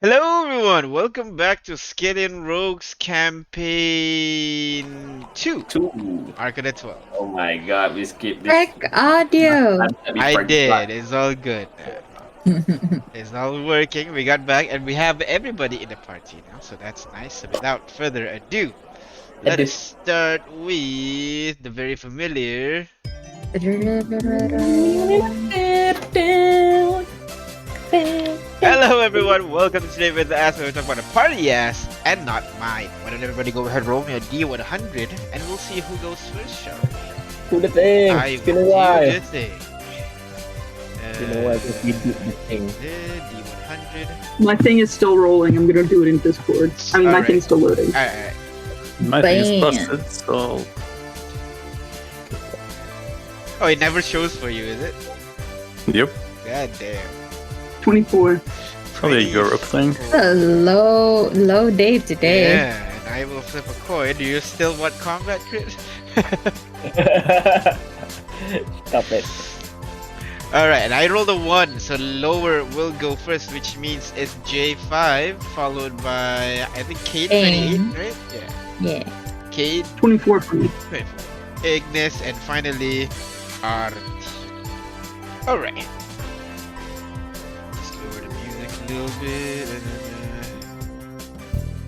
Hello everyone, welcome back to Skyllian Rogues Campaign 2, Two. Arcade 12. Oh my god, we skipped this. Check audio. We I forgot. did, it's all good. It's all working, we got back and we have everybody in the party now, so that's nice. So without further ado, let us start with the very familiar. Hello everyone, welcome to Today with the Ass, where we talk about a party ass and not mine. Why don't everybody go ahead, roll me a D100 and we'll see who goes first, shall we? Do the thing. I It's been a will while. do the thing. It's been a while since we did the thing. D100. My thing is still rolling. I'm gonna do it in Discord. I mean, my Alright. thing's still loading. Alright. My thing is Bam. busted, so Oh, it never shows for you, is it? yep, God damn. 24. probably a Europe thing. A low day today. Yeah, and I will flip a coin. Do you still want combat crit? Stop it. Alright, and I rolled a 1, so lower will go first, which means it's J5, followed by, I think, Cade 28, right? Yeah. Yeah. Cade 24 for me. 24. Ignis, and finally, Art. Alright. Just lower the music a little bit.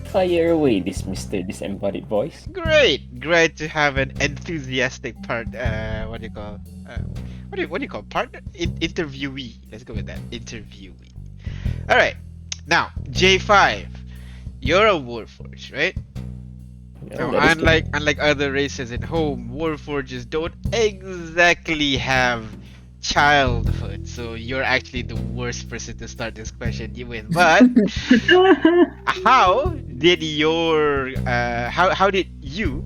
Fire away this Mr. Disembodied voice. Great to have an enthusiastic what do you call, what do you call, partner? Interviewee. Let's go with that, interviewee. Alright, now, J5, you're a Warforged, right? Now, that is unlike other races at home, Warforges don't exactly have childhood, so you're actually the worst person to start this question with. But how did how did you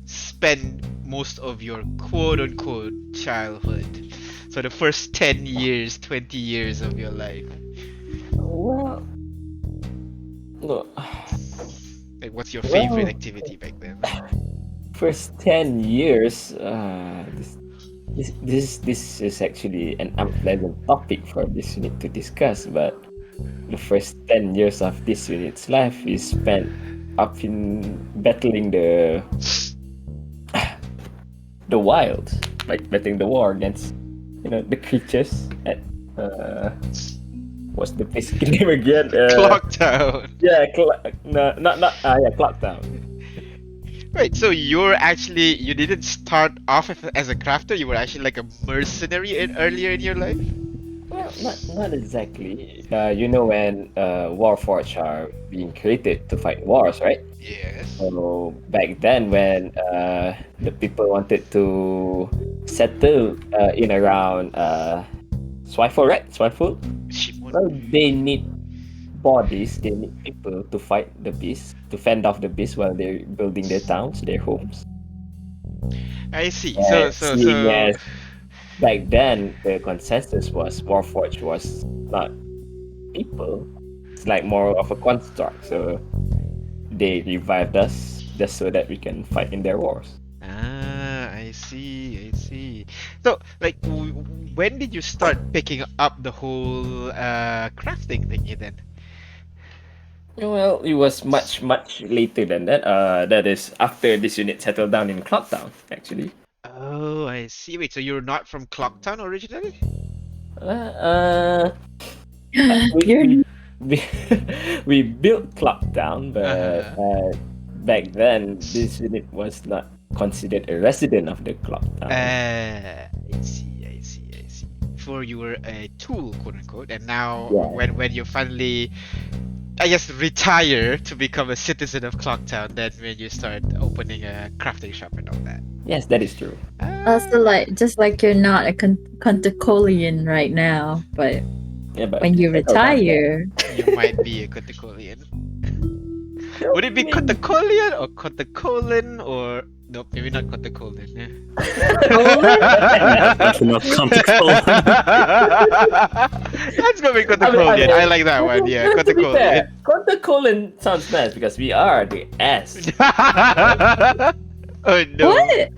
spend most of your quote unquote childhood? So the first 10 years, 20 years of your life. Well, look, Like, what's your favorite activity back then? first 10 years, this is actually an unpleasant topic for this unit to discuss, but the first 10 years of this unit's life is spent up in battling the wild, like battling the war against, the creatures at what's the place name again? Clocktown. Yeah, Clocktown. Right, so you didn't start off as a crafter, you were actually like a mercenary earlier in your life? Well, not exactly. When Warforged are being created to fight wars, right? Yes. So back then, when the people wanted to settle in around Swifle, right? Swifle. Well, they need bodies. They need people to fight the beasts, to fend off the beasts while they're building their towns, their homes. I see. And So seeing as back then the consensus was Warforged was not people. It's like more of a construct. So they revived us just so that we can fight in their wars. I see. So, like, when did you start picking up the whole crafting thingy then? Well, it was much later than that. That is after this unit settled down in Clocktown, actually. Oh, I see. Wait, so you're not from Clocktown originally? We, we, we built Clocktown, but back then this unit was not considered a resident of the Clocktown. I see. Before you were a tool, quote unquote, and now Yeah. when you finally, I guess, retire to become a citizen of Clocktown, then when you start opening a crafting shop and all that. Yes, that is true. Also, just like you're not a Kontecolian right now, but Yeah, but when you retire, You might be a Kontecolian. Would it be Kontecolian or Kontecolin or nope, maybe not Kontecolin. Yeah. Definitely not Kontecol. Let's go with Kontecolian. I like that one. Yeah, To be fair, Kontecolian. Kontecol sounds nice because we are the S. Oh no. what?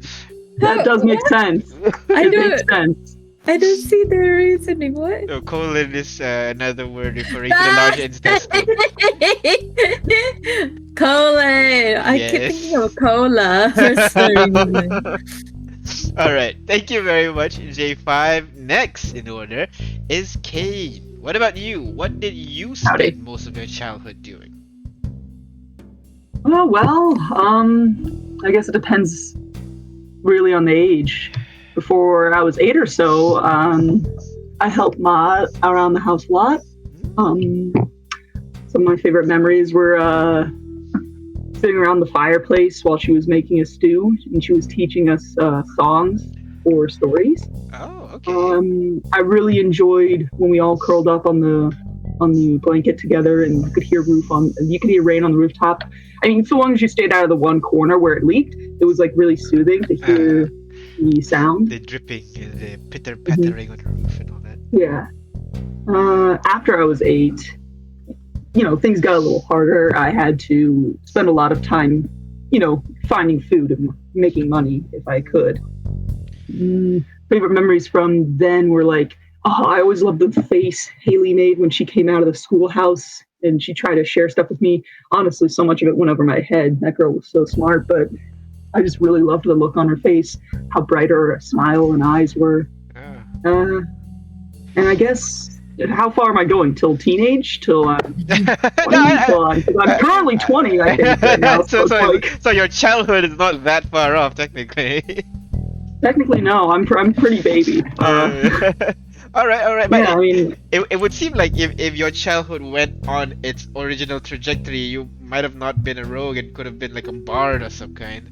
That does make sense. I It do makes it. sense. I don't see the reasoning. What? No, colon is another word referring to the large intestine. Cola. I keep thinking of cola for some reason. All right. Thank you very much, J5. Next in order is Kane. What about you? What did you spend Howdy. most of your childhood doing? Oh, well, I guess it depends really on the age. Before I was 8 or so, I helped Ma around the house a lot. Some of my favorite memories were sitting around the fireplace while she was making a stew, and she was teaching us songs or stories. Oh, okay. I really enjoyed when we all curled up on the blanket together, and you could hear rain on the rooftop. I mean, so long as you stayed out of the one corner where it leaked, it was like really soothing to hear the sound. The dripping and the pitter-pattering on the roof and all that. Yeah. After I was 8, things got a little harder. I had to spend a lot of time, finding food and making money if I could. Favorite memories from then were like, I always loved the face Haley made when she came out of the schoolhouse and she tried to share stuff with me. Honestly, so much of it went over my head. That girl was so smart, but I just really loved the look on her face, how bright her smile and eyes were. And I guess, how far am I going? Till teenage? Till I'm 20? I'm currently 20, I think. Right now, so your childhood is not that far off, technically. Technically, no. I'm pretty baby. All right. But yeah, I mean, it would seem like if your childhood went on its original trajectory, you might have not been a rogue and could have been like a bard of some kind.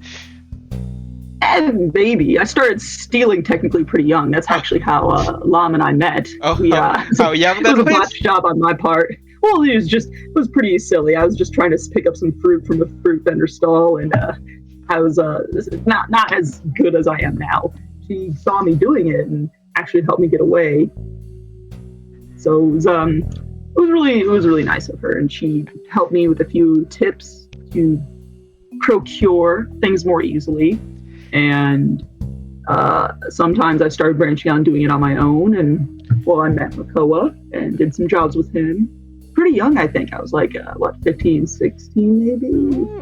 Maybe. I started stealing technically pretty young. That's actually how Lam and I met. Oh, how young that was? It was a was? botch job on my part. Well, it was pretty silly. I was just trying to pick up some fruit from the fruit vendor stall, and I was not as good as I am now. She saw me doing it and actually helped me get away. So it was really nice of her, and she helped me with a few tips to procure things more easily. And sometimes I started branching out and doing it on my own. And I met Makoa and did some jobs with him. Pretty young, I think. I was like, 15, 16, maybe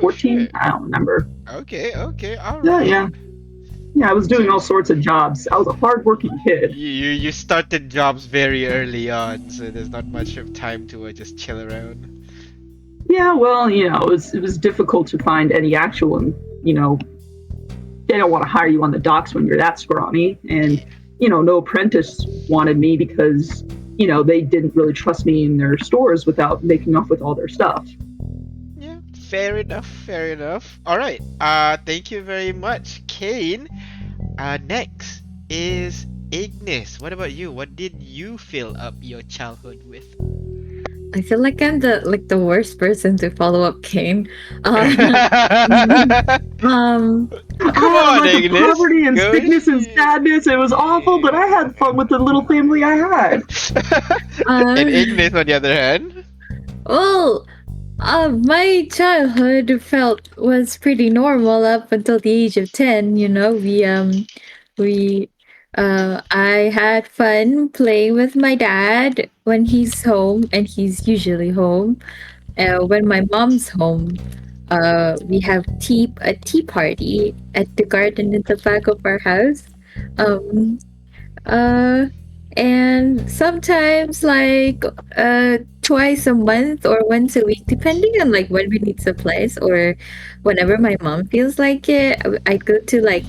14. Shit. I don't remember. Okay, all right. Yeah, I was doing all sorts of jobs. I was a hardworking kid. You started jobs very early on, so there's not much of time to just chill around. Yeah, well, it was difficult to find any actual, they don't want to hire you on the docks when you're that scrawny, and no apprentice wanted me because they didn't really trust me in their stores without making off with all their stuff. Yeah, fair enough. All right. Thank you very much, Kane. Next is Ignis. What about you? What did you fill up your childhood with? I feel like I'm the worst person to follow up Kane. Come on, Ignis. Poverty and sickness and sadness. It was awful, but I had fun with the little family I had. And Ignis, on the other hand. Well, my childhood was pretty normal up until the age of 10. I had fun playing with my dad when he's home, and he's usually home. When my mom's home, we have a tea party at the garden in the back of our house. And sometimes twice a month or once a week, depending on when we need supplies or whenever my mom feels like it, I go to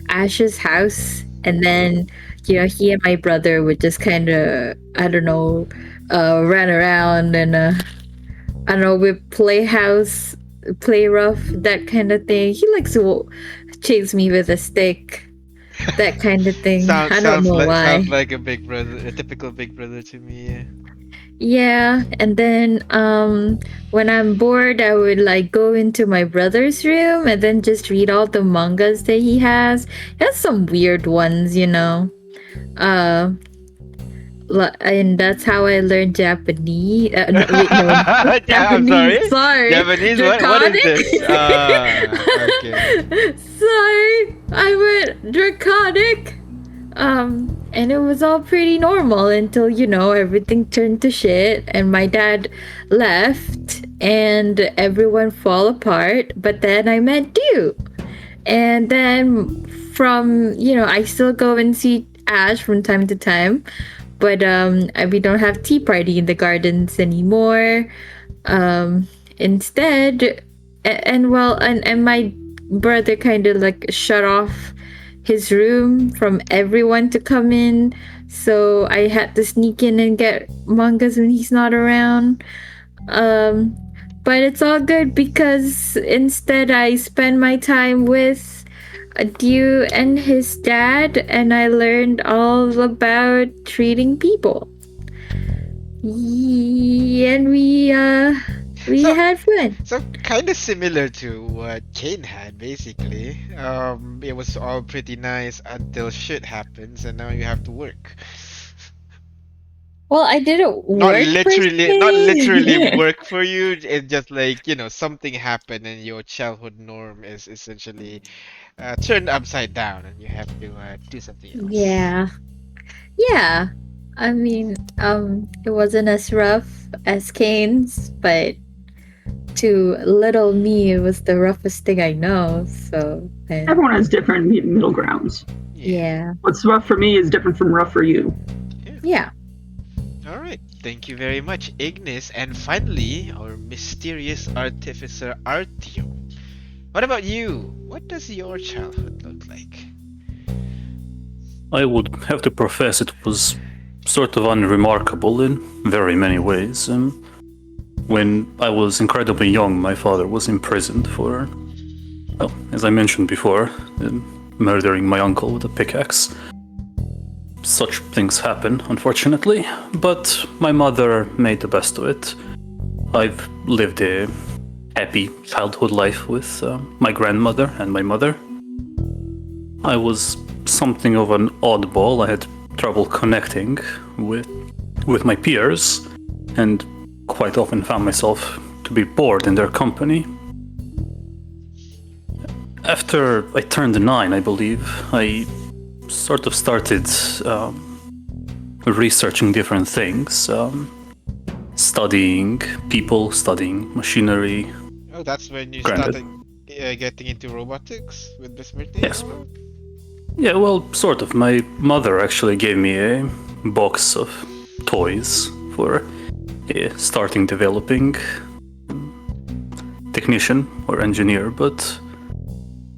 Ash's house, and then he and my brother would just kind of run around and with play rough, that kind of thing. He likes to chase me with a stick. That kind of thing. I don't know why. Sounds like a big brother, a typical big brother to me. Yeah. Yeah, and then when I'm bored, I would go into my brother's room and then just read all the mangas that he has. He has some weird ones, and that's how I learned Japanese. No, Japanese. Sorry. Japanese. What is this? Okay. Sorry, I went Draconic. and it was all pretty normal until, everything turned to shit and my dad left and everyone fall apart. But then I met you. And then I still go and see Ash from time to time. But we don't have tea party in the gardens anymore. Instead, and my brother kind of like shut off his room from everyone to come in, so I had to sneak in and get mangas when he's not around. But it's all good because instead I spend my time with Dew and his dad, and I learned all about treating people. And we had fun. So kind of similar to what Kane had, basically. It was all pretty nice until shit happens, and now you have to work. Well, I didn't work. Not literally work for you. It's just like, something happened and your childhood norm is essentially turned upside down, and you have to do something else. Yeah. I mean, it wasn't as rough as Kane's, but to little me, it was the roughest thing I know. So everyone has different middle grounds. Yeah. What's rough for me is different from rough for you. Yeah. All right. Thank you very much, Ignis. And finally, our mysterious artificer, Artio. What about you? What does your childhood look like? I would have to profess it was sort of unremarkable in very many ways. When I was incredibly young, my father was imprisoned for, well, as I mentioned before, murdering my uncle with a pickaxe. Such things happen, unfortunately, but my mother made the best of it. I've lived a happy childhood life with my grandmother and my mother. I was something of an oddball. I had trouble connecting with my peers, and quite often found myself to be bored in their company. After I turned 9, I believe, I sort of started researching different things, studying people, studying machinery. Oh, that's when you Granted. started getting into robotics with Bismirte? Yes. Yeah, well, sort of. My mother actually gave me a box of toys for a starting developing technician or engineer, but,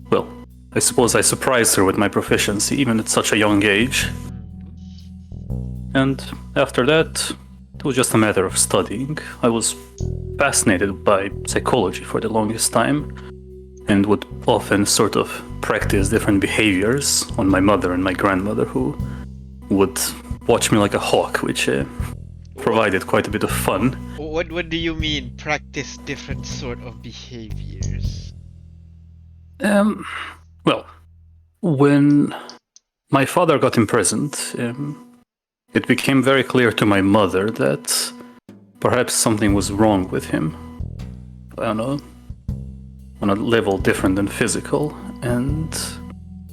well, I suppose I surprised her with my proficiency, even at such a young age. And after that, it was just a matter of studying. I was fascinated by psychology for the longest time, and would often sort of practice different behaviors on my mother and my grandmother, who would watch me like a hawk, which provided quite a bit of fun. What do you mean, practice different sort of behaviors? Well, when my father got imprisoned, it became very clear to my mother that perhaps something was wrong with him. I don't know, on a level different than physical, and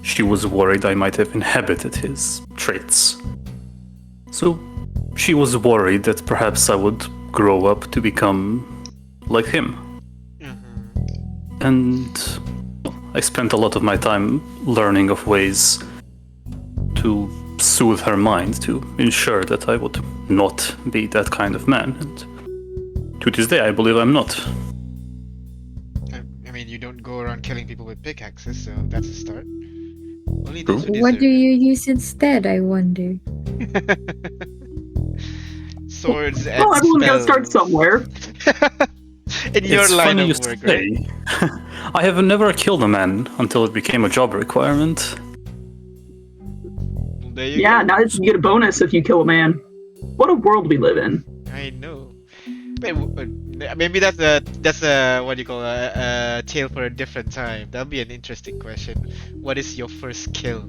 she was worried I might have inherited his traits. So she was worried that perhaps I would grow up to become like him. Mm-hmm. And I spent a lot of my time learning of ways to soothe her mind, to ensure that I would not be that kind of man. And to this day, I believe I'm not. I mean, you don't go around killing people with pickaxes, so that's a start. Only True. those who What do deserve you use instead, I wonder? swords and Well, everyone got to spells. start somewhere. In your It's line funny of you work, right? say. I have never killed a man until it became a job requirement. There you Yeah, go. now you get a bonus if you kill a man. What a world we live in. I know. Maybe that's a what do you call a tale for a different time. That'll be an interesting question. What is your first kill?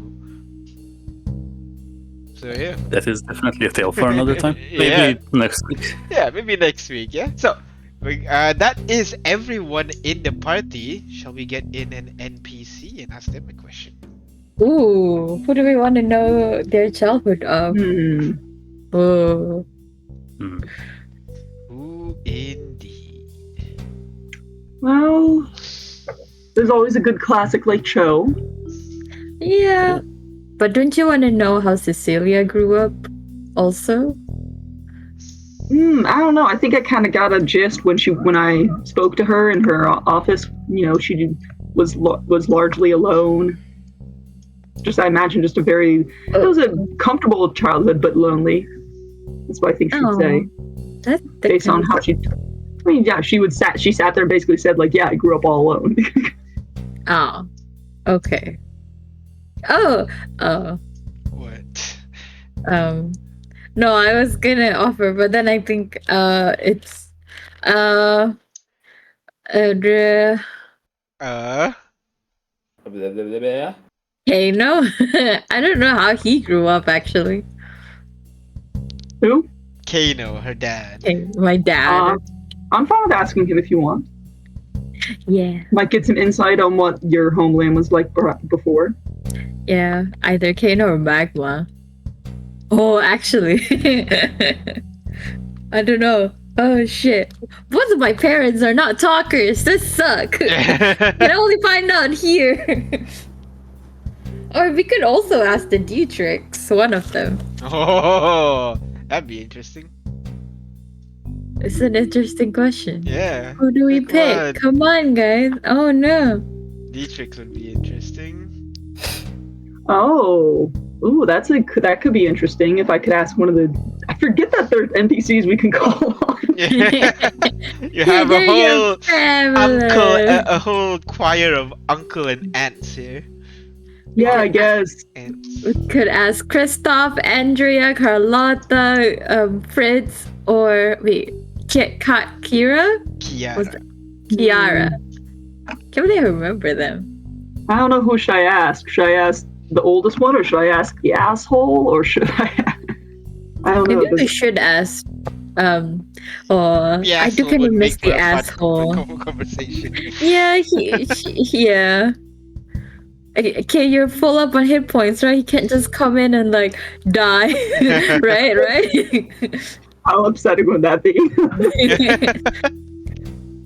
So yeah. That is definitely a tale for another time. Yeah. Maybe next week. Yeah, maybe next week, yeah? So, that is everyone in the party. Shall we get in an NPC and ask them a question? Ooh, who do we want to know their childhood of? Oh, Hmm. Who indeed? Well, there's always a good classic like Cho. yeah. But don't you want to know how Cecilia grew up also? I don't know. I think I kind of got a gist when I spoke to her in her office. You know, she was largely alone. Just I imagine just it was a comfortable childhood but lonely. That's what I think she'd say. That Based on how she. I mean, yeah, she sat there and basically said like, yeah, I grew up all alone. Oh, okay. Oh, oh. What? No, I was gonna offer, but then I think it's the Uh, hey no. I don't know how he grew up actually. Who? Kano, her dad. Hey, my dad. I'm fine with asking him if you want. Yeah. Might get some insight on what your homeland was like before. Yeah, either Kano or Magma. Oh, actually. I don't know. Oh shit. Both of my parents are not talkers. This suck. Can only find out here. Or we could also ask the Dietrichs, one of them. Oh, that'd be interesting. It's an interesting question. Yeah. Who do we pick? one. Come on, guys. Oh no. Dietrich would be interesting. Oh, ooh, that could be interesting. If I could ask one of the, I forget that there's NPCs we can call on. You have a They're your whole family. a whole choir of uncle and aunts here. Yeah, I guess. Aunts. We could ask Christoph, Andrea, Carlotta, Fritz, or wait, Kira? Was Kiara. Kiara. Can't really remember them. I don't know who should I ask. Should I ask the oldest one, or should I ask the asshole, or should I? I don't know. Maybe we should ask. I do kind of miss the asshole. Conversation. Yeah, yeah. Okay, you're full up on hit points, right? He can't just come in and like die, right? How upsetting would that be?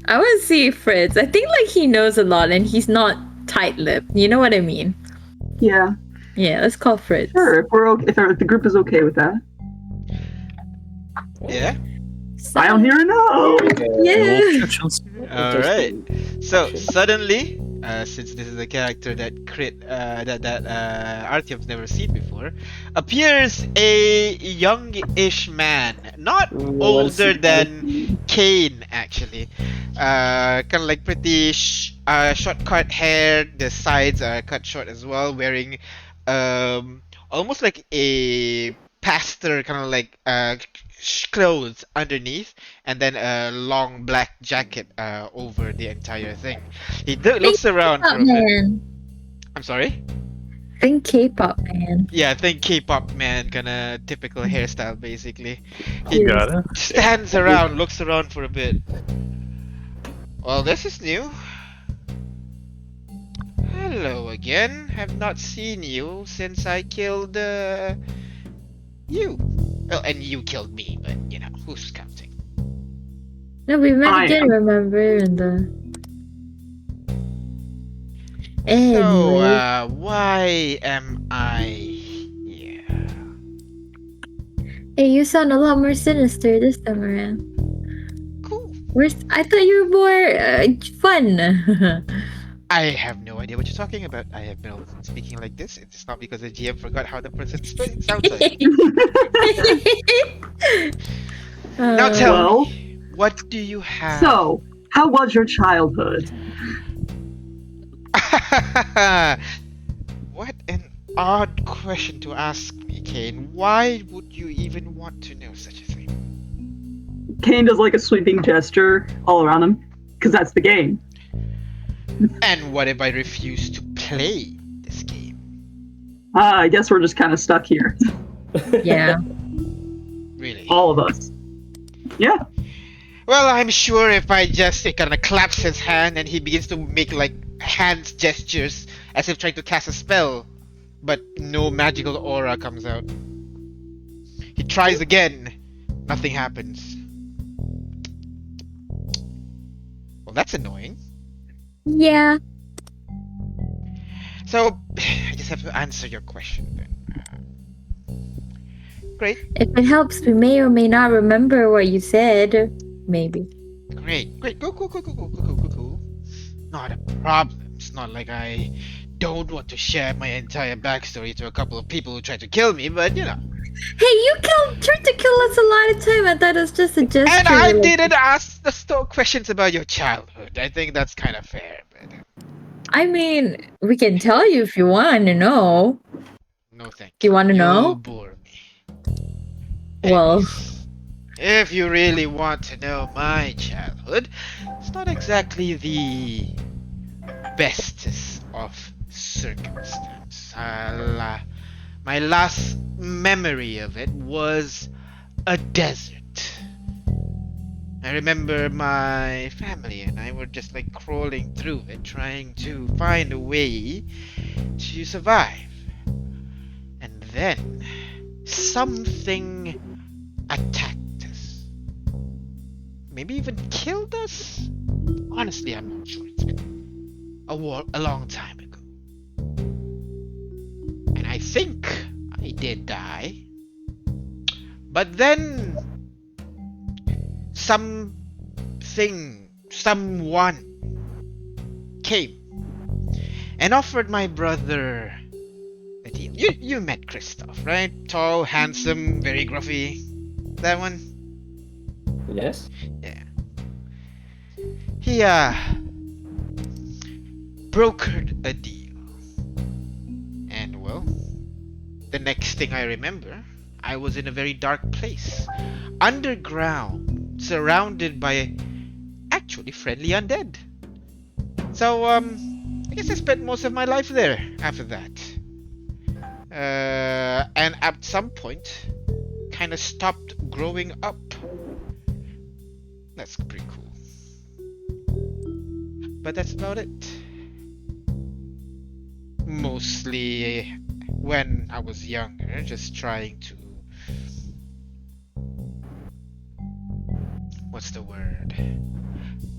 I want to see Fritz. I think like he knows a lot and he's not tight-lipped. You know what I mean? Yeah. Yeah, let's call Fritz. Sure, if the group is okay with that. Yeah. So, I don't hear a no. Yeah. All right. So suddenly, since this is a character that Artyom's never seen before, appears a young-ish man, not older than Kane actually. Kind of like pretty short cut hair. The sides are cut short as well. Wearing almost like a pastor kind of like clothes underneath, and then a long black jacket over the entire thing. He looks around for a bit. Man. I'm sorry? Think K-pop man. Yeah, I think K-pop man, kind of typical hairstyle basically. He Got it. stands around, looks around for a bit. Well, this is new. Hello again. Have not seen you since I killed you. Well, and you killed me, but you know, who's counting? No, we met I again, am. remember? In the So, anyway. why am I here? Hey, you sound a lot more sinister this time around. Cool. I thought you were more fun. I have no idea what you're talking about. I have been speaking like this. It's not because the GM forgot how the person sounds like. Now tell me, what do you have? So, how was your childhood? What an odd question to ask me, Kane. Why would you even want to know such a thing? Kane does like a sweeping gesture all around him, because that's the game. And what if I refuse to play this game? I guess we're just kind of stuck here. Yeah. Really? All of us. Yeah. Well, I'm sure if I just kind of claps his hand and he begins to make like hand gestures as if trying to cast a spell, but no magical aura comes out. He tries again. Nothing happens. Well, that's annoying. Yeah. So, I just have to answer your question then. Great, If it helps, we may or may not remember what you said. Maybe. great. Cool. Not a problem. It's not like I don't want to share my entire backstory to a couple of people who tried to kill me, but you know. Hey, you tried to kill us a lot of time. I thought it was just a gesture. And I didn't ask the questions about your childhood. I think that's kind of fair, but I mean, we can tell you if you want to know. no thank You want to You know? bore me. Well, Anyways, if you really want to know my childhood, it's not exactly the bestest of circumstance. My last memory of it was a desert. I remember my family and I were just like crawling through it, trying to find a way to survive. And then something attacked us. Maybe even killed us? Honestly, I'm not sure. It's been a long time ago. And I think I did die. But then someone came and offered my brother a deal. You met Christoph, right? Tall, handsome, very gruffy. That one? Yes. Yeah. He brokered a deal. And well, the next thing I remember, I was in a very dark place. Underground, surrounded by actually friendly undead. So, I guess I spent most of my life there after that. And at some point, kind of stopped growing up. That's pretty cool. But that's about it. Mostly when I was younger, just trying to... What's the word?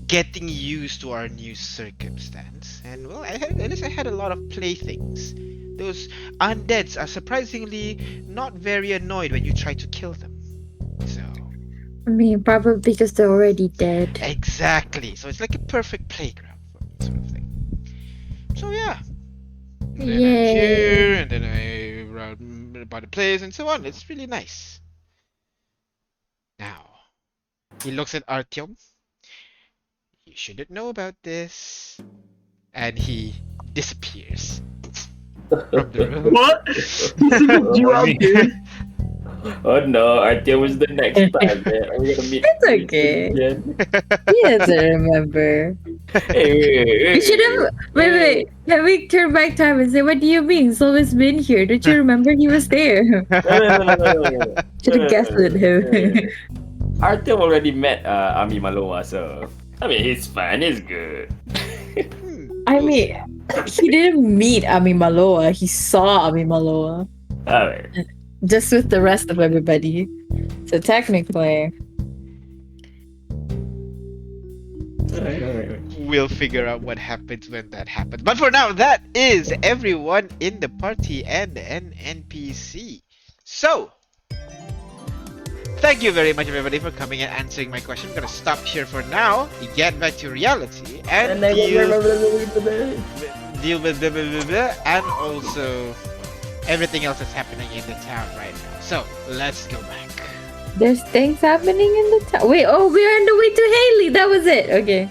Getting used to our new circumstance. And well, at least I had a lot of playthings. Those undeads are surprisingly not very annoyed when you try to kill them. So... I mean, probably because they're already dead. Exactly. So it's like a perfect playground for me, sort of thing. So yeah. And then I'm Yay. here, and then I round about the place and so on. It's really nice. Now, he looks at Artyom. You shouldn't know about this. And he disappears from the room. What? He singled you out, dude. Oh no, Artyom was the next time, man. I'm gonna meet It's you okay. again. He doesn't remember. Hey, You should have. Wait. Can we turn back time and say, what do you mean? He's always been here. Don't you remember he was there? No. Should have guessed with him. Artyom already met Ami Maloa, so I mean he's fine, he's good. I mean, he didn't meet Ami Maloa. He saw Ami Maloa. Alright. Just with the rest of everybody. So technically... Alright. We'll figure out what happens when that happens. But for now, that is everyone in the party and an NPC. So, thank you very much, everybody, for coming and answering my question. I'm gonna stop here for now, get back to reality, and deal with blah, blah, blah, blah, and also everything else that's happening in the town right now. So, let's go back. There's things happening in the town. Wait, oh, we're on the way to Haley. That was it. Okay.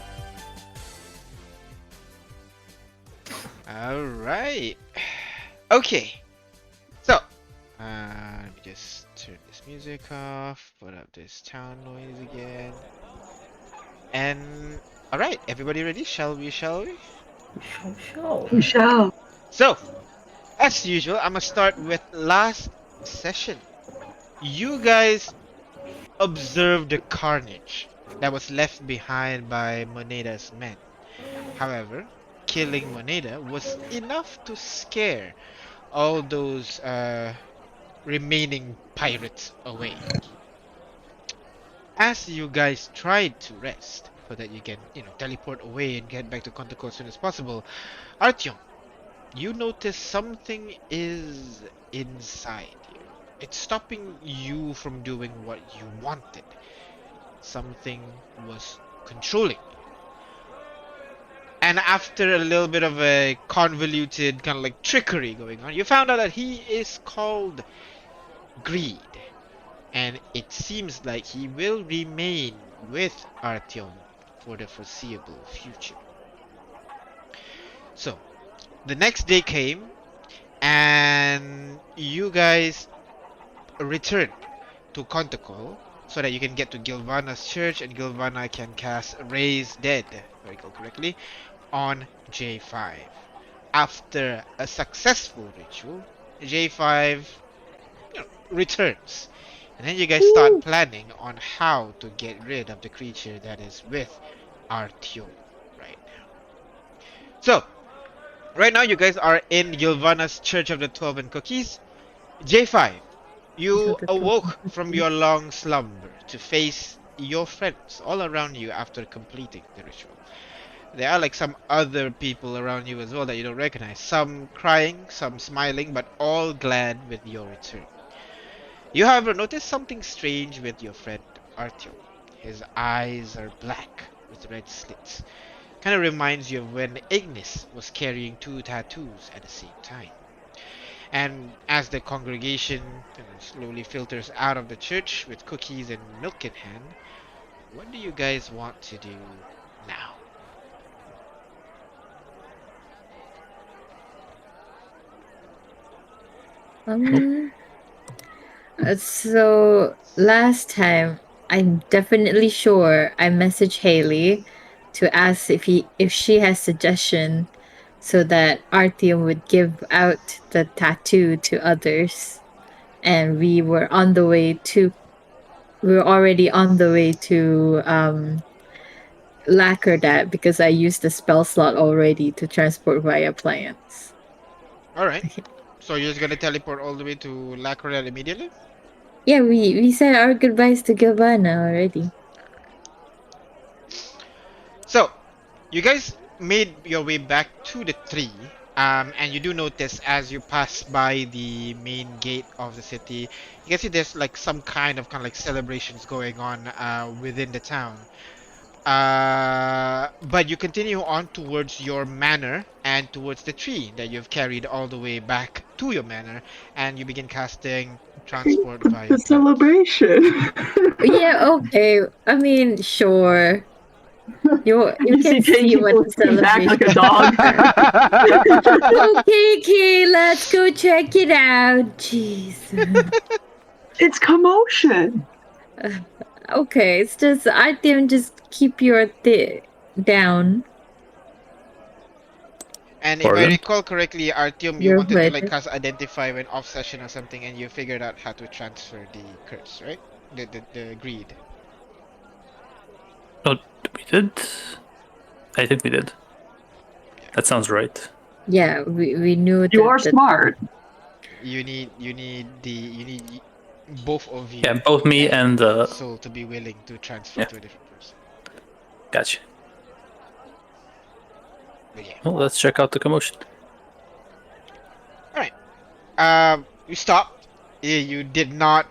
Alright. Okay. So, let me just turn this music off, put up this town noise again. And, alright, everybody ready? Shall we? We shall. So, as usual, I'm gonna start with last session. You guys observed the carnage that was left behind by Moneda's men. However, killing Moneda was enough to scare all those remaining pirates away. As you guys tried to rest so that you can, teleport away and get back to Kontecol as soon as possible, Artyom, you notice something is inside you. It's stopping you from doing what you wanted. Something was controlling you. And after a little bit of a convoluted kind of like trickery going on, you found out that he is called Greed. And it seems like he will remain with Artyom for the foreseeable future. So, the next day came, and you guys returned to Kontecol so that you can get to Gilvana's church, and Gilvana can cast Raise Dead, if I recall correctly, on J5. After a successful ritual, J5 returns. And then you guys start planning on how to get rid of the creature that is with Artyom right now. So, right now you guys are in Gilvana's Church of the 12 and Cookies. J5, you awoke from your long slumber to face your friends all around you after completing the ritual. There are like some other people around you as well that you don't recognize. Some crying, some smiling, but all glad with your return. You, however, notice something strange with your friend Artyom. His eyes are black with red slits. Kind of reminds you of when Ignis was carrying 2 tattoos at the same time. And as the congregation slowly filters out of the church with cookies and milk in hand, what do you guys want to do now? So last time, I'm definitely sure I messaged Haley to ask if she has suggestion so that Artyom would give out the tattoo to others, and we were already on the way to lacquer that because I used the spell slot already to transport via plants. Alright. So you're just gonna teleport all the way to Lacroix immediately? Yeah, we said our goodbyes to Gilvana already. So, you guys made your way back to the tree, and you do notice as you pass by the main gate of the city, you can see there's like some kind of like celebrations going on within the town. But you continue on towards your manor and towards the tree that you've carried all the way back to your manor, and you begin casting transport via The plants. celebration. Yeah, okay. I mean, sure. You can see what the back celebration like a dog. Okay, let's go check it out. Jeez. It's commotion. Okay, it's just I think just keep your down. And if I Pardon? recall correctly, Artyom, you Your wanted to like hood. cast Identify when off session or something, and you figured out how to transfer the curse, right? The greed. Oh, we did? I think we did. That sounds right. Yeah, we knew You are smart. You need both of you. Yeah, both me and Soul to be willing to transfer Yeah. to a different person. Gotcha. But yeah. Well, let's check out the commotion. You stopped. You did not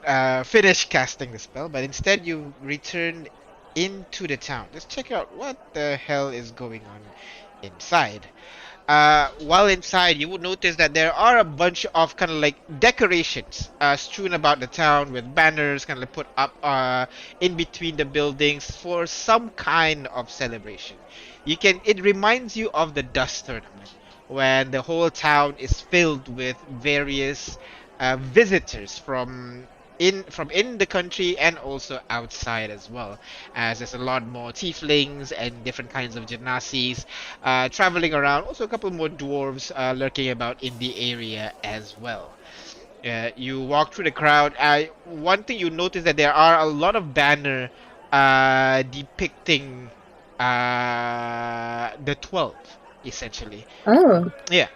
finish casting the spell, but instead you returned into the town. Let's check out what the hell is going on inside. While inside, you would notice that there are a bunch of kind of like decorations strewn about the town with banners kind of put up in between the buildings for some kind of celebration. It reminds you of the dust tournament when the whole town is filled with various visitors from in the country and also outside as well, as there's a lot more tieflings and different kinds of genasi traveling around. Also a couple more dwarves lurking about in the area as well. You walk through the crowd. One thing you notice that there are a lot of banner depicting the 12 essentially. Oh, Yeah,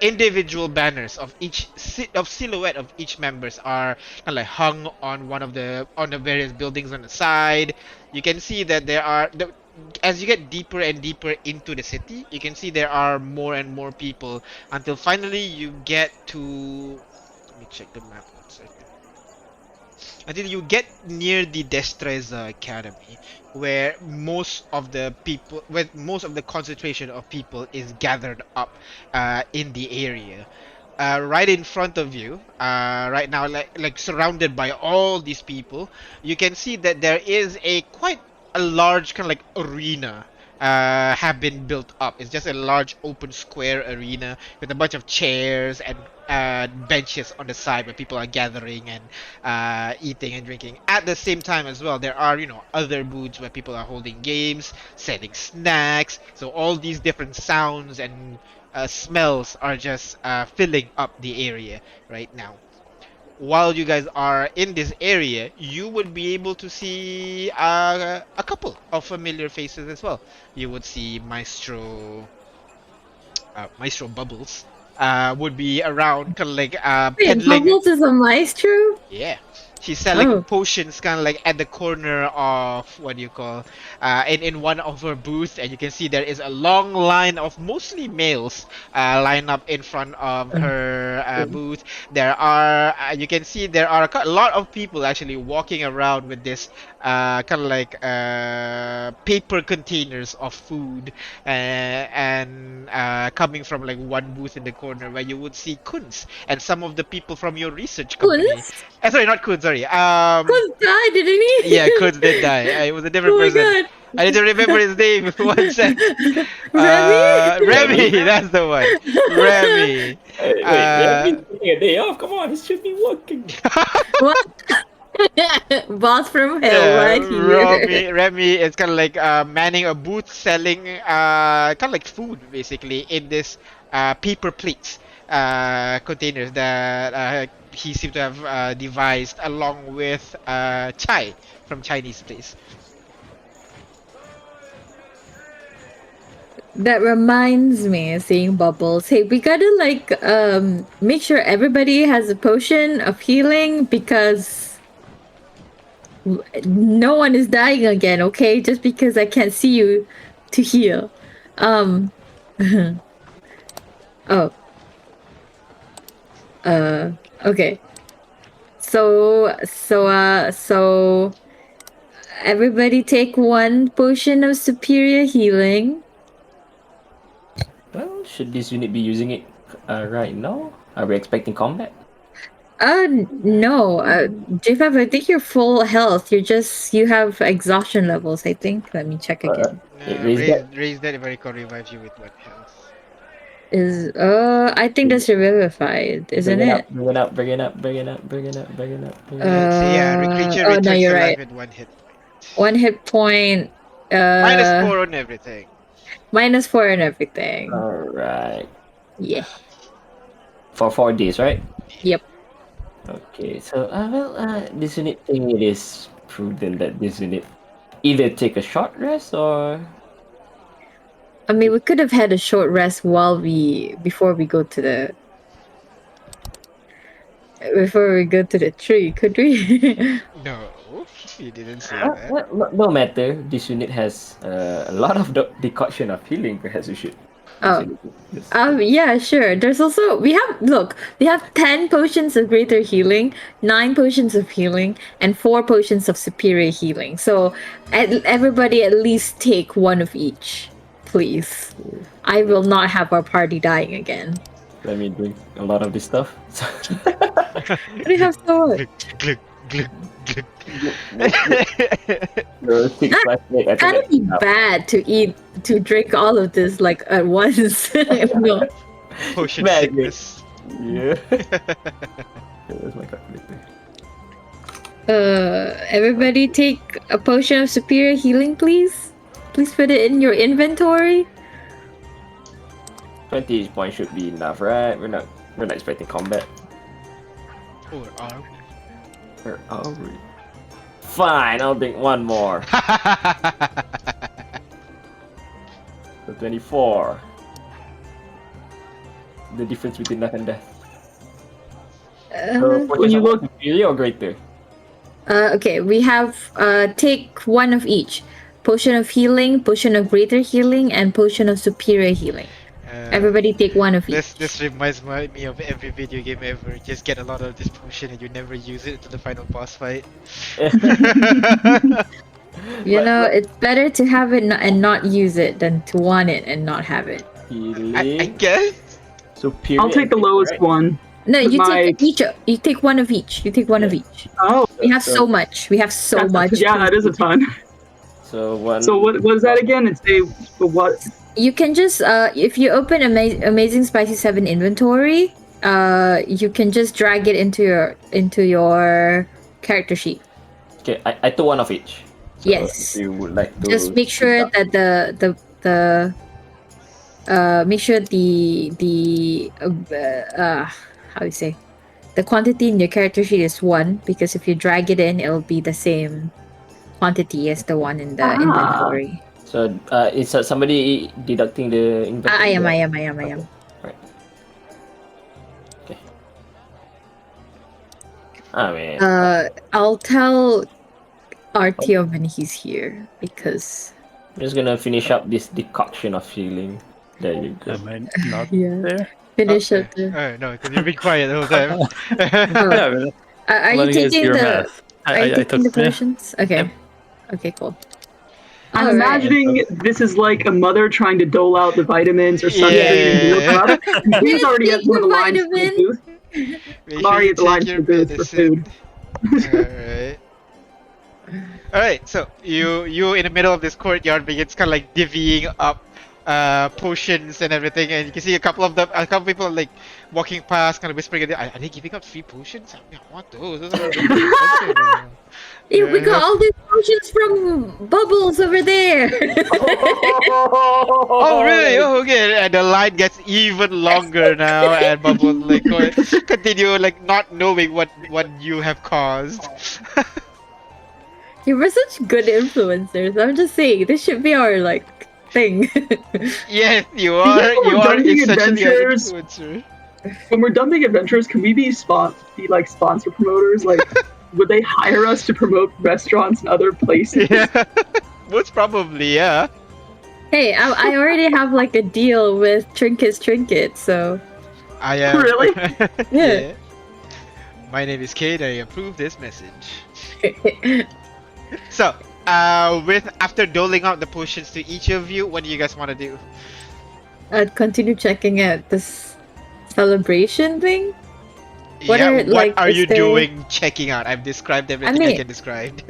individual banners of each silhouette of each members are kind of like hung on one of the various buildings on the side. You can see that as you get deeper and deeper into the city, you can see there are more and more people until finally you get to. Let me check the map one second. Until you get near the Destreza Academy, where most of the concentration of people is gathered up in the area. Right in front of you, right now, like surrounded by all these people, you can see that there is a quite a large kind of like arena have been built up. It's just a large open square arena with a bunch of chairs and benches on the side where people are gathering and eating and drinking. At the same time as well, there are other booths where people are holding games, selling snacks. So all these different sounds and smells are just filling up the area right now. While you guys are in this area, you would be able to see a couple of familiar faces as well. You would see Maestro Bubbles would be around, kind of like wait, peddling. Bubbles is a maestro? Yeah. She's selling Oh, potions kind of like at the corner of what do you call in one of her booths, and you can see there is a long line of mostly males line up in front of her booth. There are you can see there are a lot of people actually walking around with this kind of like paper containers of food and coming from like one booth in the corner where you would see Kunz and some of the people from your research company. Kunz? Sorry, not Kunz, sorry. Kunz died, didn't Yeah, he? Kunz did die. It was a different Oh my person. god. I need to remember his name. One sec. Remy? Remy, Remy? that's the one. Remy. Wait, Remy's taking a day off. Come on, he should be working. What? Boss from hell Yeah, right here. Remy is kind of like manning a booth selling kind of like food basically in this paper plates containers that he seemed to have devised along with chai from Chinese place. That reminds me, seeing Bubbles. Hey, we gotta like make sure everybody has a potion of healing because no one is dying again, okay? Just because I can't see you to heal. Um oh. Okay. So everybody take one potion of superior healing. Well, should this unit be using it right now? Are we expecting combat? No. J5, I think you're full health. You have exhaustion levels, I think. Let me check again. Raise that. Raise that if I recall revives you with what health. I think that's revivified, isn't Bring it it? up, bring it up, bring it up, bring it up, bring it up, bring it up, bring it up. Let's see, yeah, creature Oh no, returns you're to life right. with one hit. One hit point. -4 on everything. -4 and everything. Alright. Yeah. For 4 days, right? Yep. Okay, so this unit thing it is prudent that this unit either take a short rest or I mean, we could have had a short rest before we go to the tree, could we? No, you didn't say uh, that. no matter. This unit has a lot of decoction of healing. Perhaps we should. Oh. Yeah, sure. There's also we have 10 potions of greater healing, 9 potions of healing, and 4 potions of superior healing. So everybody at least take one of each, please. I will not have our party dying again. Let me drink a lot of this stuff. We have so much. Glug, glug, glug, It's gotta be bad to drink all of this like at once. No. Potion Magic. sickness. Yeah. Where's my calculator? Everybody take a potion of superior healing, please. Please put it in your inventory. 20 points should be enough, right? We're not expecting combat. Or are we? Where are we? Fine, I'll drink one more. So 24. the difference between life and death? Uh, When you look superior or greater? okay, we have take one of each: potion of healing, potion of greater healing, and potion of superior healing. Everybody take one of each. This reminds me of every video game ever. Just get a lot of this potion and you never use it until the final boss fight. You know, it's better to have it and not use it than to want it and not have it. I guess. Superior. I'll take the lowest right? one. No, you My- take each. You take one of each. You take one of each. Oh, We have so much. We have so that's- much. Yeah, that is a ton. So one. So what is that again? It's a what? You can just if you open Amazing Spicy 7 inventory, you can just drag it into your character sheet. Okay, I took one of each. So Yes. If you would like to. Just make sure that make sure the how you say, the quantity in your character sheet is 1, because if you drag it in, it'll be the same quantity as the one in the inventory. So is somebody deducting the inventory? I am. Right. Okay. I mean, I'll tell Artyom when he's here, because I'm just gonna finish up this decoction of healing. There you go. Am I not Yeah. there? finish up Okay. the. Oh, no, because you've been quiet the whole time. Yeah, but Are you letting us do taking your the? math. Are you I taking took the potions? Okay. Yep. Okay, cool. I'm Alright. imagining this is like a mother trying to dole out the vitamins or sunscreen to her Yeah. brother. And she's already at Take one of the the lines for the vitamin. booth. Make I'm sure already you at the line take for your the booth for medicine. food. Alright, so you in the middle of this courtyard begins kind of like divvying up potions and everything, and you can see a couple people like walking past, kind of whispering. Are they giving up free potions? I want those. Those are really expensive. Hey, we got all these potions from Bubbles over there. Oh really? Oh okay. And the line gets even longer now, and Bubble like continue like not knowing what you have caused. You were such good influencers. I'm just saying, this should be our like thing. Yes, you are. You are Dungeon essentially an Adventures. influencer. When we're dumping adventures, can we be like sponsor promoters? Like, would they hire us to promote restaurants and other places? Yeah, most probably, yeah. Hey, I already have like a deal with Trinkets, so I am. Really? Yeah. My name is Kate. I approve this message. So, with after doling out the potions to each of you, what do you guys want to do? I'd continue checking out this celebration thing. What Yeah, are, what like, are is you there- doing checking out? I've described everything I mean- can describe.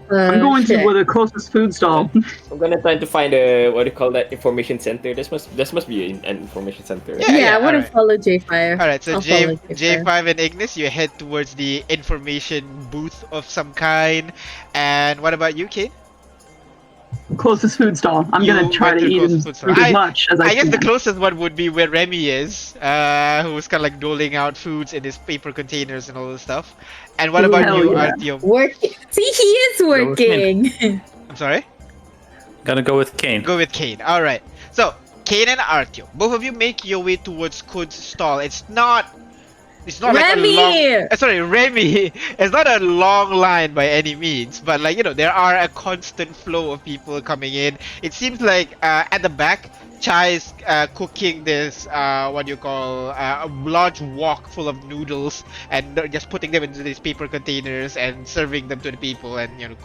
I'm going to shit. the closest food stall. I'm gonna try to find a what do you call that information center. This must be an information center. Yeah, Yeah, I want to alright. follow J-Fire. Alright, so I'll follow J5 and Ignis, you head towards the information booth of some kind. And what about you, Kate? Closest food stall. I'm You gonna try went to to eat closest food stall. as much as I guess can. the closest one would be where Remy is, who's kind of like doling out foods in his paper containers and all this stuff. And what about Hell you, yeah. Artyom? Working. See, he is working. I'm sorry? Gotta go with Kane. Go with Kane. Alright. So, Kane and Artyom, both of you make your way towards Kud's stall. It's not like Remy! a long... sorry, Remy! It's not a long line by any means, but like, you know, there are a constant flow of people coming in. It seems like at the back, Chai is cooking this, a large wok full of noodles, and they're just putting them into these paper containers and serving them to the people, and, you know,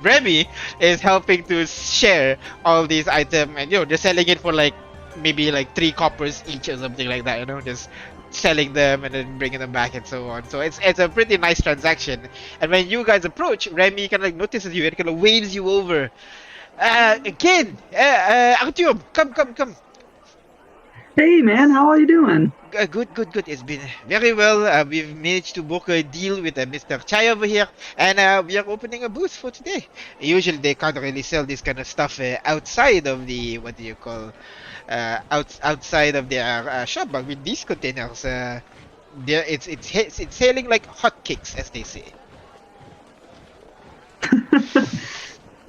Remy is helping to share all these items, and, you know, they're selling it for like, maybe like 3 coppers each or something like that, you know, just selling them and then bringing them back and so on. So it's a pretty nice transaction. And when you guys approach, Remy kind of like notices you and kind of waves you over. Kid, Artyom, come. Hey man, how are you doing? Good. It's been very well. We've managed to book a deal with Mr. Chai over here, and we are opening a booth for today. Usually they can't really sell this kind of stuff outside of the outside of their shop, but with these containers, it's selling like hotcakes, as they say.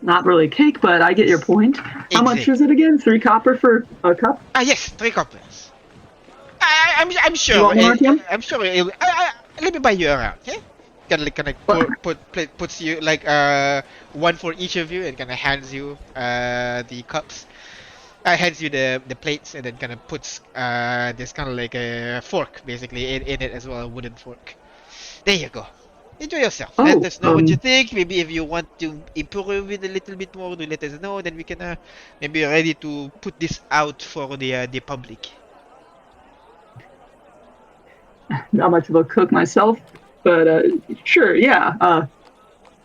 Not really cake, but I get your point. How much Exactly. is it again? 3 copper for a cup? Yes, 3 coppers. I'm sure. You want one, Artyom? I'm sure. Let me buy you around. Okay. Can I puts you like one for each of you and kind of hands you the cups. Hands you the plates and then kind of puts this kind of like a fork basically in it as well, a wooden fork. There you go. Enjoy yourself. Let us know what you think. Maybe if you want to improve it a little bit more, do let us know. Then we can maybe ready to put this out for the public. Not much of a cook myself, but sure, yeah.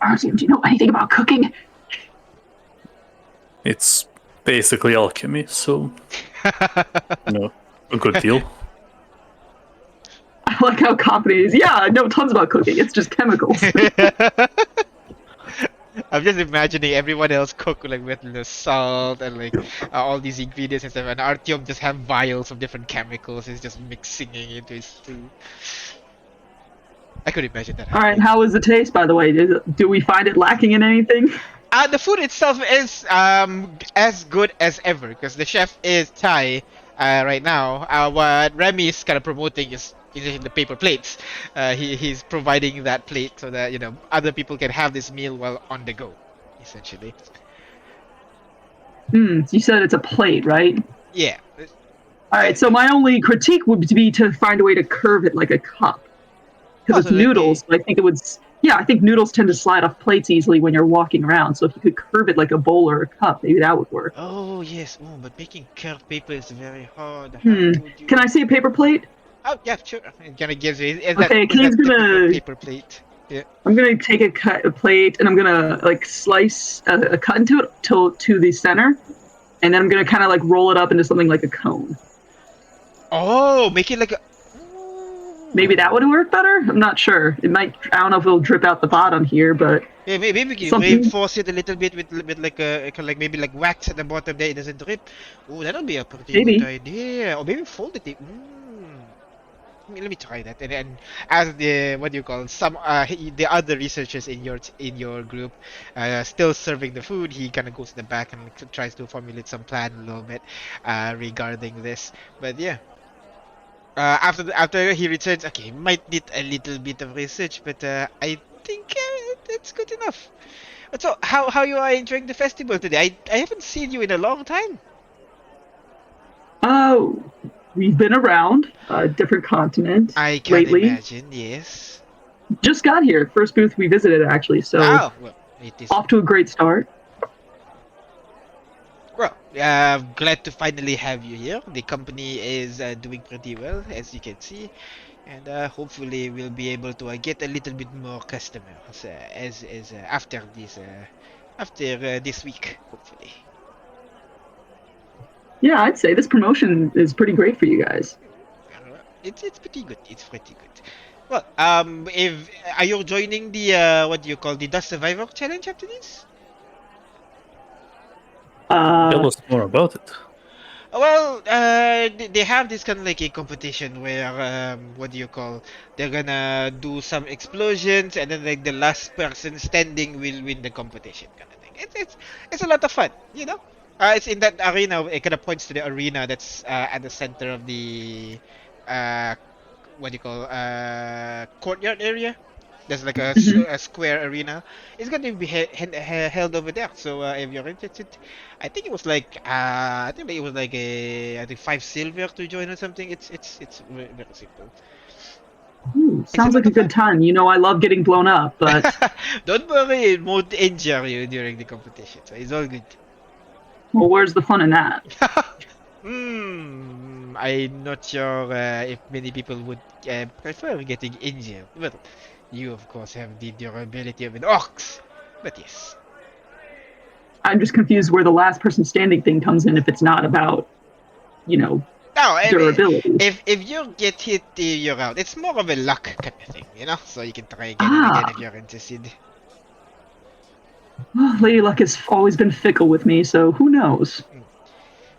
Artyom, do you know anything about cooking? It's basically alchemy, so a good deal. I like how confident he is. Yeah, I know tons about cooking. It's just chemicals. I'm just imagining everyone else cook like with the salt and like all these ingredients and stuff, and Artyom just have vials of different chemicals. He's just mixing it into his stew. I could imagine that. All right, how was the taste, by the way? Do we find it lacking in anything? The food itself is as good as ever because the chef is Thai right now. What Remy is kind of promoting is the paper plates. He's providing that plate so that other people can have this meal while on the go, essentially. You said it's a plate, right? Yeah. All right, so my only critique would be to find a way to curve it like a cup. Because it's noodles, I think it would. Yeah, I think noodles tend to slide off plates easily when you're walking around. So if you could curve it like a bowl or a cup, maybe that would work. Oh yes, but making curved paper is very hard. Can I see a paper plate? Oh yeah, sure. It kind of gives you. Okay, Kane's gonna paper plate. Yeah. I'm gonna take a plate and I'm gonna like slice a cut into it to the center, and then I'm gonna kind of like roll it up into something like a cone. Oh, make it like a. Maybe that would work better? I'm not sure. It might. I don't know if it'll drip out the bottom here, but yeah, maybe we can reinforce it a little bit with like maybe like wax at the bottom there. It doesn't drip. Oh, that'll be a pretty good idea. Or maybe fold it. Let me try that. And then as the the other researchers in your group still serving the food, he kind of goes to the back and tries to formulate some plan a little bit regarding this. But yeah. After he returns, okay, he might need a little bit of research, but I think it's good enough. But so, how you are enjoying the festival today? I haven't seen you in a long time. Oh, we've been around different continents I can lately. Imagine, yes. Just got here, first booth we visited actually, so it is off to a great start. Well, glad to finally have you here. The company is doing pretty well, as you can see, and hopefully we'll be able to get a little bit more customers after this week, hopefully. Yeah, I'd say this promotion is pretty great for you guys. It's pretty good. It's pretty good. Well, if are you joining the the Dust Survivor challenge after this? Tell us more about it. Well, they have this kind of like a competition where they're gonna do some explosions and then like the last person standing will win the competition kind of thing. It's a lot of fun, It's in that arena. It kind of points to the arena that's at the center of the courtyard area. There's like a square arena. It's going to be held over there. So if you're interested, I think it was like I think it was like 5 silver to join or something. It's very, very simple. Sounds like a good time. I love getting blown up, but don't worry, it won't injure you during the competition. So it's all good. Well, where's the fun in that? I'm not sure if many people would prefer getting injured. Well, you of course have the durability of an ox, but yes. I'm just confused where the last person standing thing comes in if it's not about, durability. If you get hit, you're out. It's more of a luck kind of thing, So you can try again and again if you're interested. Well, Lady Luck has always been fickle with me, so who knows?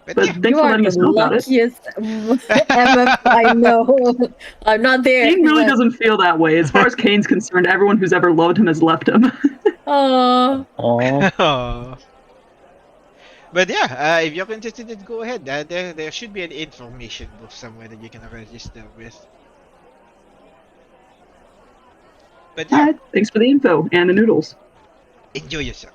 But yeah. thanks for letting us know about it. MF I know. I'm not there. Kane really doesn't feel that way. As far as Kane's concerned, everyone who's ever loved him has left him. Aww. Aww. But yeah, if you're interested, go ahead. There should be an information book somewhere that you can register with. But All yeah, right, thanks for the info and the noodles. enjoy yourself.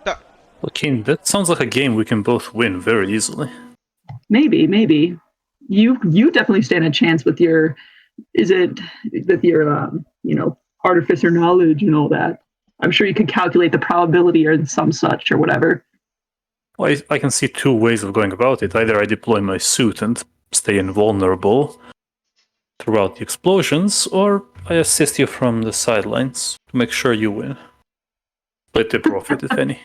So, Joaquin, that sounds like a game we can both win very easily. Maybe. You definitely stand a chance with your, is it with your, artificer knowledge and all that. I'm sure you could calculate the probability or some such or whatever. Well, I can see two ways of going about it. Either I deploy my suit and stay invulnerable throughout the explosions, or I assist you from the sidelines to make sure you win. Split the profit, if any.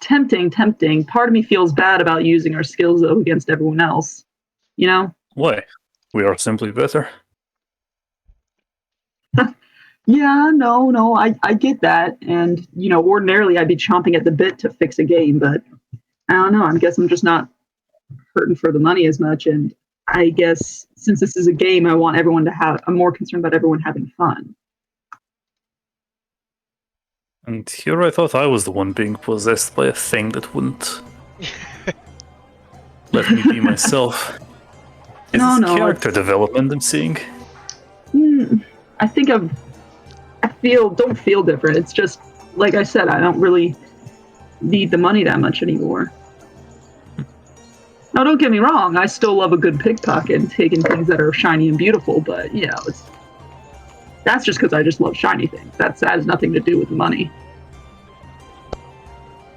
Tempting. Part of me feels bad about using our skills though against everyone else. You know? Why? We are simply better. Yeah, no, I get that. And, ordinarily I'd be chomping at the bit to fix a game, but I don't know. I guess I'm just not hurting for the money as much. And I guess since this is a game, I'm more concerned about everyone having fun. And here I thought I was the one being possessed by a thing that wouldn't let me be myself. Is No, this no, character development I'm seeing? I think don't feel different. It's just, like I said, I don't really need the money that much anymore. Now, don't get me wrong. I still love a good pickpocket and taking things that are shiny and beautiful, but, that's just because I just love shiny things. That has nothing to do with the money.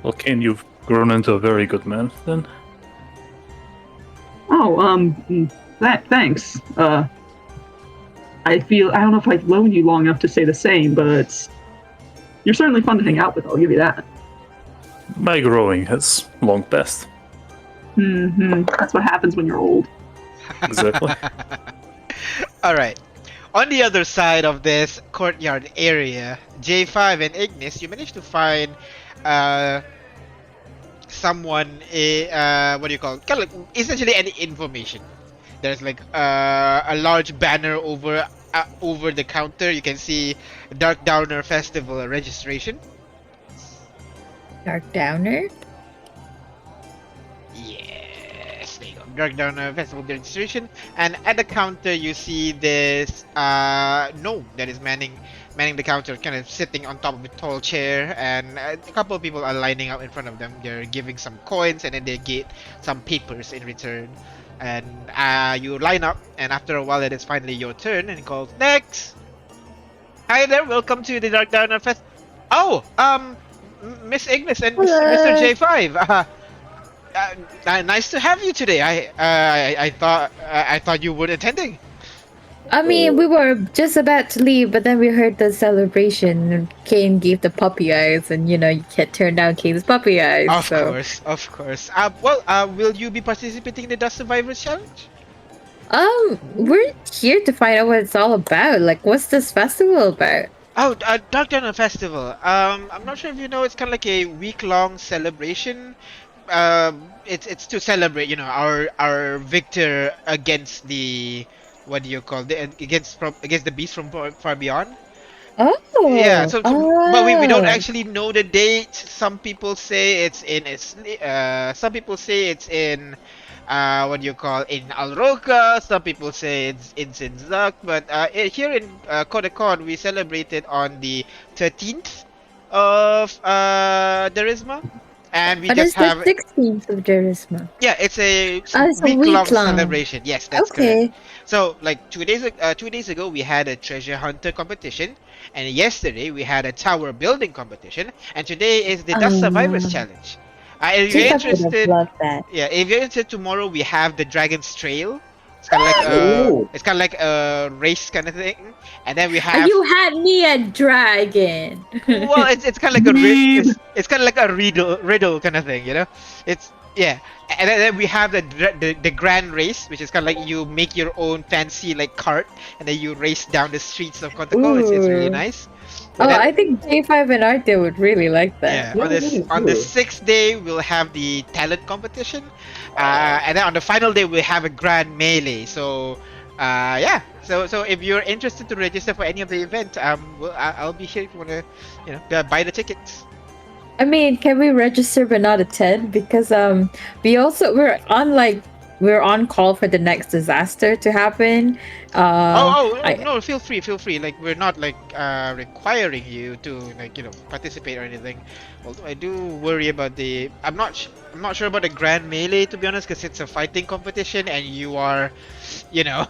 Well, Kane, you've grown into a very good man, then. Oh, thanks. I don't know if I've known you long enough to say the same, but you're certainly fun to hang out with, I'll give you that. My growing has long passed. That's what happens when you're old. Exactly. all right. On the other side of this courtyard area, J5 and Ignis, you managed to find someone, what do you call it? Kind of like essentially any information. There's like a large banner over the counter. You can see Dark Downer Festival registration. Dark Downer? Yes, there you go. Dark Downer Festival registration. And at the counter, you see this gnome that is manning the counter, kind of sitting on top of a tall chair, and a couple of people are lining up in front of them. They're giving some coins, and then they get some papers in return. And you line up, and after a while, it is finally your turn, and he calls, "Next! Hi there, welcome to the Dark Downer Fest." Oh, Miss Ignis and Mr. J5. Nice to have you today. I thought you were attending. I mean, we were just about to leave, but then we heard the celebration. And Kane gave the puppy eyes, and you can't turn down Kane's puppy eyes. Of course. Will you be participating in the Dust Survivors Challenge? We're here to find out what it's all about. Like, what's this festival about? Oh, Dark Downer Festival. I'm not sure if you know. It's kind of like a week-long celebration. It's to celebrate, our victor against the, what do you call against the beast from far beyond. Oh. Yeah. But we don't actually know the date. Some people say it's in some people say it's in what do you call, in Alroca. Some people say it's in Zak. But here in Kontecol, we celebrated on the 13th of Derisma. And we just have the 16th of Jerisma. Yeah, it's a week-long celebration. Yes, that's okay. correct. So, like 2 days ago, we had a treasure hunter competition, and yesterday we had a tower building competition, and today is the Dust Survivors Challenge. If you're interested, yeah, if you're interested, tomorrow we have the Dragon's Trail. It's kind of like a race kind of thing, and then we have. You had me at dragon. Well, it's kind of like a it's kind of like a riddle kind of thing, It's and then we have the grand race, which is kind of like you make your own fancy like cart, and then you race down the streets of Kontecol. It's really nice. I think J5 and Arte would really like that. Yeah, on the 6th day we'll have the talent competition, and then on the final day we'll have a grand melee. So, So if you're interested to register for any of the event, I'll be here if you wanna, buy the tickets. I mean, can we register but not attend? Because we're on call for the next disaster to happen. Oh, I no, feel free, feel free. Like we're not like requiring you to like participate or anything. Although I do worry about the I'm not sure about the grand melee, to be honest, because it's a fighting competition and you are, you know,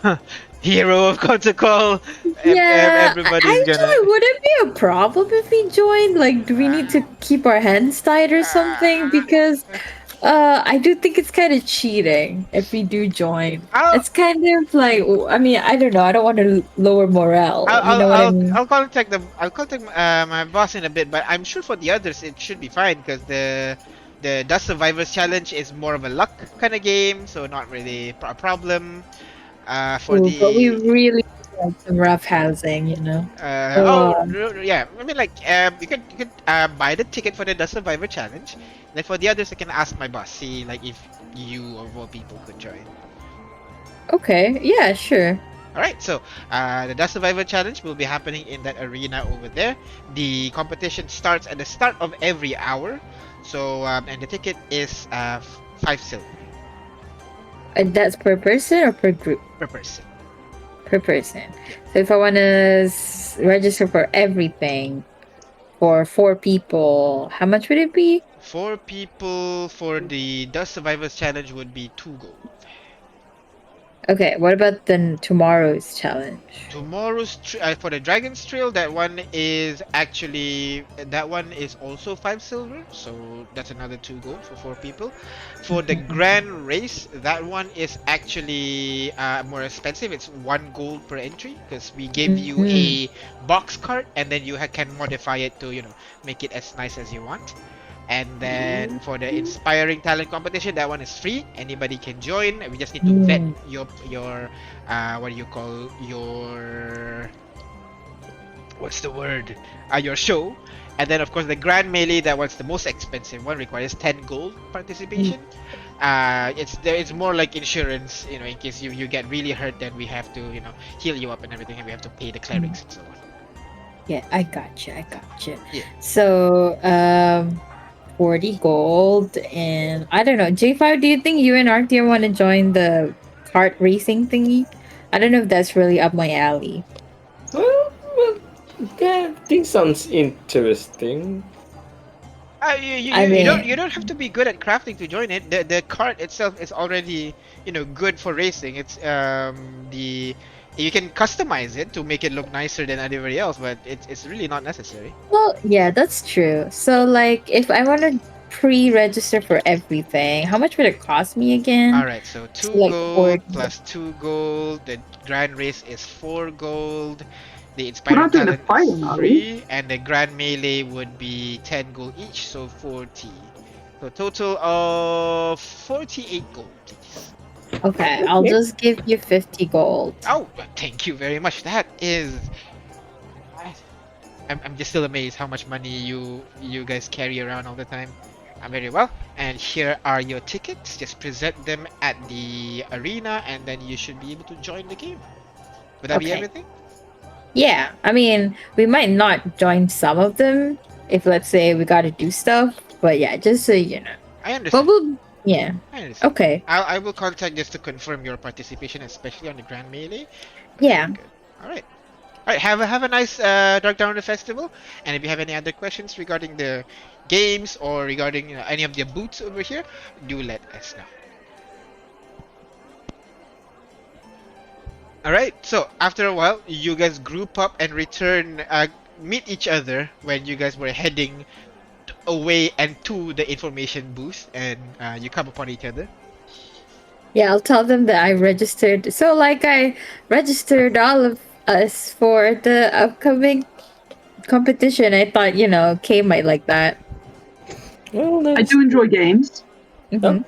hero of Kontecol. Yeah, Everybody's gonna. actually, would it be a problem if we join? Like, do we need to keep our hands tied or something? Because Uh, I do think it's kind of cheating if we do join. I'll It's kind of like, I mean, I don't know. I don't want to lower morale. You know what I mean? I'll contact my boss in a bit, but I'm sure for the others it should be fine because the Dust Survivors challenge is more of a luck kind of game, so not really a problem. For Ooh, but we the really like some rough housing, you know. yeah, I mean like you could buy the ticket for the Dust Survivor challenge. Then for the others, I can ask my boss, see like if you or more people could join. Okay, yeah, sure. Alright, so the Dust Survivor Challenge will be happening in that arena over there. The competition starts at the start of every hour. So, and the ticket is 5 silver That's per person or per group? per person. Per person. So if I want to register for everything for 4 people, how much would it be? 4 people for the Dust Survivors Challenge would be 2 gold. Okay, what about tomorrow's challenge? Tomorrow's for the Dragon's Trail, that one is also 5 silver, so that's another 2 gold for 4 people. For the Grand Race, that one is actually more expensive. It's 1 gold per entry because we give you a box cart and then you can modify it to make it as nice as you want. And then for the inspiring talent competition, that one is free. Anybody can join. We just need to vet your what do you call your what's the word? Your show. And then of course the Grand Melee, that one's the most expensive one, requires 10 gold participation. It's more like insurance, in case you get really hurt, then we have to heal you up and everything, and we have to pay the clerics and so on. Yeah, I gotcha. Yeah. So 40 gold, and I don't know, J5, do you think you and Arctier want to join the kart racing thingy? I don't know if that's really up my alley. Well, yeah, I think sounds interesting. You don't have to be good at crafting to join it. The cart itself is already good for racing. It's you can customize it to make it look nicer than everybody else, but it's really not necessary. Well, yeah, that's true. So like, if I want to pre-register for everything, how much would it cost me again? Alright, so 2 like gold plus 2 gold. The Grand Race is 4 gold. The We're Inspiring not doing the Talent fighting, is are we? 3. And the Grand Melee would be 10 gold each, so 40. So total of 48 gold, please. Okay, I'll just give you 50 gold. Oh, thank you very much. That is... I'm just still amazed how much money you guys carry around all the time. Very well. And here are your tickets. Just present them at the arena and then you should be able to join the game. Would that be Okay. everything? Yeah, I mean, we might not join some of them if, let's say, we got to do stuff. But yeah, just so you know. I understand. Yeah. I understand. Okay. I will contact just to confirm your participation, especially on the Grand Melee. Yeah. Good. Alright. Alright, have a nice Dark Down Festival. And if you have any other questions regarding the games or regarding any of the booths over here, do let us know. Alright, so after a while, you guys group up and return, meet each other when you guys were heading away and to the information booth, and you come upon each other. Yeah, I'll tell them that I registered. So, like, I registered all of us for the upcoming competition. I thought, Kay might like that. Well, I do enjoy games. Mhm.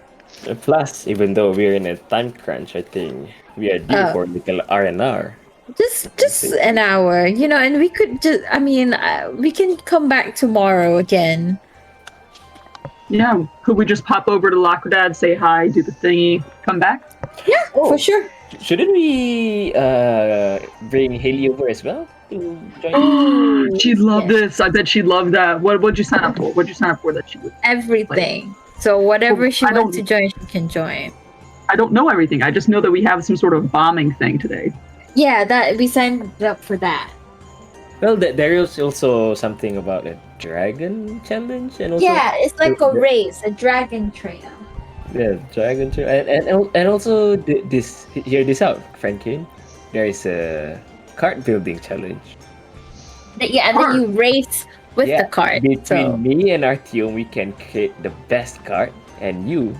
Plus, even though we're in a time crunch, I think we are due for a little R&R. Just an hour, and we could we can come back tomorrow again. Yeah, could we just pop over to Lockdad, say hi, do the thingy, come back? Yeah, for sure. Shouldn't we bring Haley over as well to join? Oh, She'd love yes. this. I bet she'd love that. What'd you sign up for? What'd you sign up for that she would? Everything. So whatever Well, she I wants to don't- join, she can join. I don't know everything. I just know that we have some sort of bombing thing today. Yeah, that we signed up for that. Well, there is also something about a dragon challenge, and also Yeah, it's like a the- race, a dragon trail. yeah, dragon challenge, and also this hear this out, Franklin. There is a cart building challenge. Yeah, and then you race with Yeah, the cart. Between So me and Artyom, we can create the best cart, and you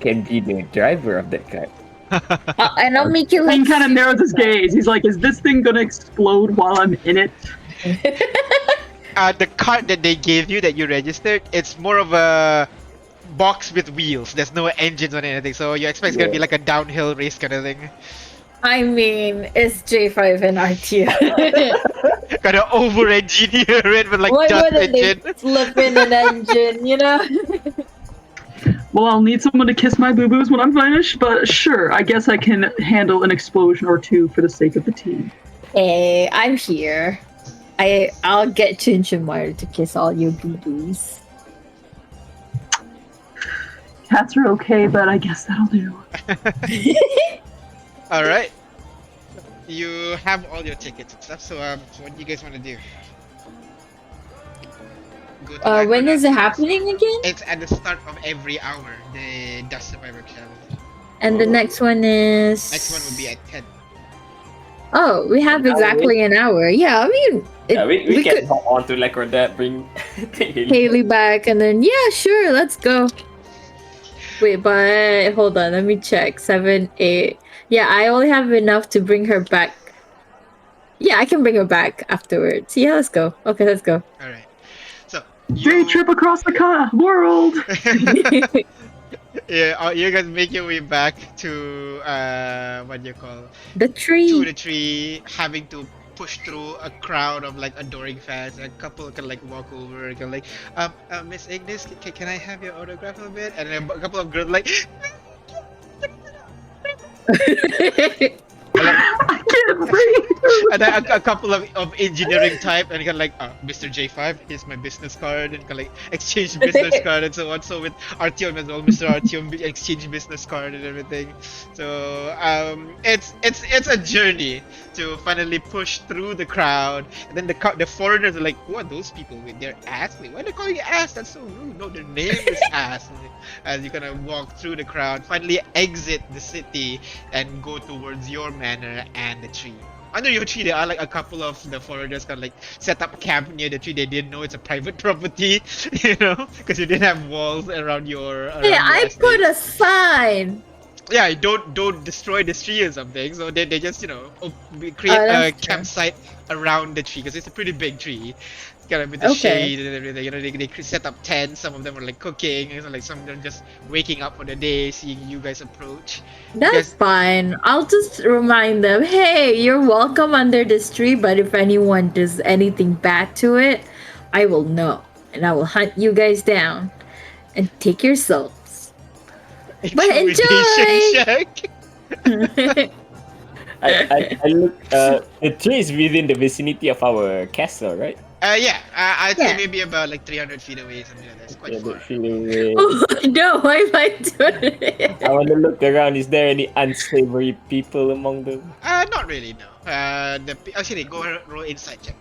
can be the driver of that cart. and I'll make you like He kind of super narrows his gaze. He's like, "Is this thing gonna explode while I'm in it?" The card that they gave you that you registered, it's more of a box with wheels. There's no engines on anything, so you expect it's gonna be Yeah. like a downhill race kind of thing. I mean, it's J5 and RTO. Gotta over-engineer it with like Why dust wouldn't they engine. flip in an engine, you know? Well, I'll need someone to kiss my boo-boos when I'm finished, but sure, I guess I can handle an explosion or two for the sake of the team. Hey, I'm here. I'll get Chinch and Wire to kiss all your boo-boos. Cats are okay, but I guess that'll do. All right. You have all your tickets and stuff. So so what do you guys want to do? Go to When is it Aquanaut. happening again? It's at the start of every hour. The Dust Survivor Challenge. And the next one is Next one will be at 10. Oh, we have exactly an hour. Yeah, I mean, Yeah, we can could hop on to like or that, bring Haley. Haley back, and then yeah, sure, let's go. Wait, but hold on, let me check. 7, 8. Yeah, I only have enough to bring her back. Yeah, I can bring her back afterwards. Yeah, let's go. Okay, let's go. All right. So Day trip across the world. Yeah, you guys make your way back to what do you call The to tree. the tree, having to push through a crowd of like adoring fans. A couple can like walk over, can like, Miss Ignis, can I have your autograph a bit? And then a couple of girls like, I can't breathe. and then a couple of engineering type, and kind of like, Mr. J5, here's my business card, and kind of like exchange business card and so on. So with Artyom as well, Mr. Artyom exchange business card and everything. So it's a journey to finally push through the crowd, and then the foreigners are like, who are those people with their ass? Like, why are they calling you ass? That's so rude. No, their name is ass. As you kind of walk through the crowd, finally exit the city and go towards your manor and the tree. Under your tree, there are like a couple of the foreigners kind of like set up camp near the tree. They didn't know it's a private property, you know, because you didn't have walls around your. Around Hey, your I estate. put a sign. Yeah, don't destroy the tree or something. So they just create a that's true. campsite around the tree because it's a pretty big tree. It's kind of with the Okay. shade and everything. You know, they set up tents. Some of them are like cooking. And like some of them just waking up for the day, seeing you guys approach. That's Yes. fine. I'll just remind them, hey, you're welcome under this tree, but if anyone does anything bad to it, I will know. And I will hunt you guys down and take your souls. But Intimidation check. I look. The tree is within the vicinity of our castle, right? Yeah, I'd say Yeah. maybe about like 300 feet away, something like that. It's quite Yeah, far. the tree. Oh no, why am I doing it? I want to look around. Is there any unsavory people among them? Not really, no. Actually, go roll insight check.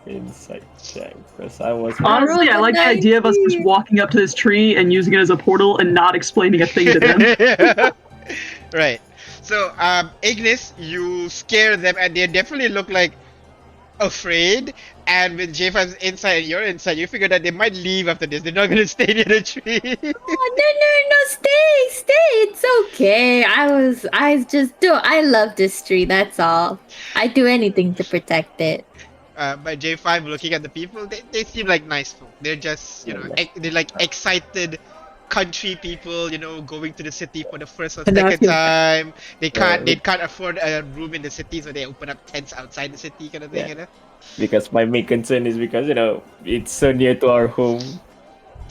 Inside check, because I was. Honestly, I like the idea of us just walking up to this tree and using it as a portal and not explaining a thing to them. Right. So, Ignis, you scare them, and they definitely look like afraid. And with J5's inside and your inside, you figure that they might leave after this. They're not gonna stay near the tree. Oh, no, stay. It's okay. I love this tree, that's all. I'd do anything to protect it. But J5 looking at the people, they seem like nice folk. They're just, they're like excited country people, going to the city for the first or And I second feel- time. They can't afford a room in the city, so they open up tents outside the city kind of thing, Yeah. Because my main concern is because it's so near to our home.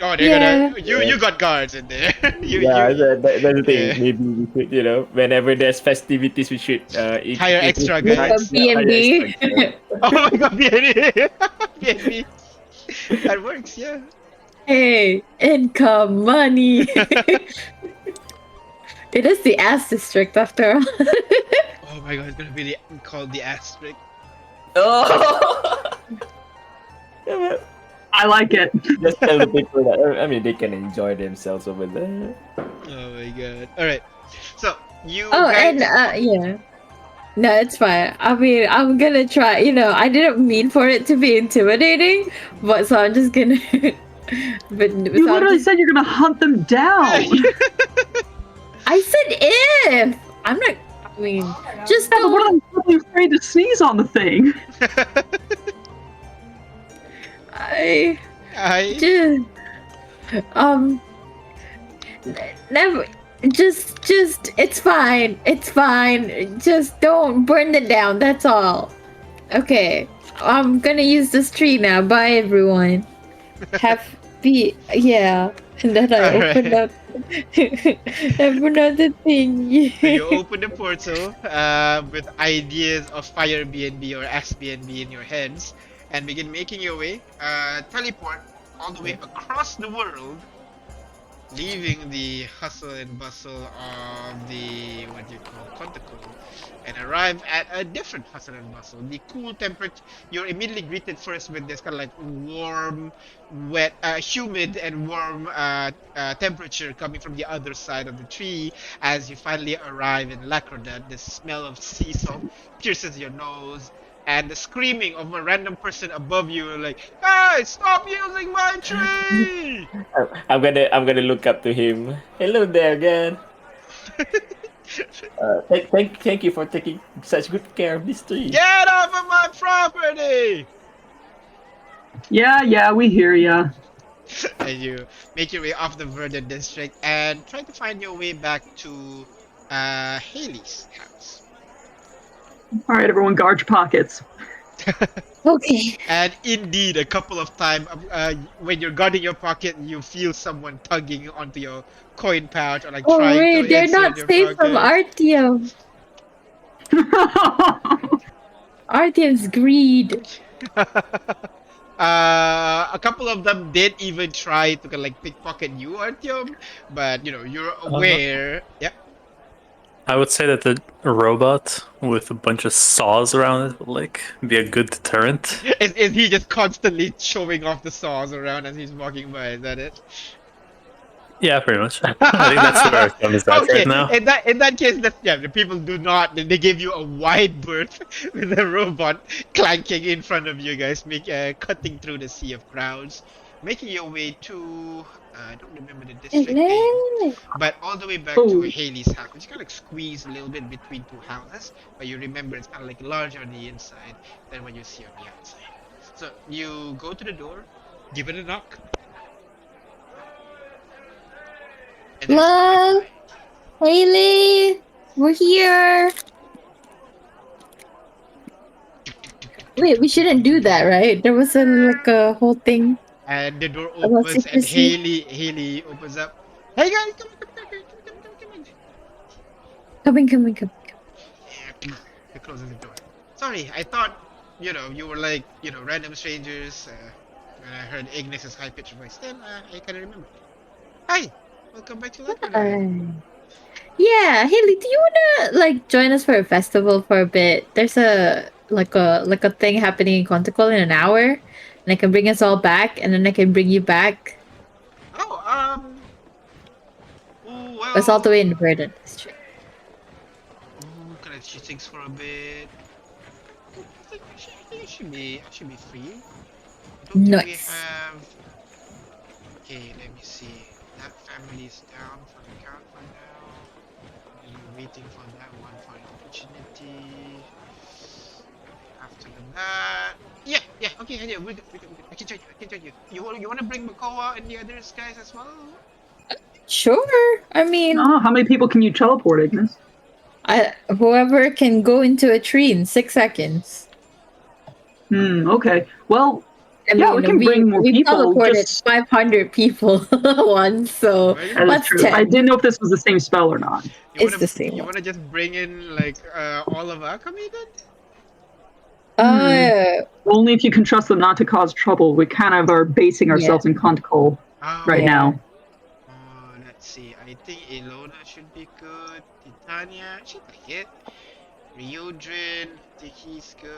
Oh, they're Yeah. gonna. You got guards in there. Yeah, that's the Yeah. thing. Maybe we should, whenever there's festivities, we should Hire extra Book a guys. hire B&B. extra guys. Oh my god, BNB. BNB. That works, yeah. Hey, income money. It is the ass district after all. Oh my god, it's gonna be called the asterisk. Oh! Yeah, man. I like it. Just tell the people that they can enjoy themselves over there. Oh my god. Alright. So, you Oh, guys. and yeah. No, it's fine. I mean, I'm gonna try. I didn't mean for it to be intimidating, but so I'm just gonna. But You so literally said you're gonna hunt them down. I said if. I'm not. I mean, just Yeah, but what don't. if I'm really afraid to sneeze on the thing? I I. just never. Just. It's fine. It's fine. Just don't burn it down. That's all. Okay. I'm gonna use this tree now. Bye, everyone. Yeah. And then I open up another thing. So you open the portal with ideas of Fire BNB or Axe BNB in your heads and begin making your way, teleport all the way across the world, leaving the hustle and bustle of the Kontecol, and arrive at a different hustle and bustle. The cool temperature. You're immediately greeted first with this kind of like warm, wet, humid and warm temperature coming from the other side of the tree as you finally arrive in Lacrida. The smell of sea salt pierces your nose. And the screaming of a random person above you, like, "Hey, stop using my tree!" I'm gonna look up to him. Hello there again. Thank you for taking such good care of this tree. Get off of my property! Yeah, we hear ya. And you make your way off the Verdant district and try to find your way back to Haley's house. All right, everyone, guard your pockets. Okay. And indeed, a couple of times when you're guarding your pocket, you feel someone tugging onto your coin pouch or like Oh trying wait, to they're insert not your safe from pocket. Artyom. Artyom's greed. A couple of them did even try to like pickpocket you, Artyom, but you're aware. Yeah. I would say that a robot with a bunch of saws around it would like be a good deterrent. Is he just constantly showing off the saws around as he's walking by? Is that it? Yeah, pretty much. I think that's where it comes at Okay, right now. in that case, the people do not. They give you a wide berth with a robot clanking in front of you guys, cutting through the sea of crowds, making your way to. I don't remember the district name, Hello. but all the way back Oh. to Haley's house. It's kind of like squeezed a little bit between two houses, but you remember it's kind of like larger on the inside than what you see on the outside. So you go to the door, give it a knock. And there's Hello? Wi-Fi. Haley, we're here. Wait, we shouldn't do that, right? There was a whole thing. And the door About opens and secrecy. Haley opens up. Hey guys, come in. Yeah, he closes the door. Sorry, I thought, you were like, random strangers. And I heard Ignis's high-pitched voice. Then I kind of remember. Hi, welcome back to Lacrida. Yeah, Haley, do you wanna join us for a festival for a bit? There's a thing happening in Kontecol in an hour, and I can bring us all back, and then I can bring you back. Oh, well. It's all the way in the Verdant district. Can I shoot things for a bit? I think I should be free. I don't think we Nice. have. Okay, let me see. That family is down for the count for now. I'm waiting for that one for an opportunity. After that, yeah. Okay, yeah, we're good. I can join you. You want to bring Makoa and the others guys as well? Sure. I mean, Oh, how many people can you teleport, Ignis? whoever can go into a tree in 6 seconds. Okay. Well, I Yeah, we mean, can bring more we people. teleported Just 500 people once, so Why that did is what's true. I 10? didn't know if this was the same spell or not. you It's wanna the same you one. wanna just bring in like all of Akame then? Hmm. Uh, Only if you can trust them not to cause trouble. We kind of are basing yeah, ourselves in Kontecol right Oh, yeah. now. let's see. I think Ilona should be good. Titania should be it. Ryudrin, think he's good.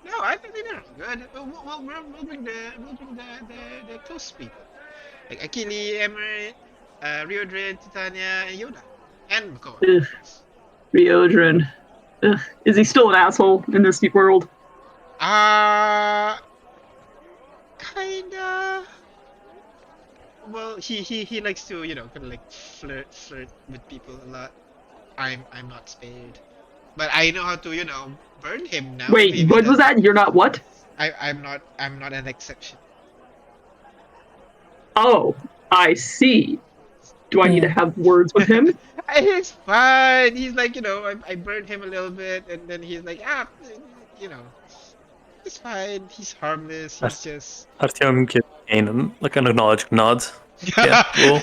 No, I think they're good. We'll bring the close people like Akili, Emery, Ryudrin, Titania, and Yoda, and Makoa, Ugh, of course. Ryodrin. Ugh. Is he still an asshole in this world? Uh kinda. Well, he likes to kind of like flirt with people a lot. I'm not spared, but I know how to burn him now Wait, if he what was does. that? You're not what? I'm not an exception. Oh, I see. Do I need to Yeah. have words with him? It's fine. He's like, I burned him a little bit, and then he's like, you know, it's fine. He's harmless. He's just. Artyom gives Kanan like an acknowledged nod. Yeah, well,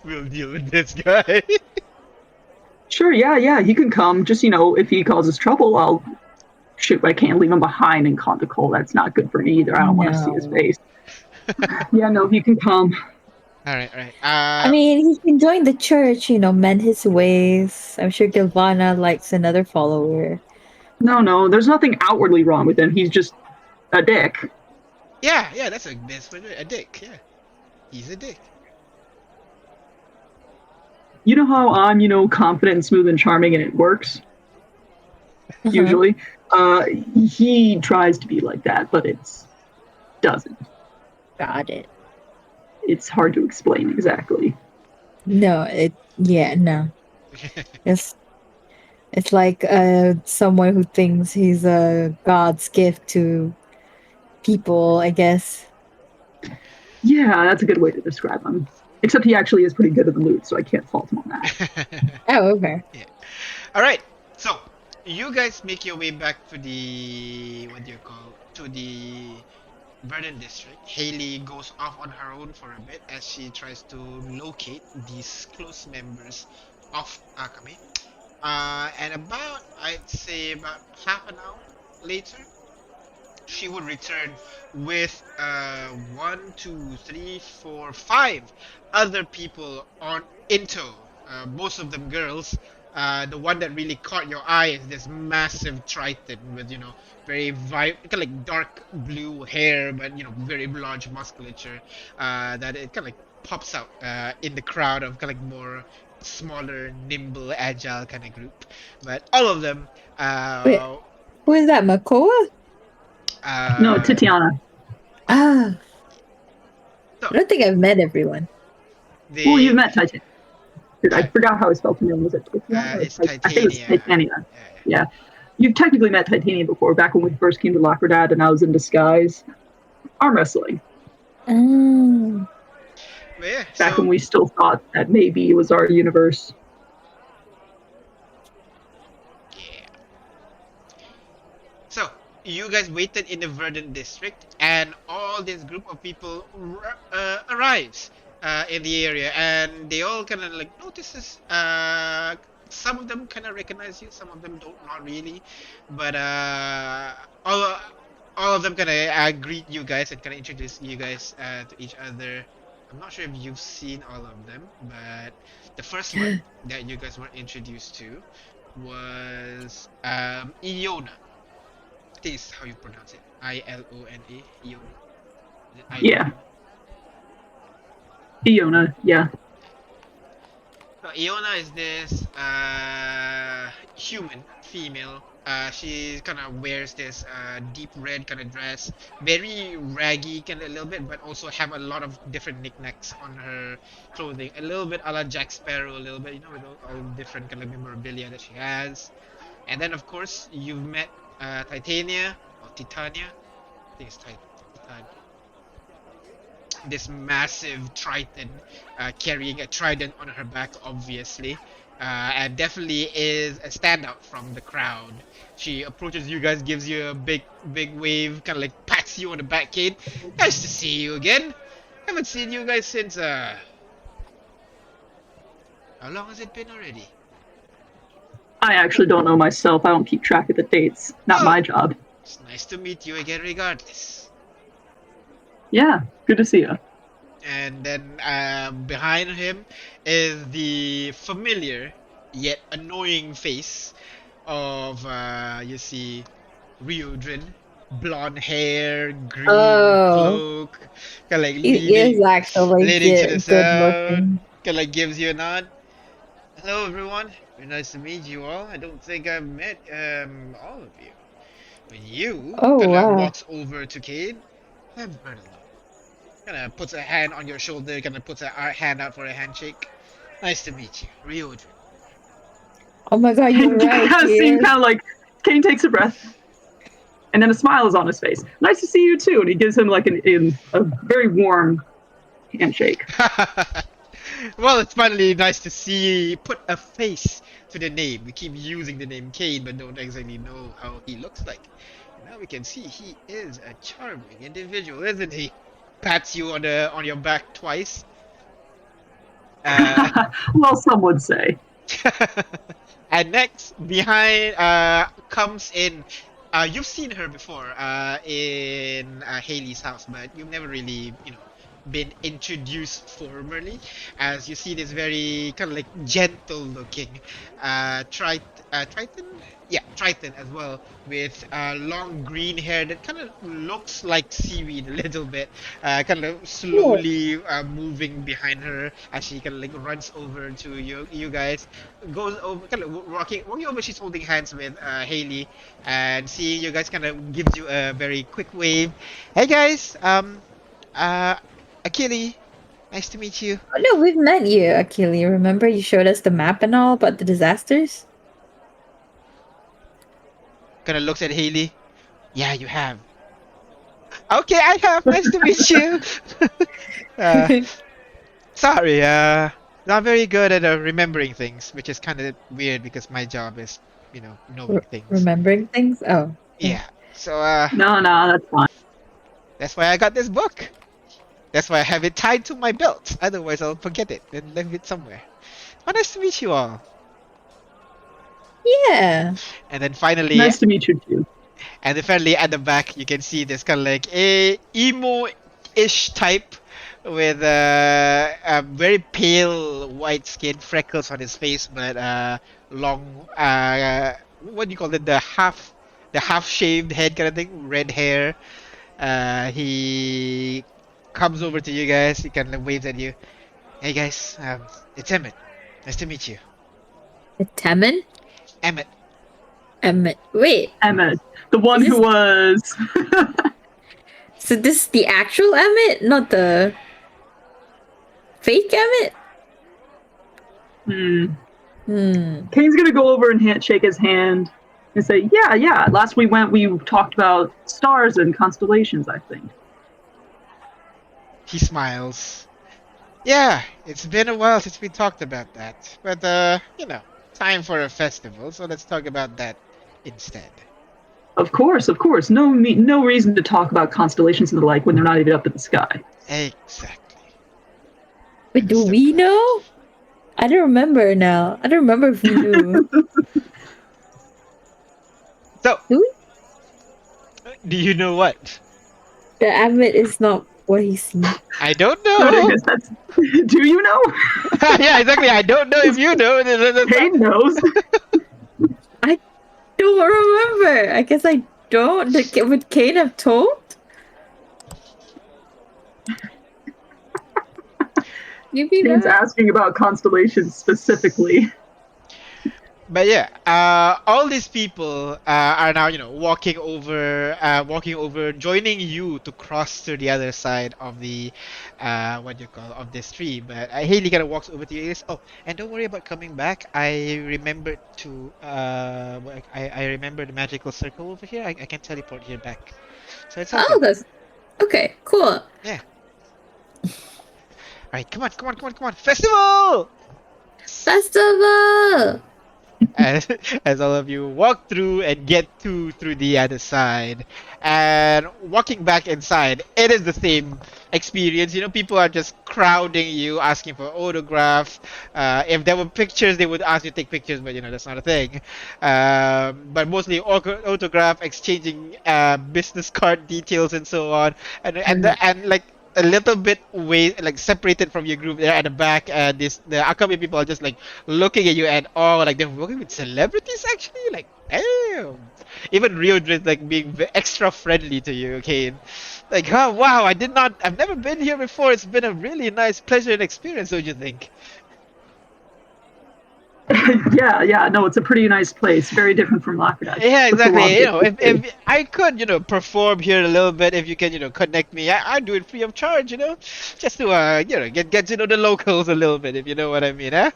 We'll deal with this guy. Sure, yeah, he can come. Just, if he causes trouble, I'll shoot. I can't leave him behind in Kontecol. That's not good for me either. I don't want to see his No. face. Yeah, no, he can come. All right, all right. I mean, he can join the church, mend his ways. I'm sure Gilvana likes another follower. No, there's nothing outwardly wrong with him. He's just a dick. Yeah, that's a dick. Yeah, he's a dick. You know how I'm, confident and smooth and charming and it works? Uh-huh. Usually. He tries to be like that, but it doesn't. Got it. It's hard to explain exactly. No, no. It's like someone who thinks he's a god's gift to people, I guess. Yeah, that's a good way to describe him. Except he actually is pretty good at the loot, so I can't fault him on that. Oh, okay. Yeah. All right. So you guys make your way back to the to the Verdant District. Haley goes off on her own for a bit as she tries to locate these close members of Akame. And I'd say about half an hour later, she would return with one, two, three, four, five other people on in tow. Most of them girls. The one that really caught your eye is this massive Triton with very kind of like dark blue hair, but very large musculature. That it kind of like pops out in the crowd of kind of like more smaller, nimble, agile kind of group. But all of them. Wait, who is that? Makoa? No, Titiana. Ah, So, I don't think I've met everyone. Well, you've met Titania. Dude, I forgot how I spelled her name. Was it Titiana? It's I think it was Titania. Titania. Yeah. Yeah. You've technically met Titania before, back when we first came to Lockerdad and I was in disguise. Arm wrestling. Oh. But yeah, Back so when we still thought that maybe it was our universe. yeah. So you guys waited in the Verdant District, and all this group of people arrives in the area, and they all kind of like notices. Some of them kind of recognize you, some of them don't, not really, but all of them kind of greet you guys and kind of introduce you guys to each other. I'm not sure if you've seen all of them, but the first one that you guys were introduced to was Iona. I think it's how you pronounce it. Ilona. Iona. Is it Iona? Yeah. Iona, yeah. So Iona is this human female. She kind of wears this deep red kind of dress, very raggy kind of a little bit, but also have a lot of different knickknacks on her clothing. A little bit a la Jack Sparrow, a little bit, with all different kind of memorabilia that she has. And then of course you've met Titania or Titania. I think it's Titania. This massive Triton carrying a trident on her back, obviously. and definitely is a standout from the crowd. She approaches you guys, gives you a big wave, kind of like pats you on the back, Kate. Nice to see you again. Haven't seen you guys since how long has it been already? I actually don't know myself. I don't keep track of the dates. Not my job. It's nice to meet you again, regardless. Yeah, good to see you. And then behind him is the familiar yet annoying face of you see Ryudrin, blonde hair, green cloak, kind of like He is actually leading to the good sound, looking. kind of like gives you a nod. Hello, everyone. Very nice to meet you all. I don't think I've met all of you. When you Oh, kind of wow. walks over to Cade, I've heard a lot. Kind of puts a hand on your shoulder, kind of puts a hand out for a handshake. Nice to meet you, Ryodrin. Oh my god, you're right. Kind of He seems is. kind of like Kane takes a breath, and then a smile is on his face. Nice to see you too, and he gives him like a very warm handshake. Well, it's finally nice to see put a face to the name. We keep using the name Cade, but don't exactly know how he looks like. And now we can see he is a charming individual, isn't he? Pats you on your back twice. Well, some would say. And next, behind, comes in. You've seen her before, in Haley's house, but you've never really, been introduced formally. As you see this very kind of like gentle-looking, Triton, yeah, Triton as well, with long green hair that kind of looks like seaweed a little bit, kind of slowly moving behind her as she kind of like runs over to you guys, goes over, kind of walking over. She's holding hands with Haley, and seeing you guys kind of gives you a very quick wave. Hey guys, uh, Achille, nice to meet you. Oh, no, we've met you, Achille. Remember you showed us the map and all about the disasters? Kind of looks at Haley. Yeah, you have. Okay, I have. Nice to meet you. uh, sorry, not very good at remembering things, which is kind of weird because my job is, knowing things. Remembering things? Oh. Yeah. So, No, that's fine. that's why I got this book. That's why I have it tied to my belt. Otherwise, I'll forget it and leave it somewhere. Oh, nice to meet you all. Yeah. And then finally, Nice to meet you too. and then finally at the back, you can see this kind of like a emo-ish type with a very pale white skin, freckles on his face, but long, what do you call it? The half-shaved head kind of thing, red hair. He comes over to you guys. He kind of waves at you. Hey guys, it's Emmett. Nice to meet you. Temin? Emmett. Emmett. Wait. Emmett, the one who was. So this is the actual Emmett, not the fake Emmett? Kane's gonna go over and shake his hand and say, "Yeah. Last we went, we talked about stars and constellations. I think." He smiles. Yeah, it's been a while since we talked about that. But, time for a festival, so let's talk about that instead. Of course. No reason to talk about constellations and the like when they're not even up in the sky. Exactly. Wait, do we know? I don't remember now. I don't remember if we knew. So, Do we? do you know what? The Emmett is not what he seems. I don't So know. do you know? Yeah, exactly. I don't know if you know. Kane knows. I don't remember. I guess I don't. Would Kane have told? Maybe Kane's not. asking about constellations specifically. But yeah, all these people are now, walking over, joining you to cross to the other side of the, of this tree. But Haley kind of walks over to you and says, "Oh, and don't worry about coming back. I remembered to, I remember the magical circle over here. I can teleport here back. So it's all Oh, good. that's okay. Cool. Yeah. All right, come on. Festival! Festival! as, as all of you walk through and get through the other side. And walking back inside, it is the same experience. You know, people are just crowding you, asking for autographs. If there were pictures, they would ask you to take pictures, but you know that's not a thing. But mostly autograph, exchanging business card details and so on, and like a little bit way like separated from your group there at the back. The Akami people are just like looking at you and oh, like they're working with celebrities actually. Like damn, even Rio is like being extra friendly to you, okay? Like oh wow, I've never been here before. It's been a really nice pleasure and experience, don't you think? Yeah, no, it's a pretty nice place. Very different from Lackadash. Yeah, It's a lot exactly. You know, different. if I could, you know, perform here a little bit, if you can, you know, connect me, I'd do it free of charge, you know, just to you know, get to know the locals a little bit, if you know what I mean, huh?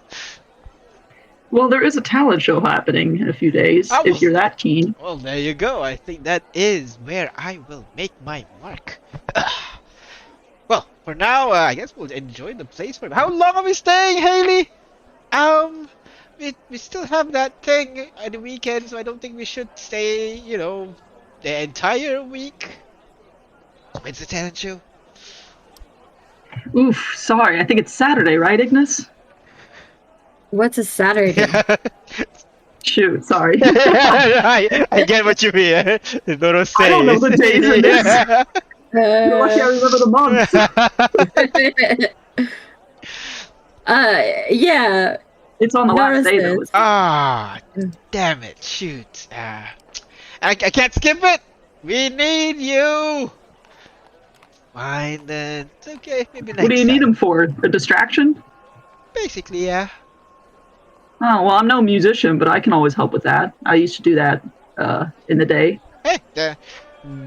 Well, there is a talent show happening in a few days, Oh, if you're that keen. well, there you go. I think that is where I will make my mark. Well, for now, I guess we'll enjoy the place for. How long are we staying, Haley? We still have that thing at the weekend, so I don't think we should stay, you know, the entire week. When's the talent show? Oof, sorry. I think it's Saturday, right, Ignis? What's a Saturday? Shoot, sorry. I get what you mean. Don't say I don't know the days in this. Yeah. You're lucky I remember the months. Yeah. It's on the last day, though. Notices. Ah, damn it! Shoot. I can't skip it. We need you. Fine then. It's okay. Maybe next What do you need time. them for? A distraction? Basically, yeah. Oh, well, I'm no musician, but I can always help with that. I used to do that in the day. Hey,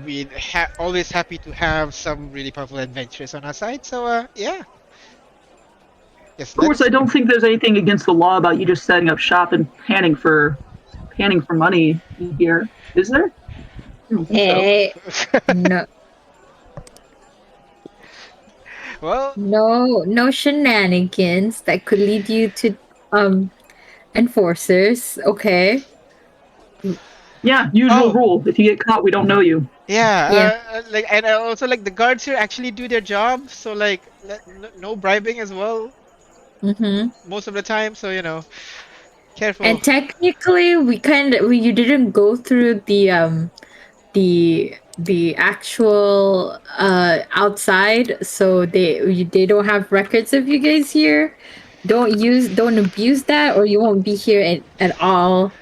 we always happy to have some really powerful adventures on our side. So, yeah. Yes, Of course, I don't think there's anything against the law about you just setting up shop and panning for money here, is there? I don't think so. No, well, no shenanigans that could lead you to enforcers. Okay. Yeah, usual Oh. rule. If you get caught, we don't know you. yeah. Yeah. Like, and also like the guards here actually do their job. So like, no bribing as well Mm-hmm. most of the time. So you know, careful. And technically, you didn't go through the actual outside, so they don't have records of you guys here. Don't abuse that, or you won't be here at all.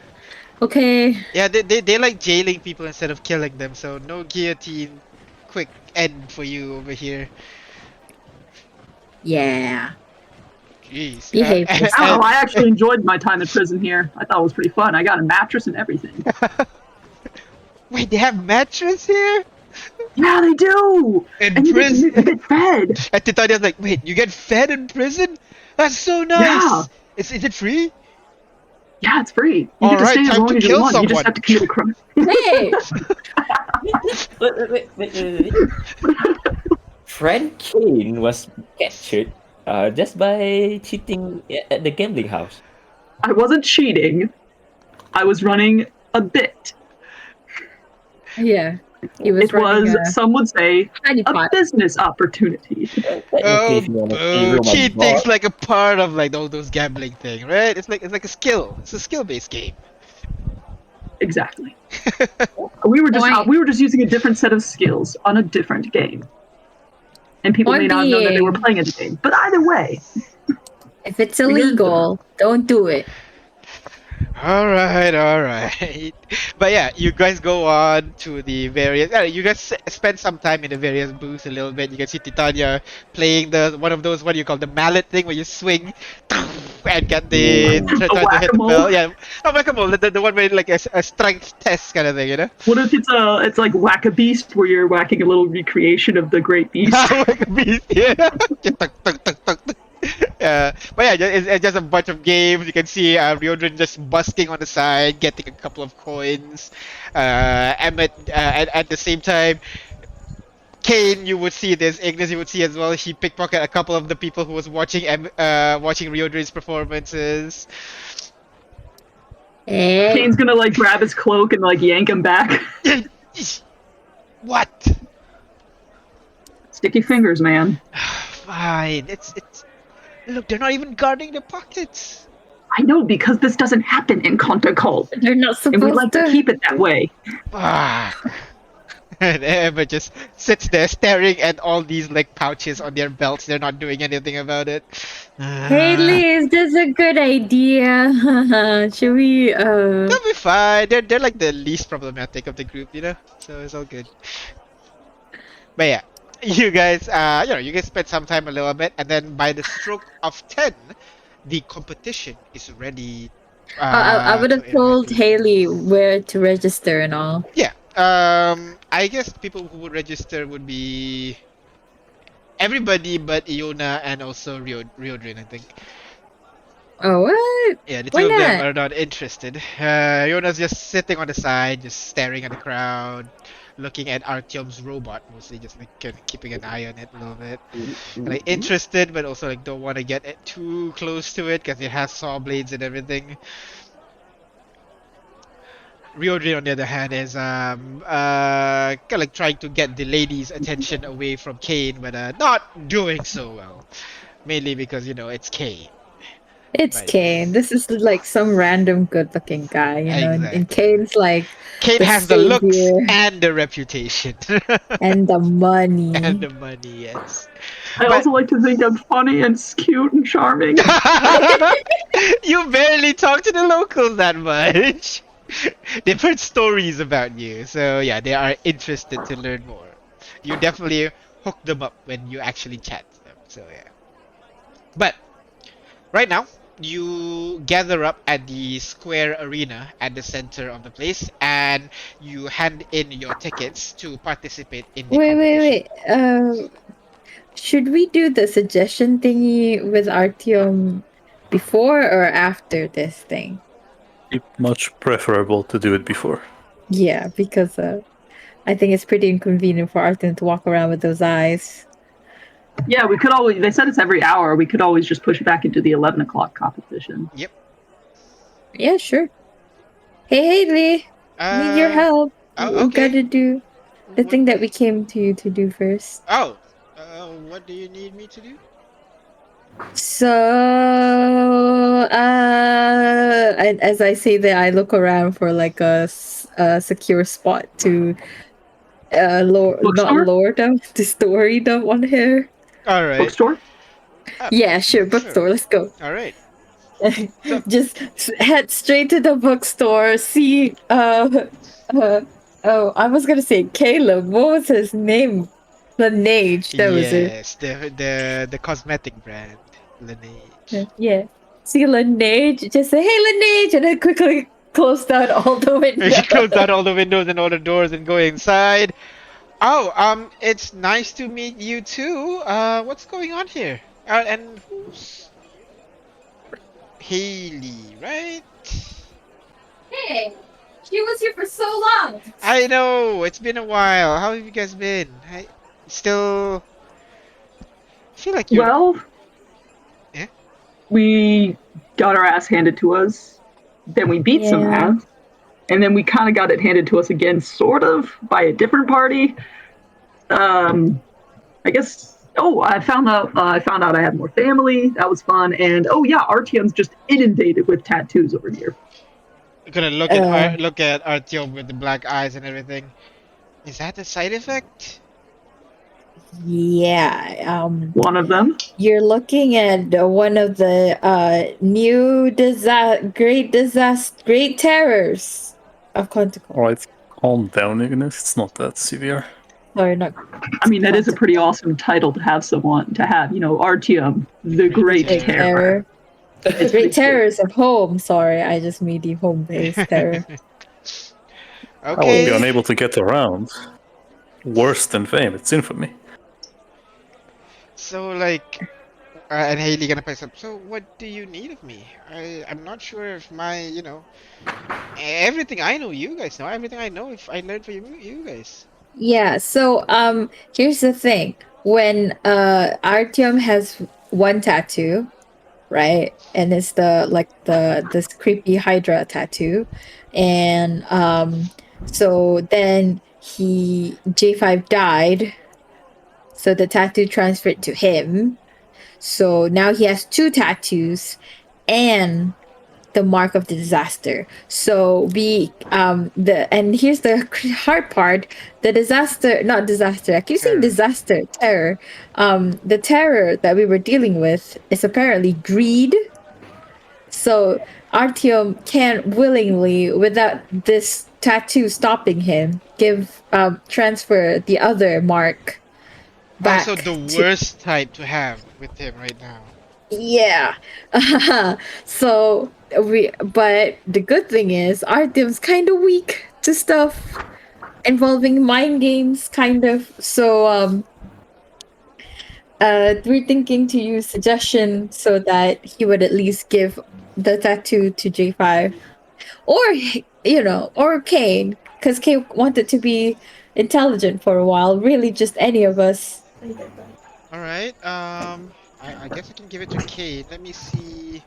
Okay. Yeah, they like jailing people instead of killing them. So no guillotine, quick end for you over here. Yeah. Jeez. Behave I don't know. I actually enjoyed my time in prison here. I thought it was pretty fun. I got a mattress and everything. Wait, they have mattress here? Yeah, they do. In And you prison? get fed. And Titania's like, wait, you get fed in prison? That's so nice. Yeah. Is it free? Yeah, it's free. You All get to right, stay as time long to as you kill want. You someone. just have to commit a crime. Hey. Wait. Frank Kane was captured just by cheating at the gambling house. I wasn't cheating. I was running a bit. Yeah. He was It was, running some would say, a a pot. business opportunity. Oh, If you wanna see Roman cheating's God, like a part of like all those gambling thing, right? It's like a skill. It's a skill-based game. Exactly. We were just using a different set of skills on a different game. And people may not know that they were playing a game. But either way, If it's illegal, don't do it. All right. But yeah, you guys go on to the various. You guys spend some time in the various booths a little bit. You can see Titania playing one of those, what do you call, the mallet thing where you swing and get the try to hit the whack-a-mole? bell. Yeah, not whack-a-mole, the one where like a strength test kind of thing, you know? what if it's like Whack a Beast, where you're whacking a little recreation of the Great Beast? Like a beast, yeah. Tuk, tuk, tuk, tuk, tuk. But yeah, it's just a bunch of games. You can see Ryodrin just busking on the side, getting a couple of coins. Emmett at the same time Kane, you would see this. Ignis, you would see as well. He pickpocketed a couple of the people who was watching watching Ryodri's performances. Hey. Kane's gonna like grab his cloak and like yank him back. What? Sticky fingers, man. Fine. It's. Look, they're not even guarding the pockets. I know, because this doesn't happen in Kontecol. They're not supposed And we like to keep it that way. Fuck. And Emma just sits there staring at all these like pouches on their belts. They're not doing anything about it. Haley, is this a good idea? Should we They'll be fine. They're like the least problematic of the group, you know? So it's all good. But yeah, you guys you guys spent some time a little bit, and then by the stroke of 10, the competition is ready. I would have to told invite Haley where to register and all. Yeah. I guess people who would register would be everybody but Iona and also Riodrin, I think. Oh, what? Yeah, the Why two of them not? are not interested. Iona's just sitting on the side, just staring at the crowd, looking at Artyom's robot, mostly just like kind of keeping an eye on it a little bit. Like interested, but also like don't want to get too close to it because it has saw blades and everything. Riodri, on the other hand, is kind of like trying to get the ladies' attention away from Kane, but not doing so well. Mainly because it's Kane. It's Right. Kane. This is like some random good-looking guy, you know. And Exactly. Kane's like Kane the has the looks savior and the reputation. and the money. And the money, yes. I But- also like to think I'm funny and cute and charming. You barely talk to the locals that much. They've heard stories about you, so yeah, they are interested to learn more. You definitely hook them up when you actually chat to them, so yeah. But right now, you gather up at the square arena at the center of the place, and you hand in your tickets to participate in the competition. Wait. Should we do the suggestion thingy with Artyom before or after this thing? Much preferable to do it before. Yeah, because I think it's pretty inconvenient for Artyom to walk around with those eyes. Yeah, we could always. They said it's every hour. We could always just push it back into the 11 o'clock competition. Yep. Yeah, sure. Hey, Haley, need your help. Oh, We okay. gotta do the What- thing that we came to you to do first. Oh, what do you need me to do? So, and as I say that, I look around for like a secure spot to not Bookstore? lower them, to story them on here. All right. Bookstore? Yeah, sure, bookstore. Let's go. All right. Just head straight to the bookstore. See, oh, I was gonna say Caleb. What was his name? Laneige. That was it. Yes, the cosmetic brand, Laneige. Yeah. See Laneige. Just say, "Hey, Laneige," and then quickly close down all the windows. You close down all the windows and all the doors and go inside. Oh, it's nice to meet you too. What's going on here? And who's Haley, right? Hey, she was here for so long. I know, it's been a while. How have you guys been? I still feel like you're. Well, Yeah? we got our ass handed to us. Then we beat some Yeah. ass. And then we kind of got it handed to us again, sort of, by a different party. I guess. Oh, I found out I had more family. That was fun. And oh yeah, Artyom's just inundated with tattoos over here. Gonna look at Artyom with the black eyes and everything. Is that a side effect? Yeah. One of them. You're looking at one of the new great terrors of Kontecol. Alright, calm down, Ignis. It's not that severe. Sorry, not I mean, that is a pretty awesome title to have Artyom, the Great Great Terror. The great terrors of home. Sorry, I just made the home-based terror. I will be Okay. unable to get around. Worse than fame, it's infamy. So like, and Haley gonna pick up. So what do you need of me? I'm not sure if everything I know you guys know. Everything I know if I learned from you guys. Yeah, so here's the thing. When Artyom has one tattoo, right? And it's the like the this creepy Hydra tattoo. And so then J5 died, so the tattoo transferred to him. So now he has two tattoos and the mark of the disaster. So and here's the hard part: the disaster, not disaster. I keep saying Terror. disaster, terror. The terror that we were dealing with is apparently greed. So Artyom can willingly, without this tattoo stopping him, transfer the other mark Also, back the to. worst type to have with him right now. Yeah. So but the good thing is Artyom's kind of weak to stuff involving mind games, kind of. So we're thinking to use suggestion so that he would at least give the tattoo to J5, or or Kane, because Kane wanted to be intelligent for a while. Really, just any of us. All right. I guess I can give it to Kate. Let me see.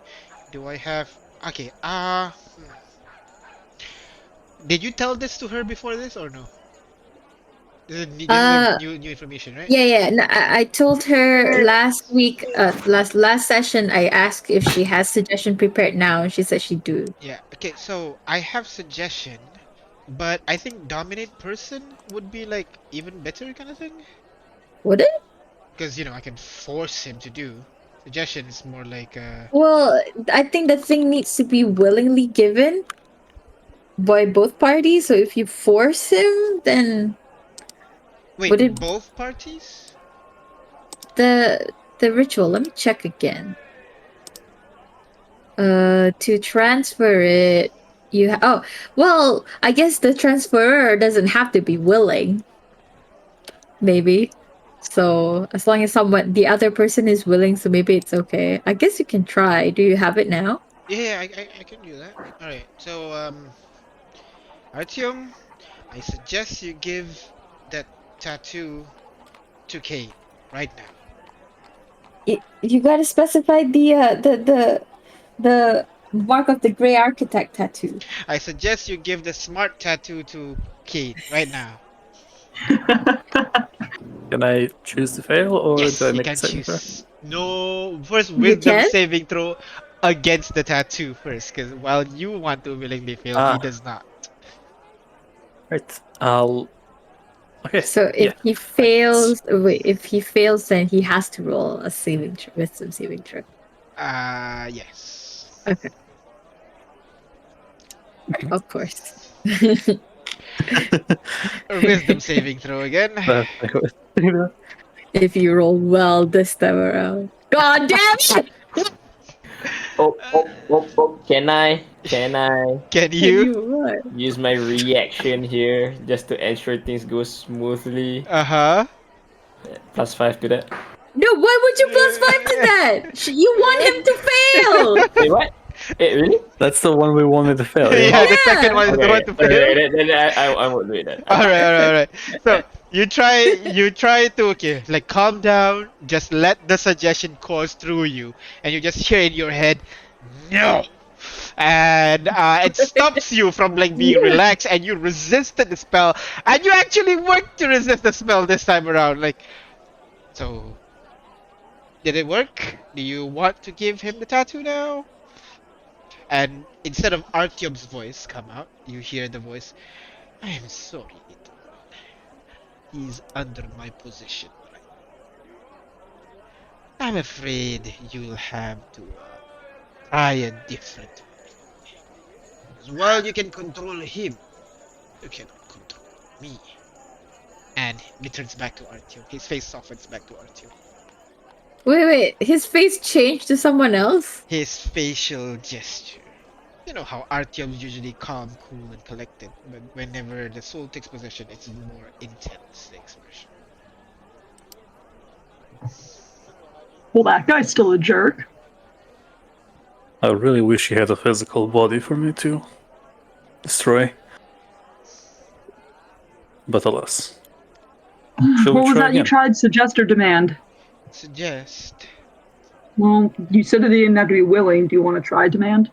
Do I have? Okay. Did you tell this to her before this or no? This is a Uh, new information, right? Yeah, yeah. No, I told her last week, last session. I asked if she has suggestion prepared now, and she said she do. Yeah. Okay. So I have suggestion, but I think dominate person would be like even better kind of thing. Would it? Because I can force him to do. Suggestion is more like Well, I think the thing needs to be willingly given by both parties. So if you force him, then wait, would it both parties? the ritual? Let me check again. To transfer it, oh, well, I guess the transferer doesn't have to be willing. Maybe. So as long as the other person is willing, so maybe it's okay. I guess you can try. Do you have it now? Yeah, I can do that. All right. So Artyom, I suggest you give that tattoo to Kate right now. You gotta specify the mark of the gray architect tattoo. I suggest you give the smart tattoo to Kate right now. Can I choose to fail, or do Yes, I you make a can saving throw? choose. No, first You wisdom can? saving throw against the tattoo first, because while you want to willingly fail, he Ah, does not. right. I'll. Okay. So Yeah. if he fails, then he has to roll a wisdom saving throw. Yes. Okay, of course. A wisdom saving throw again. If you roll well this time around. God damn it! Can I Can Can you? you what? use my reaction here just to ensure things go smoothly? Uh-huh. +5 to that. No, why would you plus five to that? You want him to fail! Wait, what? Wait, really? That's the one we wanted to fail, yeah? Yeah, the second Yeah! one is the one Okay, to okay, fail. then I won't do it then. All right, Okay. all right, all right. So you try to like calm down, just let the suggestion course through you, and you just hear in your head, no, and it stops you from like being Yeah. relaxed, and you resisted the spell, and you actually worked to resist the spell this time around. Like, so did it work? Do you want to give him the tattoo now? And instead of Artyom's voice come out, you hear the voice. I am sorry, little one. He's under my position. I'm afraid you'll have to try a different way. As while you can control him, you cannot control me. And he turns back to Artyom. His face softens back to Artyom. Wait. His face changed to someone else? His facial gesture. You know how Artyom's usually calm, cool, and collected, but whenever the soul takes possession, it's more intense, the expression. Well, that guy's still a jerk. I really wish he had a physical body for me to destroy. But alas. Shall we What was try that you again? tried? Suggest or demand? Suggest. Well, you said that they didn't have to be willing. Do you want to try demand?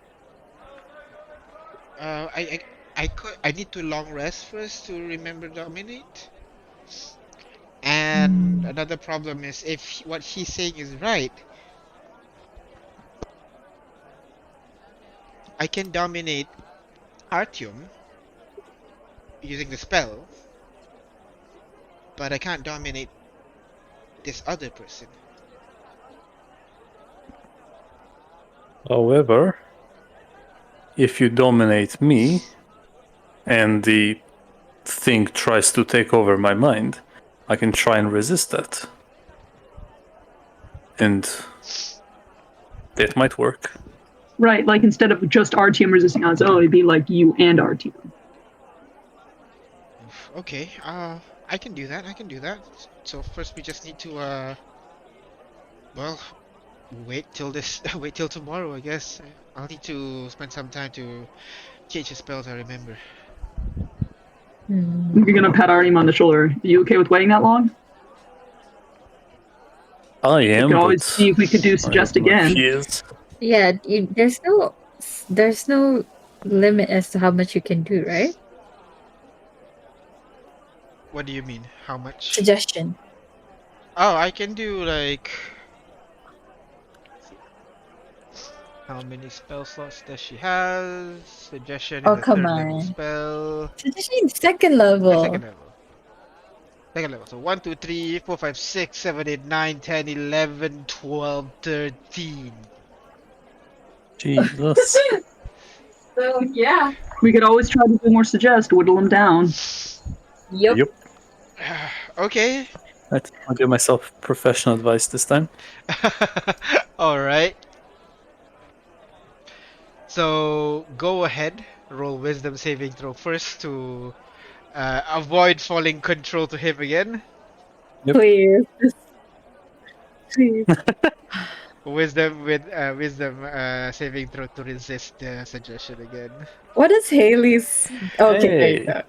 I need to long rest first to remember dominate. And another problem is if what he's saying is right, I can dominate Artyom using the spell, but I can't dominate this other person. However, if you dominate me and the thing tries to take over my mind, I can try and resist that. And it might work. Right, like instead of just our team resisting on its own, it'd be like you and our team. Okay, I can do that. I can do that. So first we just need to well, wait till this wait till tomorrow, I guess. I'll need to spend some time to change the spells I remember. You're gonna pat Artyom on the shoulder. Are you okay with waiting that long? I We am, could always but see if we could do I suggest have my again. fears. Yeah, there's no limit as to how much you can do, right? What do you mean? How much? Suggestion. Oh, I can do like. How many spell slots does she have? Suggestion Oh, is a come third level on. spell. Suggestion is second level. Second level. Second level. So 1, 2, 3, 4, 5, 6, 7, 8, 9, 10, 11, 12, 13. Jesus. So yeah. We could always try to do more suggest, whittle them down. Yep. Okay. I'll give myself professional advice this time. Alright. So go ahead. Roll wisdom saving throw first to avoid falling control to him again. Yep. Please. Please. Wisdom saving throw to resist the suggestion again. What is Haley's? Okay, there you Hey. go.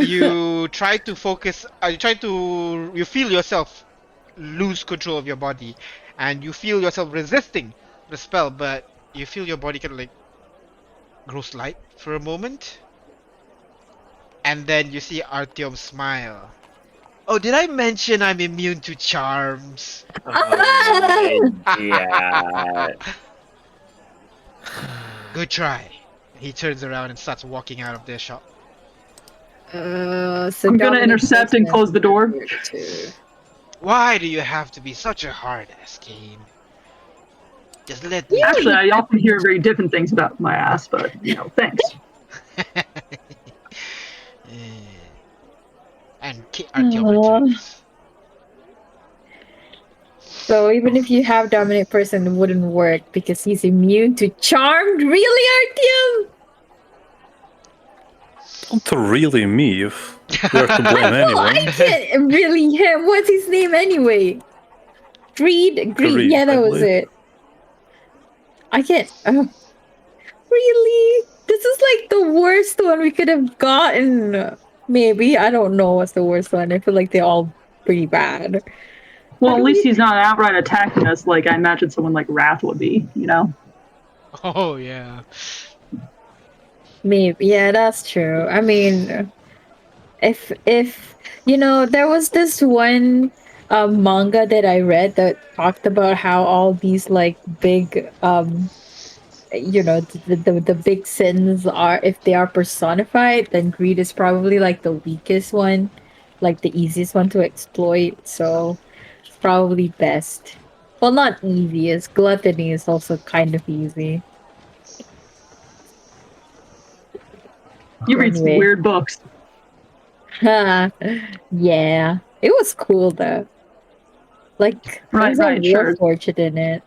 You try to focus. You feel yourself lose control of your body, and you feel yourself resisting the spell, but you feel your body kind of like grows light for a moment, and then you see Artyom smile. Oh, did I mention I'm immune to charms? Yeah. Good try. He turns around and starts walking out of their shop. So I'm gonna Dominic intercept and does close the door. that too. Why do you have to be such a hard ass, Kane? Just let me. Actually, I often hear very different things about my ass, but thanks. And Artyom returns. So even if you have dominant person, it wouldn't work because he's immune to charmed. Really, Artyom? Not really me, if we are to blame I anyway. can't really him. What's his name anyway? Greed. Greed, Yeah, that I was believe. it. I can't. Really? This is like the worst one we could have gotten. Maybe I don't know what's the worst one. I feel like they're all pretty bad. Well, at least he's not outright attacking us like I imagine someone like Wrath would be, Oh yeah. Maybe, yeah, that's true. I mean, if there was this one manga that I read that talked about how all these like big the big sins are, if they are personified, then greed is probably like the weakest one, like the easiest one to exploit. So it's probably best. Well, not easiest. Gluttony is also kind of easy. You read some Anyway. weird books. Yeah, it was cool though. Like, Right, there's a right, real sure. fortune in it.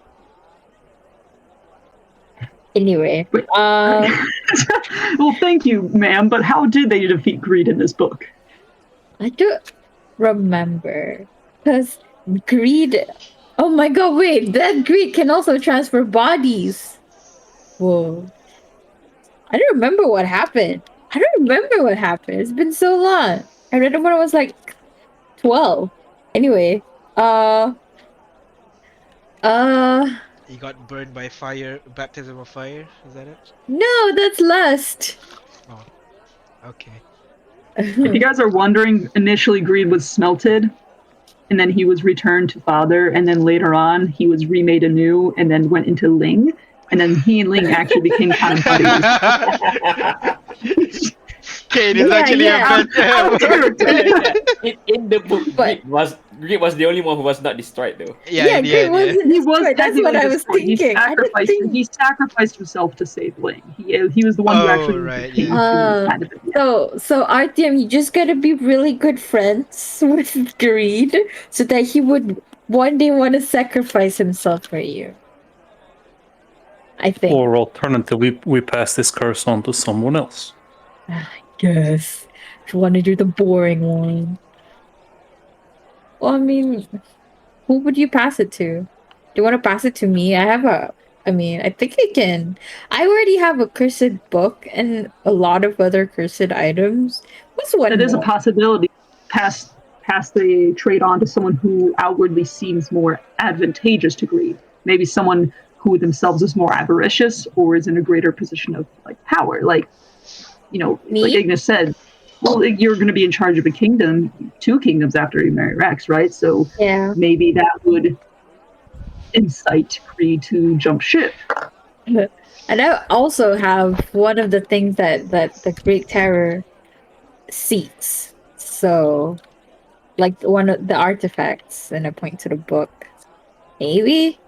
Anyway, Wait. Well, thank you, ma'am, but how did they defeat greed in this book? I don't remember because greed. Oh my god! Wait, that greed can also transfer bodies. Whoa! I don't remember what happened. It's been so long. I read it when I was like 12. Anyway, You got burned by fire, baptism of fire. Is that it? no, that's lust. Oh, okay. If you guys are wondering, initially Greed was smelted, and then he was returned to Father, and then later on he was remade anew, and then went into Ling, and then he and Ling actually became kind of buddies. Kate is Yeah, actually yeah. a bit. In the book, But- Greed was the only one who was not destroyed, though. Yeah, in the Great end, yeah. wasn't He was destroyed. That's what technically I was destroyed. thinking. I didn't think. He sacrificed himself to save Ling. He was the one who Oh, actually right, came yeah. to kind of So Artyom, you just gotta be really good friends with Greed, so that he would one day want to sacrifice himself for you. I think. Or alternatively, we pass this curse on to someone else. I guess. If you want to do the boring one. Well, I mean, who would you pass it to? Do you want to pass it to me? I think I can. I already have a cursed book and a lot of other cursed items. What's one That is a more? possibility. Pass the trade on to someone who outwardly seems more advantageous to Greed. Maybe someone who themselves is more avaricious or is in a greater position of like power. Like, Me? like Ignis said, well, you're going to be in charge of a kingdom, 2 kingdoms after you marry Rex, right? So Yeah. maybe that would incite Greed to jump ship. And I also have one of the things that the Great Terror seeks. So, like one of the artifacts, and I point to the book. Maybe?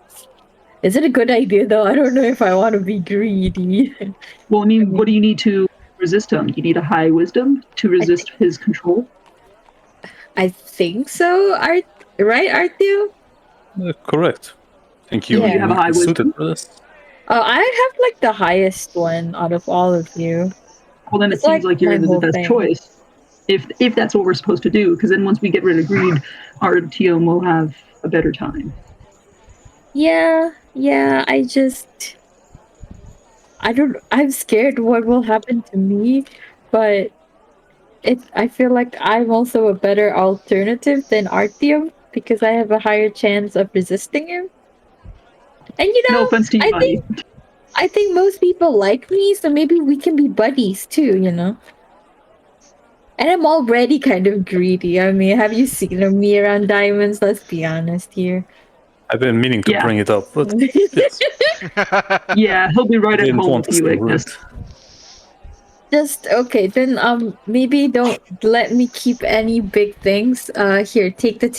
Is it a good idea though? I don't know if I want to be greedy. Well, I mean, what do you need to resist him? You need a high wisdom to resist his control. I think so. Right, Arthur? Correct. Think you Yeah. would You have a be high suited wisdom? for this? Oh, I have like the highest one out of all of you. Well, then it It's seems like like you're my the whole best thing. choice. If that's what we're supposed to do, because then once we get rid of Greed, our TM will have a better time. Yeah. I'm scared what will happen to me, but I feel like I'm also a better alternative than Artyom because I have a higher chance of resisting him. And No offense to you, buddy. I think most people like me, so maybe we can be buddies too, And I'm already kind of greedy. I mean, have you seen me around diamonds? Let's be honest here. I've been meaning to Yeah. bring it up, but yes, Yeah, he'll be I right at didn't home want with to you, seem rude. Ignis. Just okay, then maybe don't let me keep any big things. Here, take the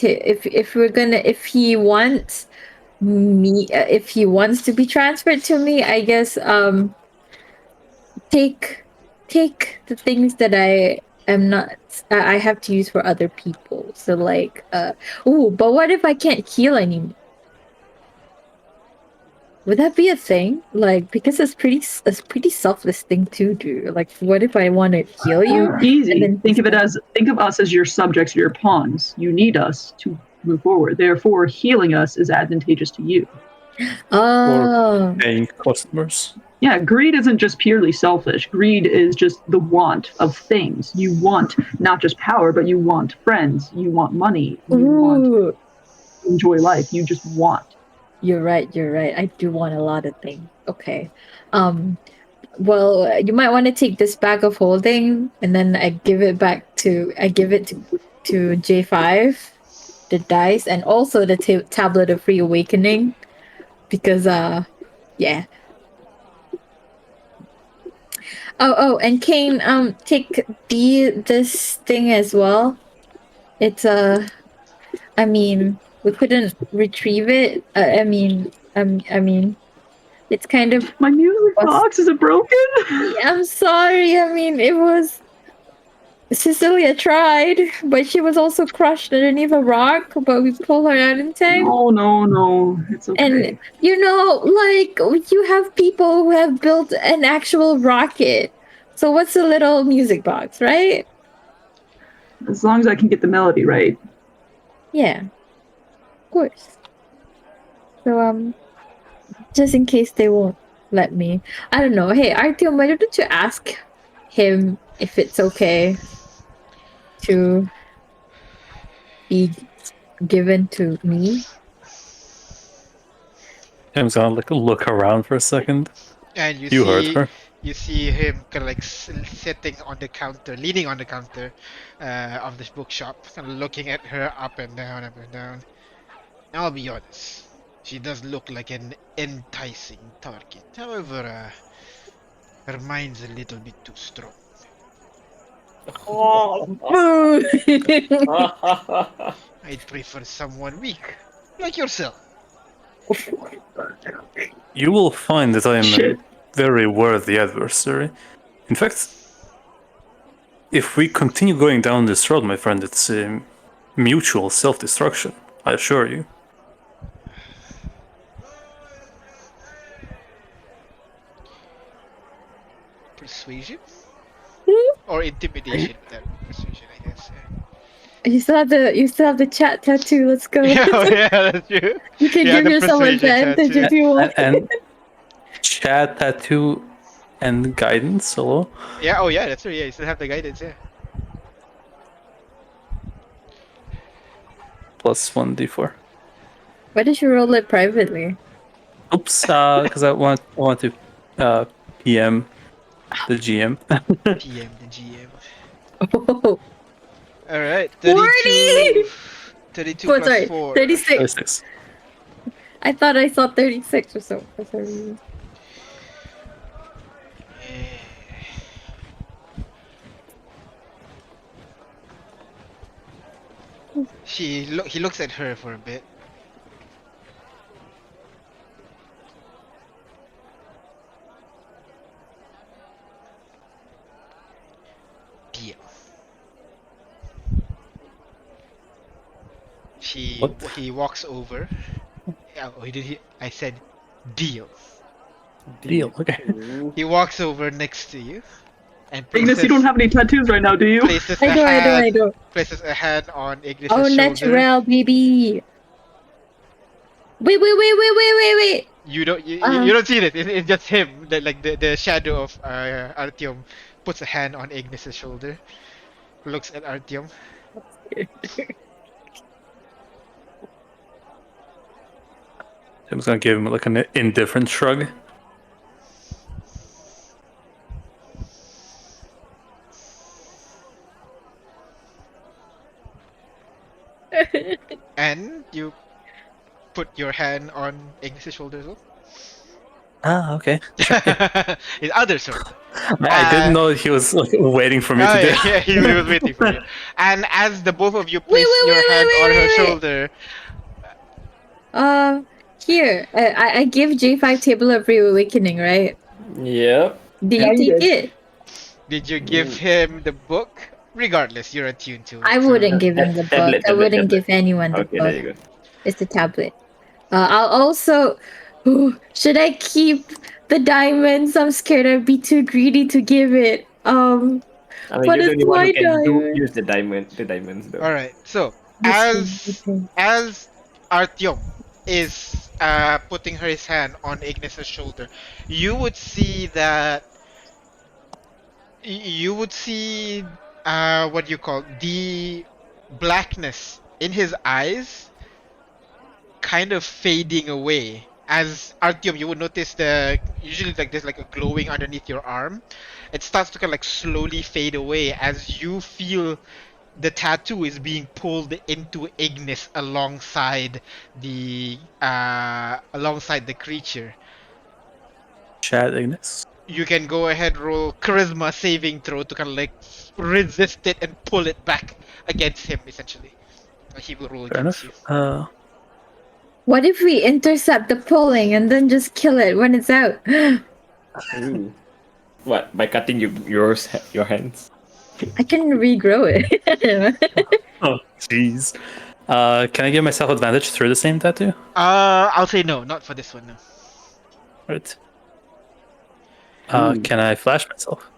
if he wants me if he wants to be transferred to me, I guess take the things that I am not I have to use for other people. So like but what if I can't heal anymore? Would that be a thing? Like, because it's pretty selfless thing to do. Like, what if I want to heal you? Easy. then Think of us as your subjects, your pawns. You need us to move forward. Therefore, healing us is advantageous to you. Oh, Paying customers. Yeah, greed isn't just purely selfish. Greed is just the want of things. You want not just power, but you want friends. You want money. You want ooh, to enjoy life. You just want. you're right. I do want a lot of things. Okay. Well, you might want to take this bag of holding, and then I give it to J5, the dice, and also the tablet of reawakening, because yeah. Oh, and Kane, take this thing as well. It's I mean, we couldn't retrieve it. I mean, it's kind of. My music box is it broken? I'm sorry. I mean, it was. Cecilia tried, but she was also crushed underneath a rock. But we pulled her out in time. Oh no, it's okay. And like you have people who have built an actual rocket. So what's a little music box, right? As long as I can get the melody right. Yeah, of course. So just in case they won't let me, I don't know. Hey, Artyom, why don't you ask him if it's okay to be given to me. Tim's gonna look around for a second. And You heard her. you see him kind of like sitting on the counter, leaning on the counter of this bookshop, kind of looking at her up and down, up and down. I'll be honest, she does look like an enticing target. However, her mind's a little bit too strong. I'd prefer someone weak, like yourself. You will find that I am a very worthy adversary. In fact, if we continue going down this road, my friend, it's mutual self-destruction, I assure you. Persuasion? Or intimidation without persuasion, I guess. You still have the chat tattoo. Let's go. Yeah, that's true. You can Yeah, give the yourself persuasion advantage tattoo. if you want. And chat, tattoo, and guidance, hello? Yeah, oh yeah, that's true. Yeah, you still have the guidance, yeah. Plus 1d4. Why did you roll it privately? Oops, because I want to PM the GM. PM the GM. Oh, Alright, 40! 32 oh plus sorry, 4. 36. 36. I thought I saw 36 or so for some reason. He looks at her for a bit. Deal. He walks over. Oh, I said deal. Deal, okay. He walks over next to you and Ignis, you don't have any tattoos right now, do you? places I do. places a hand on Ignis' Oh, shoulder. natural, baby. Wait. You don't see this. It's just him. The shadow of Artyom puts a hand on Ignis' shoulder. Looks at Artyom. Tim's gonna give him like an indifferent shrug. And you put your hand on Ignis' shoulder as well. Ah, okay. His other sword. I didn't know he was like, waiting for me to do Yeah, he was waiting for you. And as the both of you place your hand on her shoulder, Here, I give J5 Table of Reawakening, right? Yep. Did Yeah, you you take did. it? did you give him the book? Regardless, you're attuned to it. I wouldn't give him the book. Tablet, I wouldn't tablet. give anyone the Okay, there book. you go. It's the tablet. I'll also. Should I keep the diamonds? I'm scared I'd be too greedy to give it. I mean, What you're the is only one my who can diamond? use the diamonds though. All right. So This as Artyom is putting his hand on Ignis' shoulder, you would see that what you call the blackness in his eyes kind of fading away. As Artyom, you would notice usually like there's like a glowing underneath your arm. It starts to kind of like slowly fade away as you feel the tattoo is being pulled into Ignis alongside the creature. Chat, Ignis. You can go ahead, roll charisma saving throw to kind of like resist it and pull it back against him, essentially. He will roll Fair against enough. you. What if we intercept the pulling and then just kill it when it's out? Ooh. What? By cutting your hands? I can regrow it. Oh, jeez. Can I give myself advantage through the same tattoo? I'll say no, not for this one. No. Right. Can I flash myself?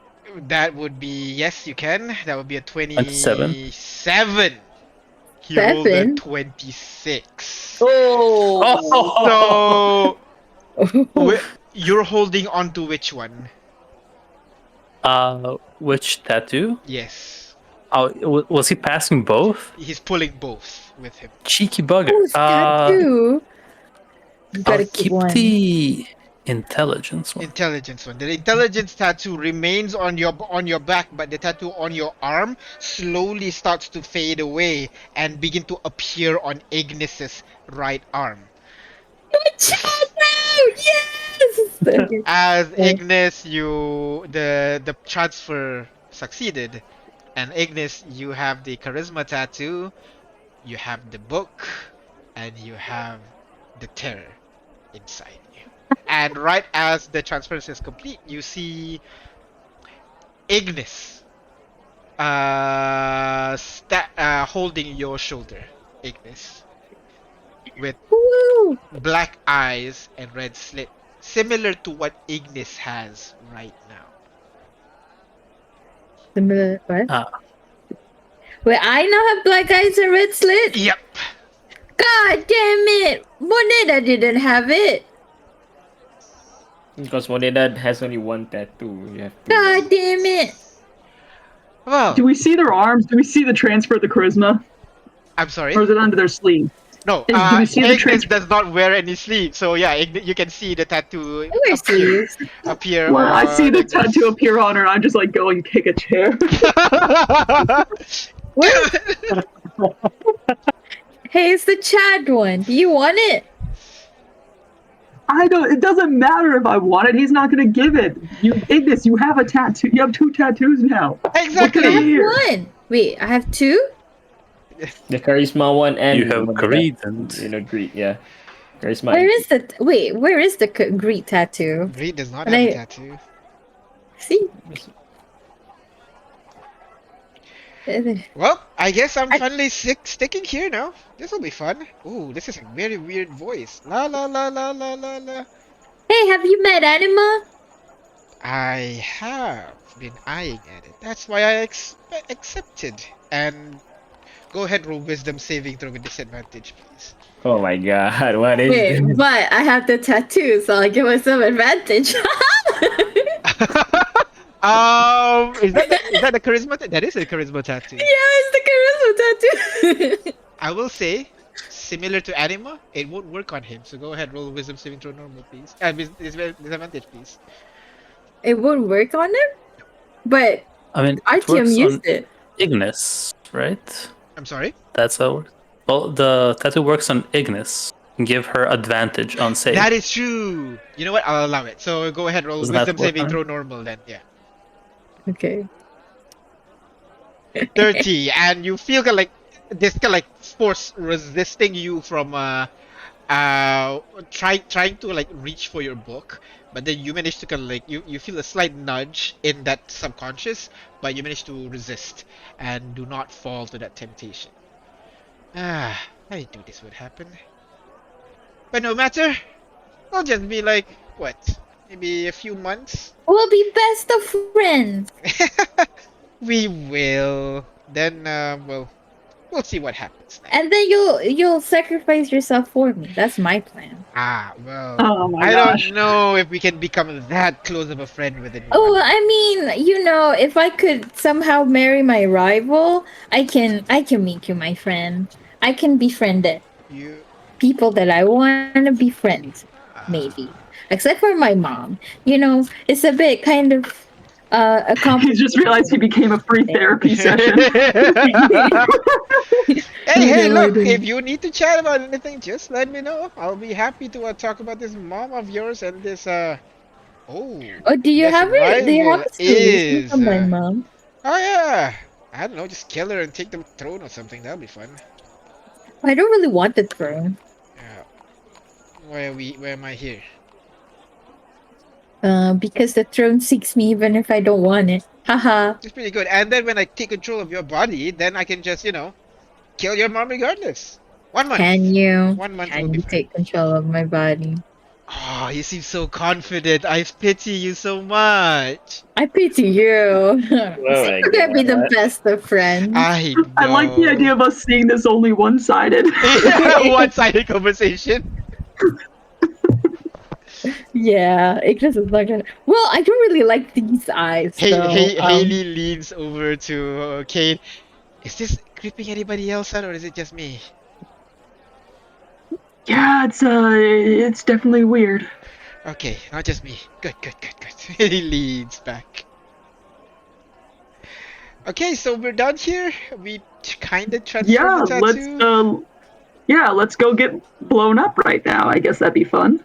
That would be yes, you can. That would be a 27. 27. He rolled a 7? 26. Oh! So you're holding on to which one? Which tattoo? Yes. Oh, was he passing both? He's pulling both with him. Cheeky bugger. Oh, tattoo. You I'll gotta keep keep one. the intelligence one. Intelligence one. The intelligence tattoo remains on your back, but the tattoo on your arm slowly starts to fade away and begin to appear on Ignis's right arm. Yes. As Ignis, the transfer succeeded, and Ignis, you have the charisma tattoo, you have the book, and you have the terror inside you. And right as the transference is complete, you see Ignis holding your shoulder, Ignis, with Woo. black eyes and red slit, similar to what Ignis has right now. Similar what? Ah. Wait, I now have black eyes and red slit? Yep. God damn it! Moneda didn't have it. Because Moneda has only one tattoo. You have to. God damn it! Well, Do we see their arms? Do we see the transfer of the charisma? I'm sorry. Or is it under their sleeve? No, do we see the Ignis transfer? does not wear any sleeves, so yeah, you can see the tattoo I wear sleeves. appear. Well, I see the Ignis. tattoo appear on her, and I just like go and kick a chair. Where? Hey, it's the Chad one. Do you want it? I don't. It doesn't matter if I want it. He's not going to give it. You, Ignis, you have a tattoo. You have 2 tattoos now. Exactly. Look I at have here. one. Wait, I have 2? The charisma one and You have Moneda, greed and greed. Yeah, charisma. Where is the where is the greed tattoo? Greed does not And have a I- tattoo. See? Well, I guess I'm finally sticking here now. This will be fun. Ooh, this is a very weird voice. La la la la la la la. Hey, have you met Anima? I have been eyeing at it. That's why I accepted. And go ahead, roll wisdom saving throw with disadvantage, please. Oh my god, what is Wait, this? but I have the tattoo, so I give myself advantage. Is that the charisma? That is a charisma tattoo. Yeah, it's the charisma tattoo. I will say, similar to Anima, it won't work on him. So go ahead, roll wisdom saving throw normal, please. Disadvantage, please. It won't work on him? But I mean, it Artyom works used on it. Ignis, right? I'm sorry. That's how it works. Well, the tattoo works on Ignis. Give her advantage on save. That is true. You know what? I'll allow it. So go ahead, roll Doesn't that wisdom work saving on throw normal then. Yeah. Okay. 30, and you feel like this kind of like force resisting you from trying to like reach for your book, but then you manage to kind of like you feel a slight nudge in that subconscious, but you manage to resist and do not fall to that temptation. I knew this would happen, but no matter. I'll just be like what, maybe a few months. We'll be best of friends. We will. Then well, we'll see what happens next. And then you'll sacrifice yourself for me. That's my plan. Well, Oh my I gosh. don't know if we can become that close of a friend with anyone. Oh, I mean, if I could somehow marry my rival, I can make you my friend. I can befriend it. You, People that I want to befriend, maybe. Except for my mom. It's a bit kind of a He complicated. just realized he became a free therapy session. hey, No, I look! didn't. If you need to chat about anything, just let me know. I'll be happy to talk about this mom of yours and this. Oh, Oh, do you this have it? Do you have rival a solution is, from my mom? Oh yeah. I don't know. Just kill her and take the throne or something. That'll be fun. I don't really want the throne. Yeah. Where am I here? Because the throne seeks me even if I don't want it. Haha. It's pretty good. And then when I take control of your body, then I can just kill your mom regardless. 1 month. Can you? 1 month will Can be you fine. take control of my body? Oh, you seem so confident. I pity you so much. I pity you. my We're gonna be the God. best of friends. I know. I like the idea of us seeing this only one-sided. One-sided conversation. Yeah, Ignis is not gonna. Well, I don't really like these eyes though. Haley leans over to Kate. Is this creeping anybody else out, or is it just me? Yeah, it's definitely weird. Okay, not just me. Good. He leans back. Okay, so we're done here. We kind of transformed the tattoo. Let's go get blown up right now. I guess that'd be fun.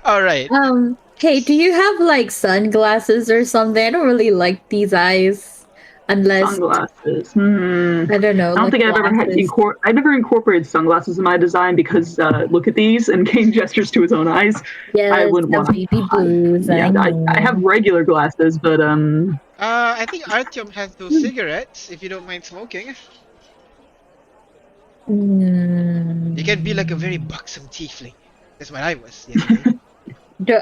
All right. Hey, do you have like sunglasses or something? I don't really like these eyes, unless Sunglasses. I don't know. I don't like think I've ever had glasses. I never incorporated sunglasses in my design because look at these, and Kane gestures to his own eyes. Yes, I wouldn't the want to. baby blues. Yeah, I have regular glasses, but I think Artyom has those cigarettes. If you don't mind smoking, you can be like a very buxom tiefling. That's what I was yesterday.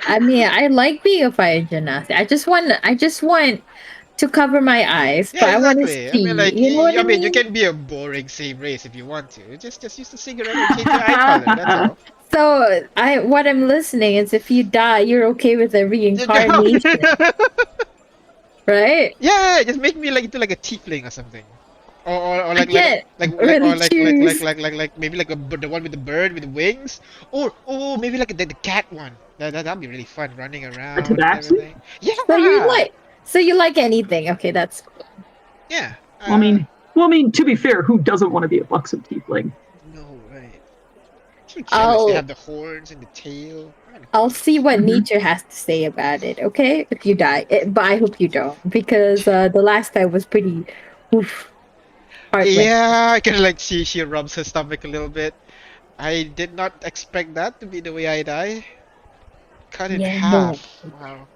I mean, I like being a fire genasi. I just want to cover my eyes, but Yeah, I want to exactly. I mean, see. like, You know what I you mean? can be a boring same race if you want to. Just use the cigarette and change your eye color. That's all. So what I'm listening is, if you die, you're okay with a reincarnation, right? Yeah, just make me like into like a tiefling or something. Or I can't really choose. like maybe like the one with the bird with the wings, or maybe like the cat one. That'd be really fun, running around and tabaxi? everything. Yeah. So you like anything? Okay, that's cool. Yeah. I mean, to be fair, who doesn't want to be a buxom tiefling? No, right. So jealous. They have the horns and the tail. I'll see what nature has to say about it. Okay, if you die, but I hope you don't, because the last time was pretty. Oof, heartbreaking. Yeah, I can like see she rubs her stomach a little bit. I did not expect that to be the way I die. Cut in half. Wow.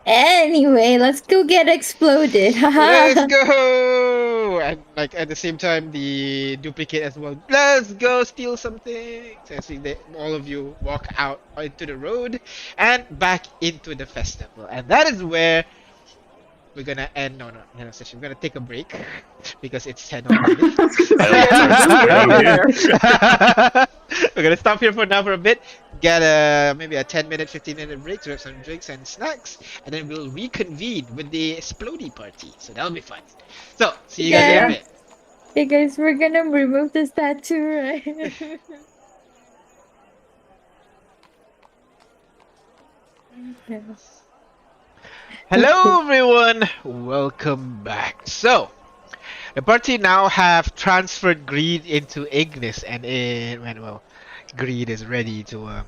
Anyway, let's go get exploded. Let's go! And like at the same time, the duplicate as well. Let's go steal something. So I see that all of you walk out into the road and back into the festival, and that is where we're gonna end. No, session. We're gonna take a break because it's 10 already. We're gonna stop here for now for a bit. Get maybe a 10-minute, 15-minute break to have some drinks and snacks, and then we'll reconvene with the Explodey party. So that'll be fun. So see you guys in a bit. Hey guys, we're gonna remove this tattoo, right? Hello everyone, welcome back. So the party now have transferred Greed into Ignis, and Greed is ready to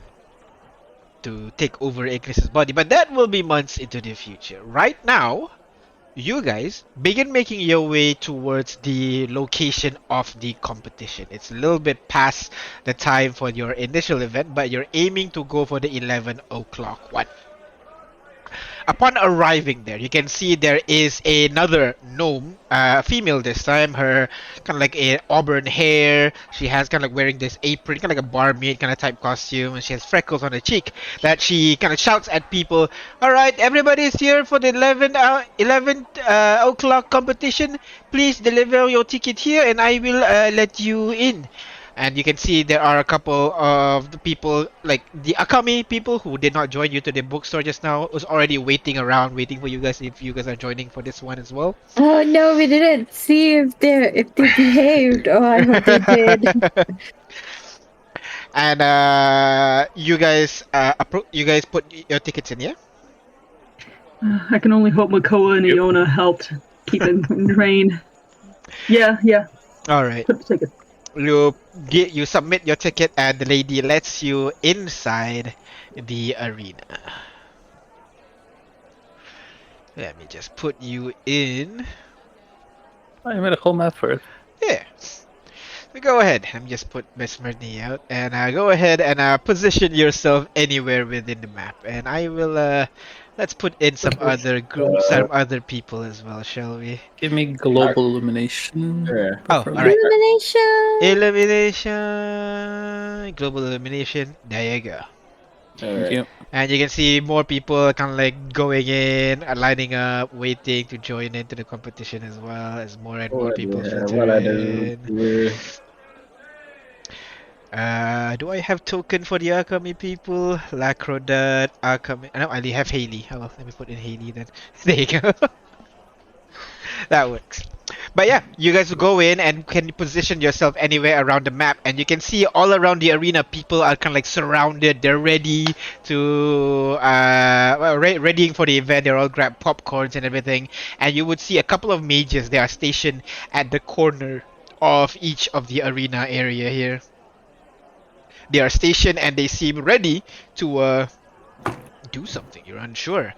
take over Ignis's body, but that will be months into the future. Right now, you guys begin making your way towards the location of the competition. It's a little bit past the time for your initial event, but you're aiming to go for the 11 o'clock one. Upon arriving there, you can see there is another gnome, female this time. Her kind of like a auburn hair. She has kind of like wearing this apron, kind of like a barmaid kind of type costume, and she has freckles on her cheek that she kind of shouts at people. All right, everybody's here for the 11 o'clock competition. Please deliver your ticket here, and I will let you in. And you can see there are a couple of the people, like the Akami people who did not join you to the bookstore just now, was already waiting around, waiting for you guys if you guys are joining for this one as well. Oh no, we didn't see if they behaved. Oh, I hope they did. And you guys put your tickets in, yeah? I can only hope Makoa and Iona helped keep it in train. Yeah. All right. Put the ticket. You submit your ticket, and the lady lets you inside the arena. Let me just put you in. I made a whole map for it. Yeah. So go ahead. I'm just put Miss Murni out, and go ahead and position yourself anywhere within the map, and I will let's put in some other groups, some other people as well, shall we? Give me global illumination. Sure. Oh, alright. Illumination. Global illumination. There you go. Thank you. And you can see more people kind of like going in, lining up, waiting to join into the competition as well, as more and more people filter in. Do I have token for the Akami people? Lacrodat, Akami. No, I only have Haley. Oh, well, let me put in Haley then. There you go. That works. But yeah, you guys go in and can position yourself anywhere around the map, and you can see all around the arena people are kind of like surrounded. They're ready to readying for the event. They're all grab popcorns and everything, and you would see a couple of mages. They are stationed at the corner of each of the arena area here. They are stationed and they seem ready to do something. You're unsure.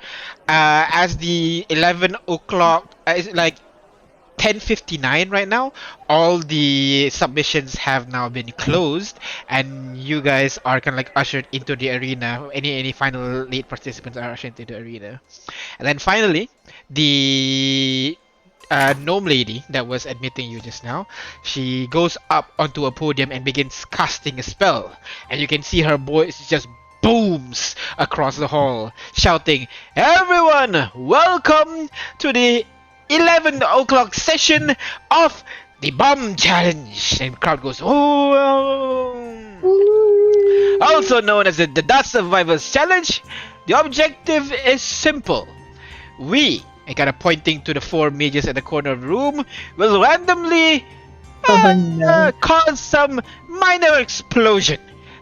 As the 11 o'clock, it's like 10:59 right now. All the submissions have now been closed, and you guys are kind of like ushered into the arena. Any final late participants are ushered into the arena, and then finally, the gnome lady that was admitting you just now, she goes up onto a podium and begins casting a spell, and you can see her voice just booms across the hall, shouting, "Everyone, welcome to the 11 o'clock session of the bomb challenge." And the crowd goes, "Oh!" Also known as the Dust Survivors Challenge, the objective is simple. We, and kind of pointing to the 4 mages at the corner of the room, will randomly cause some minor explosion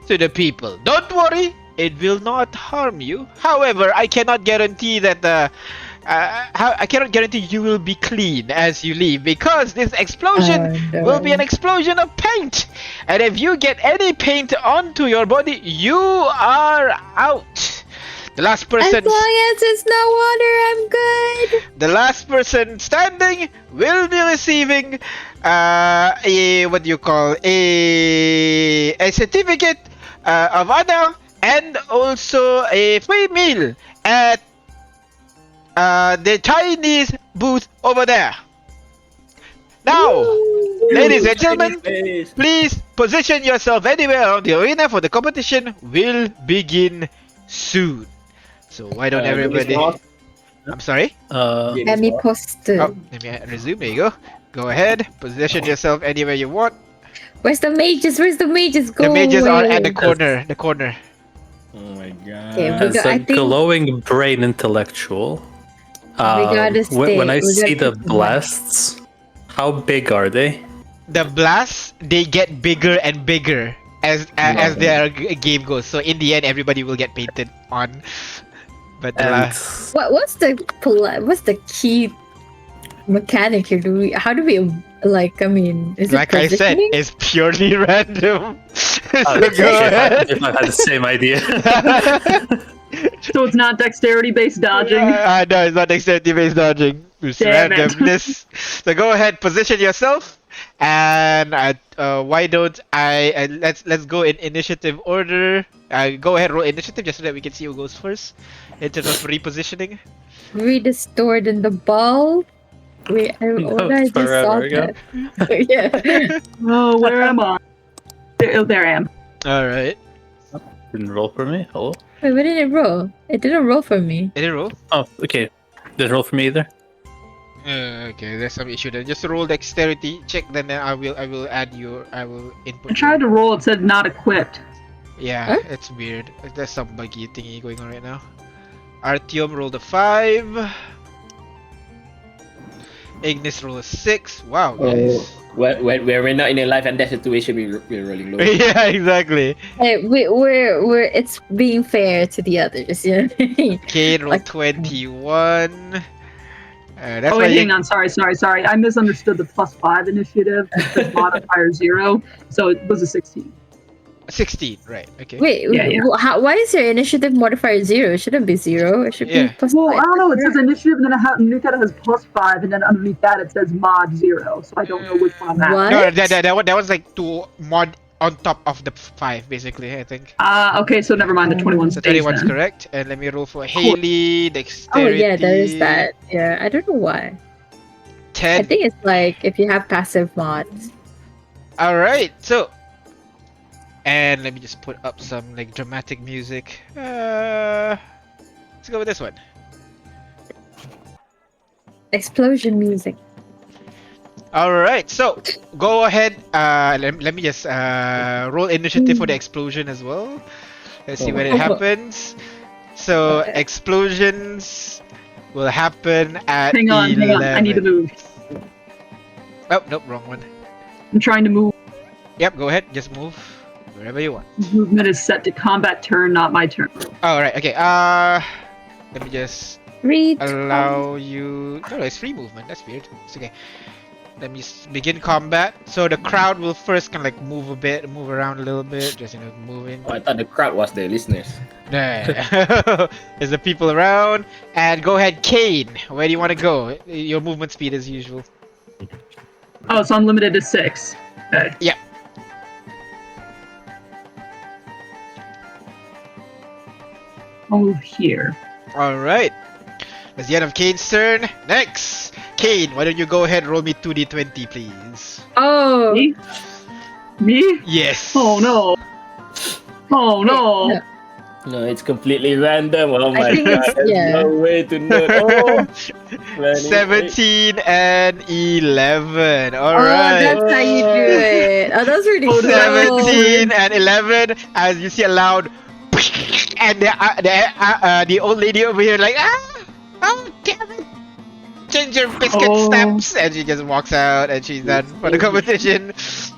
to the people. Don't worry, it will not harm you. However, I cannot guarantee that I cannot guarantee you will be clean as you leave, because this explosion will be an explosion of paint, and if you get any paint onto your body, you are out. The last person, as long as it's not water, I'm good. the last person standing will be receiving what do you call a certificate of honor, and also a free meal at the Chinese booth over there. Now, ladies and gentlemen, please position yourself anywhere around the arena, for the competition will begin soon. So why don't everybody... I'm sorry? Let me post it. Oh, let me resume. There you go. Go ahead. Position yourself anywhere you want. Where's the mages? Where's the mages? Go The mages are away. at the corner. The corner. Oh my god. Okay, As I a think- glowing brain intellectual, gotta stay. when I We see gotta the keep blasts, how big are they? The blasts, they get bigger and bigger as their game goes. So in the end, everybody will get painted on. But the And What's the key mechanic here? How do we like? I mean, is like it I said, positioning? it's purely random. So if go ahead. I had the same idea. So it's not dexterity-based dodging. No, it's not dexterity-based dodging. It's Damn it. randomness. So go ahead, position yourself, and why don't let's go in initiative order. Go ahead, roll initiative just so that we can see who goes first in terms of repositioning. Restored in the ball. Wait, what did I just saw forever ago. that? Yeah. Oh, where am I? There I am. All right. Didn't roll for me. Hello. Wait, what did it roll? It didn't roll for me. Did it roll? Oh, okay. Didn't roll for me either. Okay, there's some issue there. Just roll dexterity check, then I will add I will input. I tried to roll. It said not equipped. Yeah, Huh? it's weird. There's some buggy thingy going on right now. Artyom rolled a 5. Ignis rolled a 6. Wow, nice. We're not in a life and death situation, we're rolling low. Yeah, exactly. Hey, we're it's being fair to the others, you know what I mean? Kane rolled Like- 21. That's Oh why wait, hang on. Sorry. I misunderstood the +5 initiative. It modifier 0, so it was a 16. 16, right? Okay. Wait, Yeah, yeah. why is your initiative modifier 0? It shouldn't be 0. It should Yeah. be plus Well, 5. I don't know. It says initiative, and then underneath that it has +5, and then underneath that it says mod 0. So I don't know which one I'm at. What? No, that was like to mod on top of the 5, basically. I think. Okay, so never mind. The 21 So stays 21's then. correct. And let me roll for Haley. Oh Dexterity. yeah, there is that. Yeah, I don't know why. I 10. think it's like if you have passive mods. All right. So. And let me just put up some like dramatic music. Let's go with this one. Explosion music. All right, so go ahead. Let me just roll initiative for the explosion as well. Let's see Oh. when it happens. So explosions will happen at Hang on, 11. I need to move. Oh, nope, wrong one. I'm trying to move. Yep, go ahead. Just move wherever you want. Movement is set to combat turn, not my turn. All right. Okay. Let me just Read. allow you. No, it's free movement. That's weird. It's okay. Let me begin combat. So the crowd will first kind of like move a bit, move around a little bit, just moving. Oh, I thought the crowd was the listeners. Nah. There's the people around. And go ahead, Kane. Where do you want to go? Your movement speed as usual. Oh, so I'm limited to 6. Okay. Yep. I'll move here. All right. That's the end of Kane's turn. Next, Kane. Why don't you go ahead and roll me 2d20, please? Oh. Me? Me? Yes. Oh no. Oh no. No. No, it's completely random. Oh my think god, it's- there's yeah. no way to know. Oh, 17 and 11. All Oh, right. that's how you do it. Oh, that's really cool. 17 and 11. As you see a loud, and the old lady over here like, oh damn it. Ginger biscuit Oh. snaps, and she just walks out, and she's done for the competition.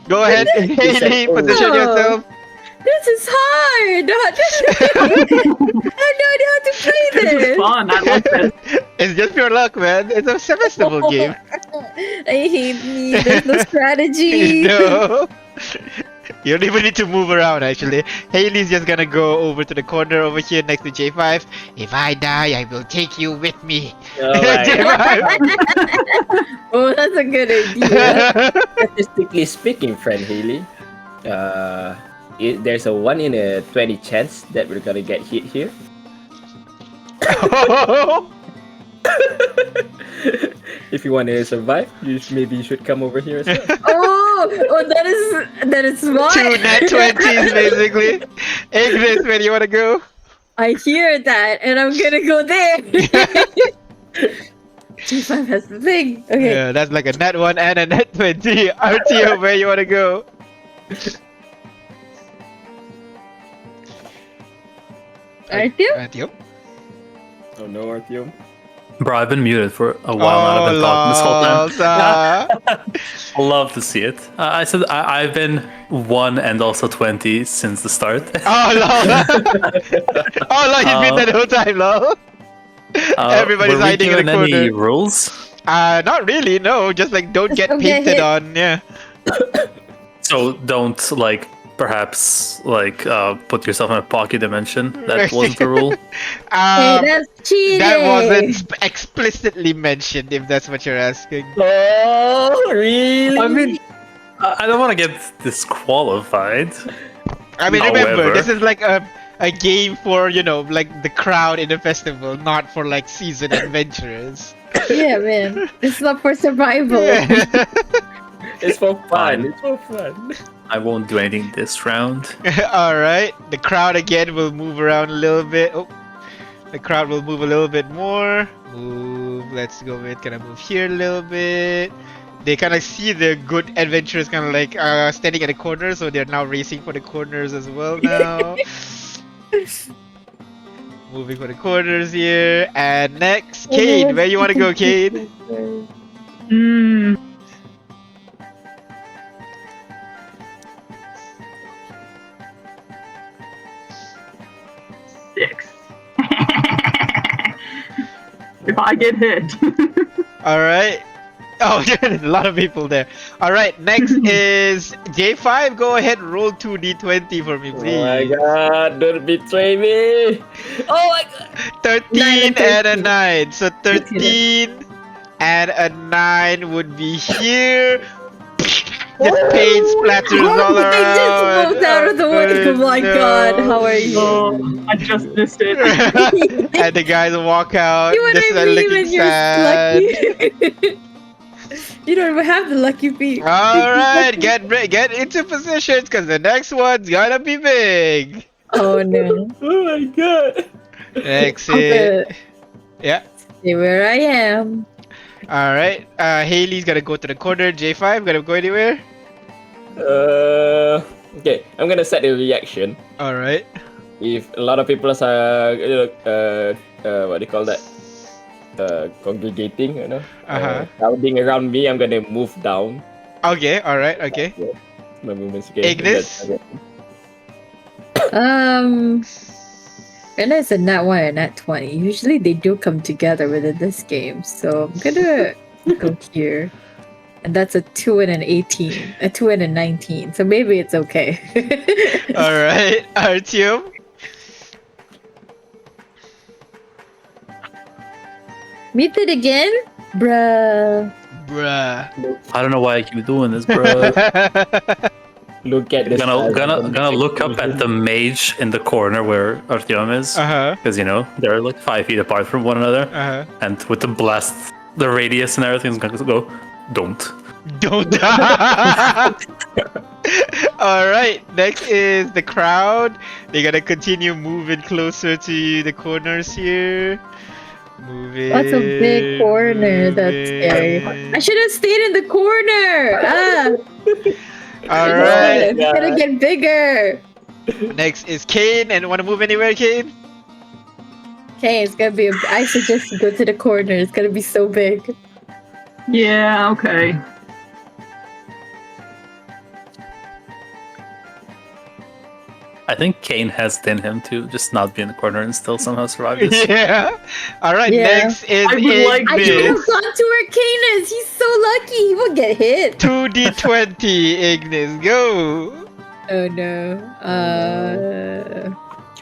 Go ahead, said, Haley, "Oh." position yourself. This is hard. I have no idea how to play This is this. fun. I like this. It's just pure luck, man. It's a sevastable game. I hate me. There's no strategy. No. You don't even need to move around, actually. Haley's just gonna go over to the corner over here next to J5. If I die, I will take you with me. Oh my god. J5. Oh, that's a good idea. Statistically speaking, friend Haley, there's a 1 in a 20 chance that we're gonna get hit here. If you want to survive, maybe you should come over here as well. Oh, that is smart. 2 net 20s, basically. Ignis, where do you want to go? I hear that, and I'm gonna go there. G5 has the thing. Okay. Yeah, that's like a net 1 and a net 20. RTO, where you want to go? Artyom? RTO? Oh no, Artyom. Bro, I've been muted for a while now. I've been talking this whole time. time. Love to see it. I said I've been 1 and also 20 since the start. Oh, lol. Oh, lol, you've been there the whole time, lol. Everybody's were we hiding in the given any corner. rules? Not really, no. Just like don't get don't get painted hit. on, yeah. So don't perhaps put yourself in a pocket dimension. That wasn't the rule. Hey, that's cheating. That wasn't explicitly mentioned, if that's what you're asking. Oh, really? I mean, I don't want to get disqualified. I mean, remember, However- this is like a game for, like the crowd in a festival, not for like seasoned adventurers. Yeah, man. It's not for survival. It's for fun. Fine. It's for fun. I won't do anything this round. Alright, the crowd again will move around a little bit. Oh, the crowd will move a little bit more. Move, let's go with, kind of move here a little bit. They kind of see the good adventurers kind of like standing at the corner, so they're now racing for the corners as well now. Moving for the corners here. And next, Cade, where you want to go, Cade? Hmm. Six. If I get hit. Alright. Oh, there's a lot of people there. Alright, next is J5. Go ahead, roll 2d20 for me, please. Oh my god, don't betray me! Oh my god! 13 9 and a and 9. So 13 and a 9 would be here. Just paint splatters all around. I just moved out of the way. Oh my god, how are you? Oh, I just missed it. And the guys walk out. You Just wanna leave looking and you're sad. lucky. You don't even have the lucky feet. Alright, get into positions because the next one's gonna be big. Oh no. Oh my god! Exit. Okay. Yeah. See where I am. All right. Haley's gonna go to the corner. J5 gonna go anywhere. Okay, I'm gonna set a reaction. All right. If a lot of people are, what do you call that? Congregating, crowding around me, I'm gonna move down. Okay. All right. Okay. My movements again. Ignis? And it's a nat 1 and nat 20. Usually they do come together within this game. So I'm gonna go here. And that's a 2 and an 18. A 2 and a 19. So maybe it's okay. All right. Artyom. Meet it again? Bruh. I don't know why I keep doing this, bro. Look at this. Gonna look up at the mage in the corner where Artyom is, Uh-huh. because they're like 5 feet apart from one another, Uh-huh. and with the blast, the radius and everything's gonna go. Don't. Don't. All right. Next is the crowd. They're gonna continue moving closer to the corners here. Moving. That's a big corner. That's scary. I should have stayed in the corner. All right. It's gonna get bigger. Next is Kane. And want to move anywhere, Kane? Okay, it's gonna be. I suggest you go to the corner. It's gonna be so big. Yeah, okay. I think Kane has it in him to just not be in the corner and still somehow survive this. Yeah. All right. Yeah. Next is I would like I should have Ignis. gone to where Kane is. He's so lucky. He won't get hit. 2d20. Ignis, go. Oh no.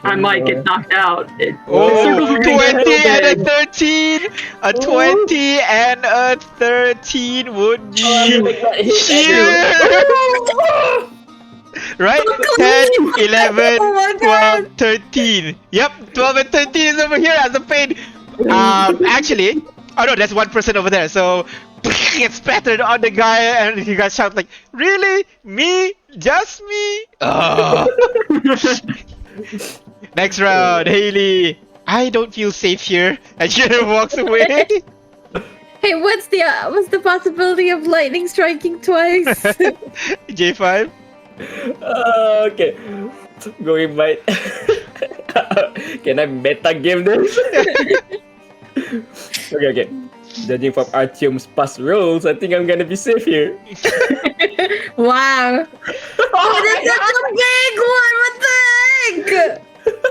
I might get knocked out. Oh, circles are 20 getting so and a big. 13. A 20 and a 13 would be sheer. Right? 10, 11, Oh my 12, 13. Yep, 12 and 13 is over here as a pain. Actually, oh no, that's 1% over there. So, gets spattered on the guy, and you guys shout like, "Really? Me? Just me?" Oh. Next round, Haley. I don't feel safe here. And she walks away. Hey, what's the possibility of lightning striking twice? J5. Okay. Going by. Can I meta game this? Okay. Judging from Artyom's past rolls, I think I'm gonna be safe here. Wow. Oh, that's such a big one. What the heck?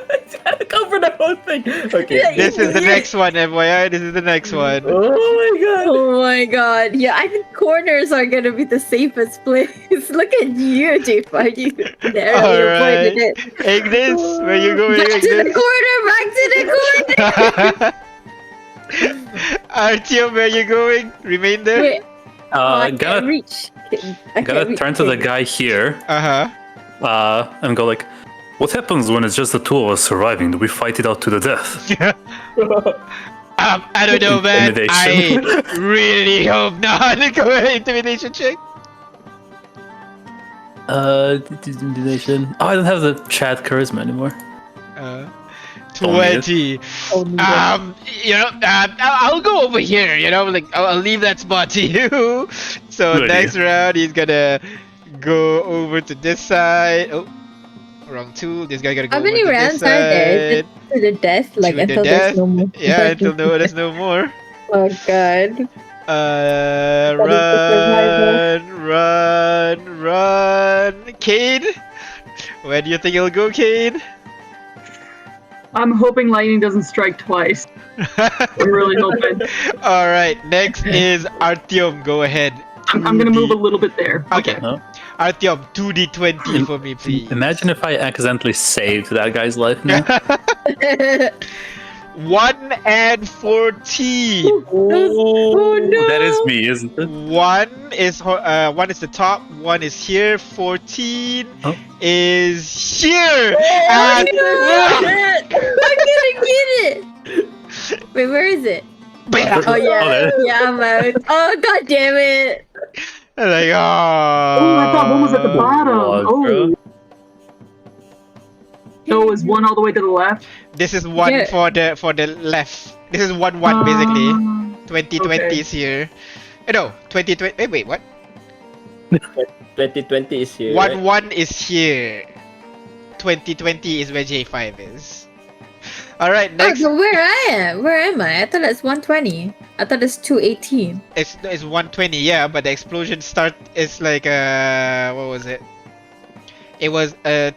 It's gotta cover the whole thing. Okay. This is the next one, FYI. This is the next one. Oh my god. Oh my god. Yeah, I think corners are gonna be the safest place. Look at you, J5. You narrowly Alright. avoided it. Ignis, where you going, Back to the Ignis? corner. Back to the corner. Artyom, where you going? Remain there? Wait. I can't Gotta reach. I can't reach. turn to the guy here, Uh-huh. and go like, what happens when it's just the two of us surviving? Do we fight it out to the death? I don't know, man. I Intimidation. really hope not. Go ahead, intimidation check. Intimidation. Oh, I don't have the chat charisma anymore. 20. Oh, no. I'll go over here, like, I'll leave that spot to you. So Good next idea. round, he's gonna go over to this side. Oh, wrong tool. This guy gotta go How over many to rounds this are there? Is side. it to the death? Like To the until death? there's no more. Yeah, until there's no more. Oh god. Run. Cade? Where do you think he'll go, Cade? I'm hoping lightning doesn't strike twice. I'm really hoping. Alright, next is Artyom. Go ahead. I'm gonna move a little bit there. Okay. Huh? Artyom, 2d20 for me, please. Imagine if I accidentally saved that guy's life now. 1 and 14. Oh no. That is me, isn't it? 1 is the top, 1 is here, 14 Oh. is here. Oh, And- I'm gonna get it. Wait, where is it? Oh yeah, there. yeah, I'm out. Oh god damn it! Like, Oh, I thought one was at the bottom. Lord, Oh. bro. So is one all the way to the left? this is 1 Yeah. for the left. This is 1-1 basically. 2020 is here. No, 2020. Wait, what? 2020 is here. 1-1 is here. 2020 is where J5 is. All right, next. Oh, so where am I? I thought it's 120. I thought it's 218. It's 120, yeah, but the explosion start is like what was it? It was a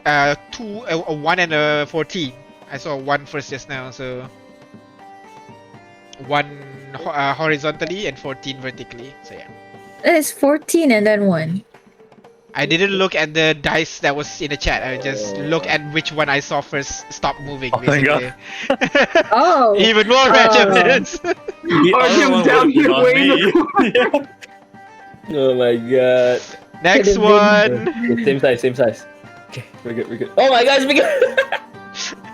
1 and a 14. I saw 1 first just now, so 1 horizontally and 14 vertically. So yeah. It's 14 and then 1. I didn't look at the dice that was in the chat. I just looked at which one I saw first stop moving. Oh my Basically. Oh. Even more randomness. The other Artyom's one down would be here on waiting me. Yeah. Oh my god. Next one. Same size. Okay, we're good. Oh my god, it's bigger!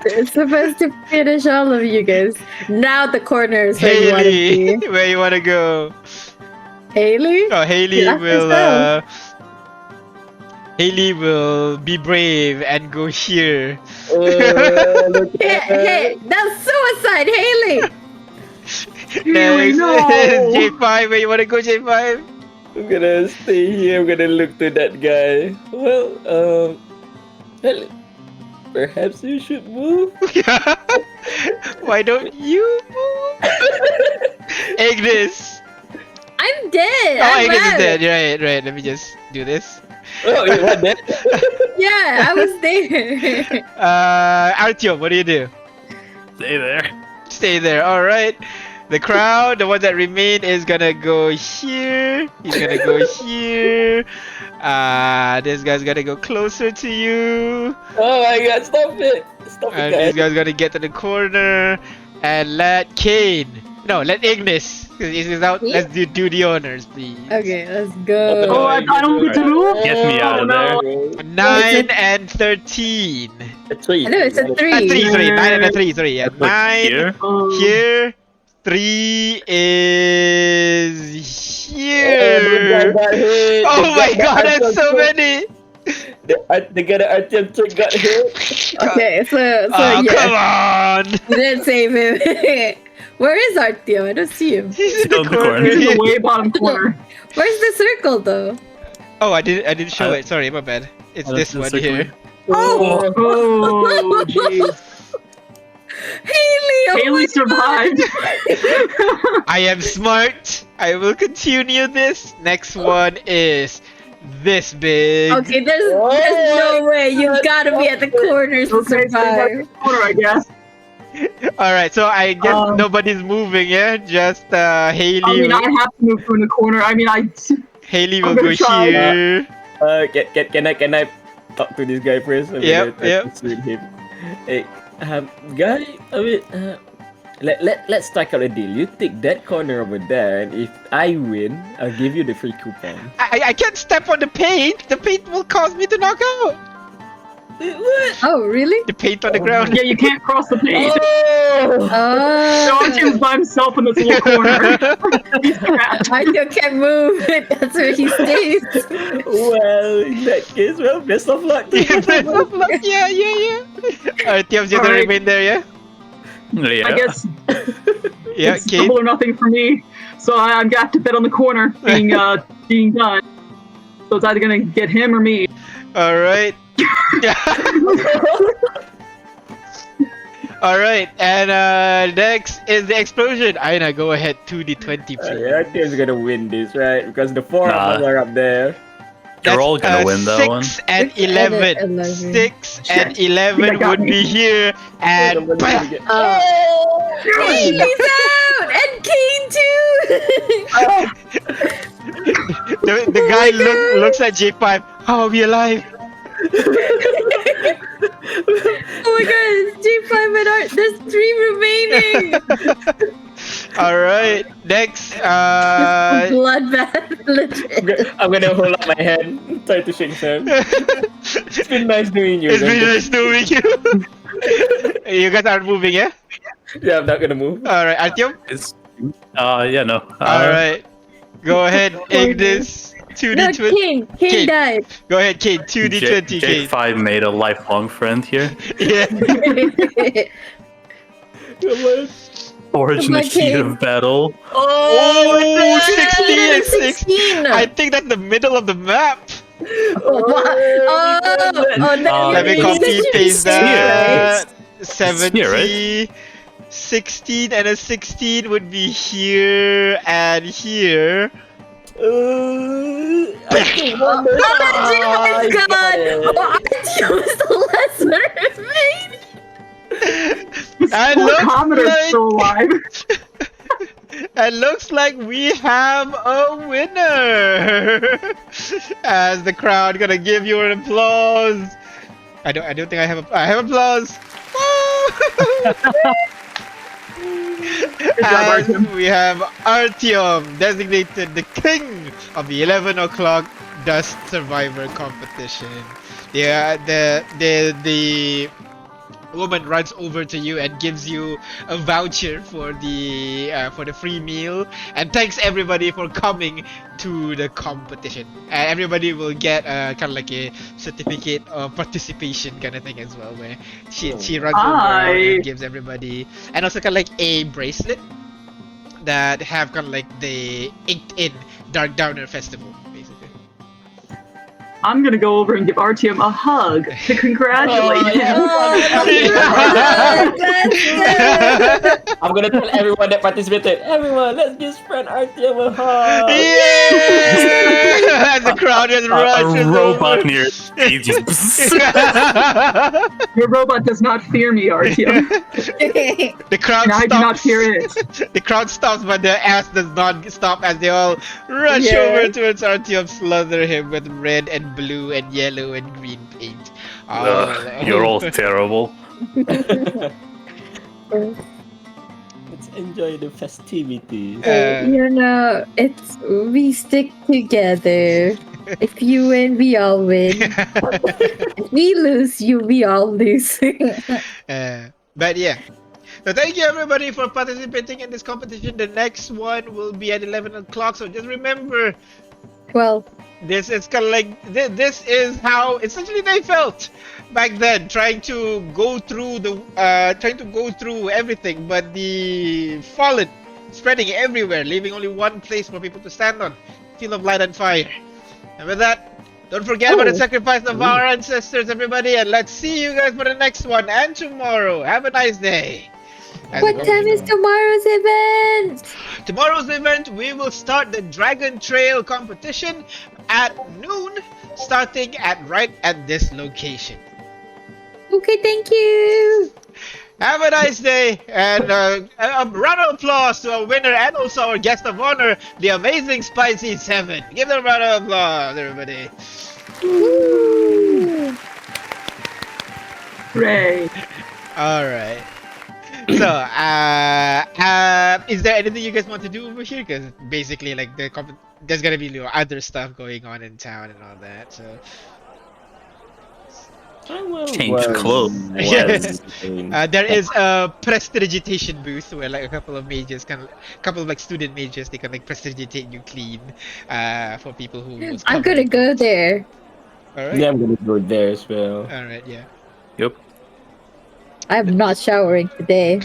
It's supposed to finish all of you guys. Now the corner is where you want to Haley, be. where you wanna go? Haley? Oh, Haley Lock will. yourself. Haley will be brave and go here. Look Hey, at her. hey, that's suicide, Haley! Next Haley, no. is J5. Where you wanna go, J5? I'm gonna stay here. I'm gonna look to that guy. Well, perhaps you should move. Why don't you move? Ignis. I'm dead! Oh, I'm Ignis is out. dead. Right. Let me just do this. Oh, you want that? Yeah, I was there. Artyom, what do you do? Stay there. Stay there. All right. The crowd, the one that remain, is gonna go here. He's gonna go here. This guy's gonna go closer to you. Oh my god, stop it! Stop And it, this guys. guy's gonna get to the corner and let Kane. No, let Ignis. Because Ignis out. Me? Let's do the honors, please. Okay, let's go. Oh, I don't get to move? Get me out of no. there. 9 and 13. A tree. I know it's a 3. 3, sorry. 9 and a 3, sorry. Yeah. Put 9 here. here. 3 is Oh, the guy here. got hit. Oh The my guy god, that that's so Artyom many. The guy that Artyom took got hit. Okay, so Oh, yeah, come on. you didn't save him. Where is Artyom? I don't see him. He's in Still the in the corner. corner. He's in here. the way bottom corner. Where's the circle though? Oh, I didn't show it. Sorry, my bad. It's Oh, this that's one circle. here. Oh, Oh, jeez. Haley! Oh Haley survived. I am smart. I will continue this. Next one is this big. Okay, there's no way. You gotta be at the corners to Okay, so you got survive. the corner, I guess. All right, so I guess Um, nobody's moving, yeah? Just Haley. I mean, I have to move from the corner. I mean, Haley will I'm go gonna try. here. Can I talk to this guy first? I'm Yep, gonna try yep. to persuade him. Hey, guy, I mean, let's strike out a deal. You take that corner over there, and if I win, I'll give you the free coupon. I can't step on the paint. The paint will cause me to knock out. What? Oh, really? The paint on the ground. yeah, you can't cross the page. Oh! So Oh, Artyom's by himself in this little corner. He's trapped. Artyom can't move. That's where he stays. Well, in that case, well, best of luck. to you. Yeah. Artyom's gonna Alright. remain there, yeah? Yeah. I guess Yeah, it's Kate. double or nothing for me. So I'm gonna have to bet on the corner being done. So it's either gonna get him or me. Alright. Alright, and next is the explosion. Aina, go ahead, 2d20 please. Artyom's gonna win this, right? Because the four of Nah. us are up there. You're all gonna win that 6 one. and 6 and 11. 11. 6 and Shit. 11 You got would me. be here, and Somebody's gonna get- Oh, Haley's out! And Kane too! the guy looks at J5. How are we alive? Oh my god, it's G5 and Art. There's 3 remaining! Alright, next, Bloodbath, legit. I'm gonna hold up my hand, try to shake his hand. It's been nice knowing you. it's been man. nice knowing you. You guys aren't moving, yeah? Yeah, I'm not gonna move. Alright, Artyom? It's yeah, no. Alright. Go ahead, Ignis. No, 2d20. Kane Kane. died. Go ahead, Kane. 2d20, Kane. J5 made a lifelong friend here. Yeah. Come on. Forge in the Okay. heat of battle. Oh, 60 and 60. 16. I think that's the middle of the map. Let me It copy paste that. It's here, right? 70, 16 and a 16 would be here and here. Oh my god! Artyom is the lesser mate! And Poor looks Commodore's like- still alive. And looks like we have a winner. As the crowd gonna give you an applause. I don't think I have applause. Good job, As Artyom. we have Artyom, designated the king of the 11 o'clock Dust Survivor competition. Yeah, the woman runs over to you and gives you a voucher for the free meal and thanks everybody for coming to the competition. And everybody will get kind of like a certificate of participation kind of thing as well, where she runs over and gives everybody, and also kind of like a bracelet that have kind of like the inked in Dark Downer Festival, basically. I'm gonna go over and give Artyom a hug to congratulate him. I'm gonna tell everyone that participated. Everyone, let's give friend Artyom a hug. Yeah! And the crowd just A rushes robot over. near he just Your robot does not fear me, Artyom, The crowd and I do not stops. fear it. The crowd stops, but the ass does not stop as they all rush Yeah. over towards Artyom, slaughter him with red and blue and yellow and green paint. you're all terrible. Let's enjoy the festivities. You know, we stick together. If you win, we all win. If we lose, we all lose. But yeah. So thank you everybody for participating in this competition. The next one will be at 11 o'clock. So just remember, Well, this is kind of like this is how essentially they felt back then, trying to go through everything, but the fallen spreading everywhere, leaving only one place for people to stand on, field of light and fire. And with that, don't forget about the sacrifice of our ancestors, everybody, and let's see you guys for the next one and tomorrow. Have a nice day. what time is tomorrow's event? Tomorrow's event, we will start the Dragon Trail competition at noon, starting right at this location. Okay, thank you. Have a nice day, and a round of applause to our winner and also our guest of honor, the amazing Spicy 7. Give them a round of applause, everybody. Woo. Hooray. Alright. So, is there anything you guys want to do over here? Because basically, like, there's gonna be other stuff going on in town and all that, so... Change clothes. there is a prestidigitation booth where like a couple of like student mages, they can like prestidigitate you clean for people who was I'm gonna go there. Alright. Yeah, I'm gonna go there as well. Alright, yeah. Yep. I'm not showering today.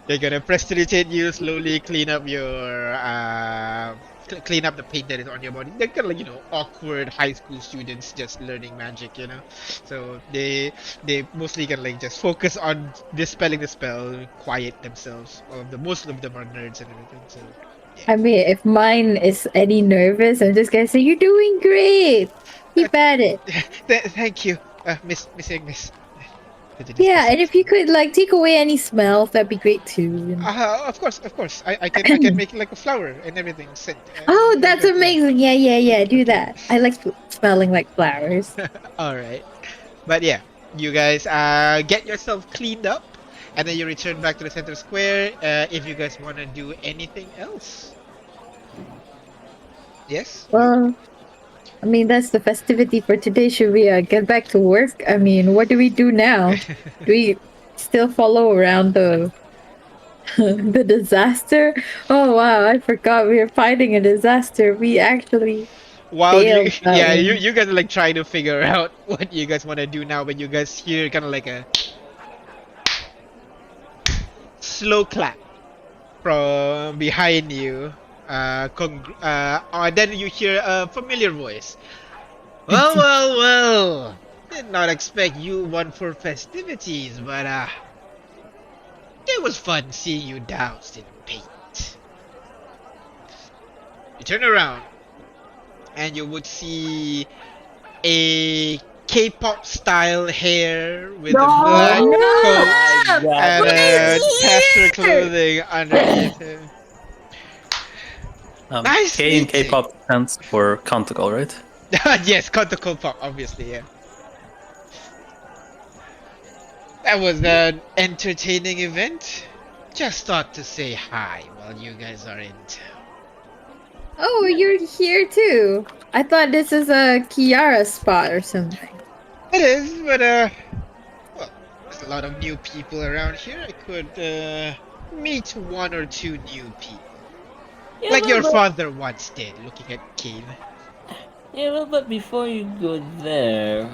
They're gonna prestidigitate you, slowly clean up your clean up the paint that is on your body. They're kind of like, awkward high school students just learning magic, So they mostly can like just focus on dispelling the spell, quiet themselves. Most of them are nerds and everything. So I mean, if mine is any nervous, I'm just gonna say, you're doing great. Keep at it. thank you, Miss Ignis. Yeah, and if you could like take away any smells, that'd be great too. Of course. I can make like a flower and everything scent. Oh, that's amazing. Yeah. Do that. I like smelling like flowers. Alright. But yeah, you guys get yourself cleaned up and then you return back to the center square if you guys want to do anything else. Yes? Well, I mean, that's the festivity for today. Should we get back to work? I mean, what do we do now? Do we still follow around the the disaster? Oh wow, I forgot we were fighting a disaster. We actually While failed. you guys are like trying to figure out what you guys want to do now, but you guys hear kind of like a slow clap from behind you. Then you hear a familiar voice. Well, well, well. Did not expect you one for festivities, but it was fun seeing you doused in paint. You turn around, and you would see a K-pop style hair with a black coat No! and What a is taster here? clothing underneath him. Nice K in meeting. K-pop stands for Kontecol, right? Yes, Kontecol pop, obviously, yeah. That was an entertaining event. Just thought to say hi while you guys are in town. Oh, you're here too. I thought this is a Kiara spot or something. It is, but well, there's a lot of new people around here. I could meet one or two new people. Yeah, Like your but- father once did, looking at Kane. Yeah, well, but before you go there,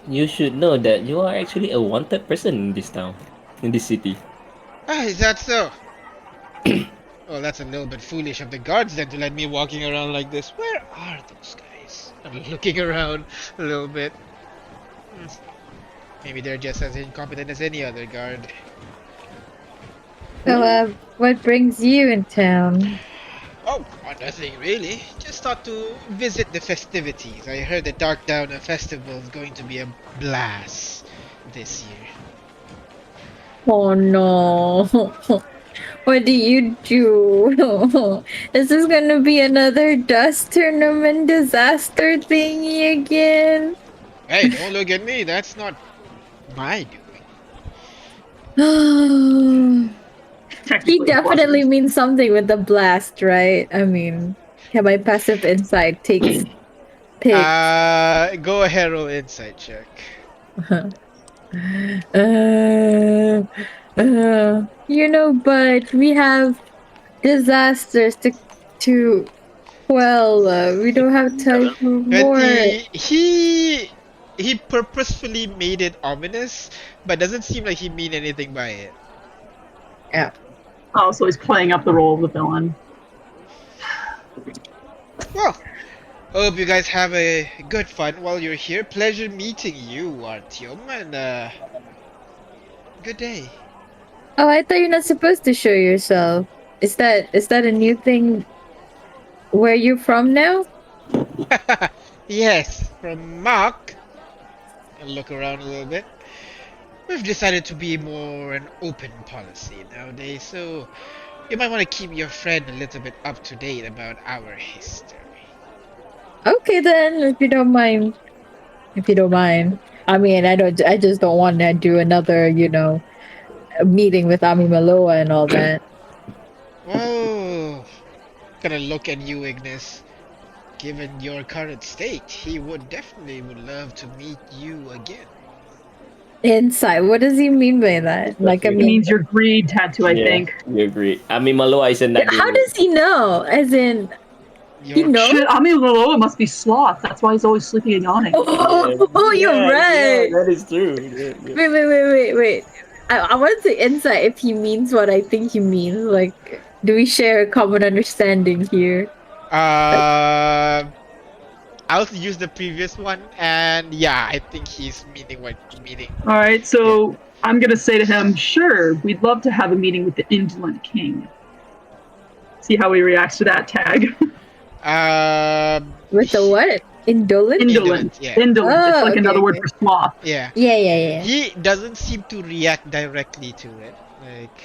you should know that you are actually a wanted person in this town, in this city. Ah, is that so? Well, that's a little bit foolish of the guards then to let me walking around like this. Where are those guys? I'm looking around a little bit. Maybe they're just as incompetent as any other guard. So, what brings you in town? Oh, nothing really. Just thought to visit the festivities. I heard the Dark Downer Festival is going to be a blast this year. Oh no. What do you do? Is this gonna be another dust tournament disaster thingy again? Hey, don't look at me. That's not my doing. He Technically, definitely Buzzards. means something with the blast, right? I mean, yeah, my passive insight takes pick. Go ahead, roll insight check. But we have disasters to well, we don't have time for more. He purposefully made it ominous, but doesn't seem like he mean anything by it. Yeah. Oh, so he's playing up the role of the villain. Well, hope you guys have a good fun while you're here. Pleasure meeting you, Artyom, and good day. Oh, I thought you're not supposed to show yourself. Is that a new thing? Where you from now? Yes, from Mark. I'll look around a little bit. We've decided to be more an open policy nowadays, so you might want to keep your friend a little bit up to date about our history. Okay then, if you don't mind. If you don't mind. I mean, I just don't want to do another, meeting with Ami Maloa and all that. Whoa. Gonna look at you, Ignis. Given your current state, he would love to meet you again. Insight. What does he mean by that? Like, I It mean, means your greed tattoo, I Yeah, think. you agree. I mean, Maloa isn't that how good. does he know? As in, he Your knows? Shit, Ami Loloa must be sloth. That's why he's always sleeping and yawning. Oh, you're right. Yeah, that is true. Yeah. Wait. I want to insight if he means what I think he means. Like, do we share a common understanding here? I'll use the previous one, and yeah, I think he's meaning what meaning. All right, so I'm gonna say to him, "Sure, we'd love to have a meeting with the indolent king." See how he reacts to that tag. With the what? Indolent? Indolent. yeah. Indolent. Oh, It's like okay, another word okay. for sloth. Yeah. Yeah. He doesn't seem to react directly to it. Like,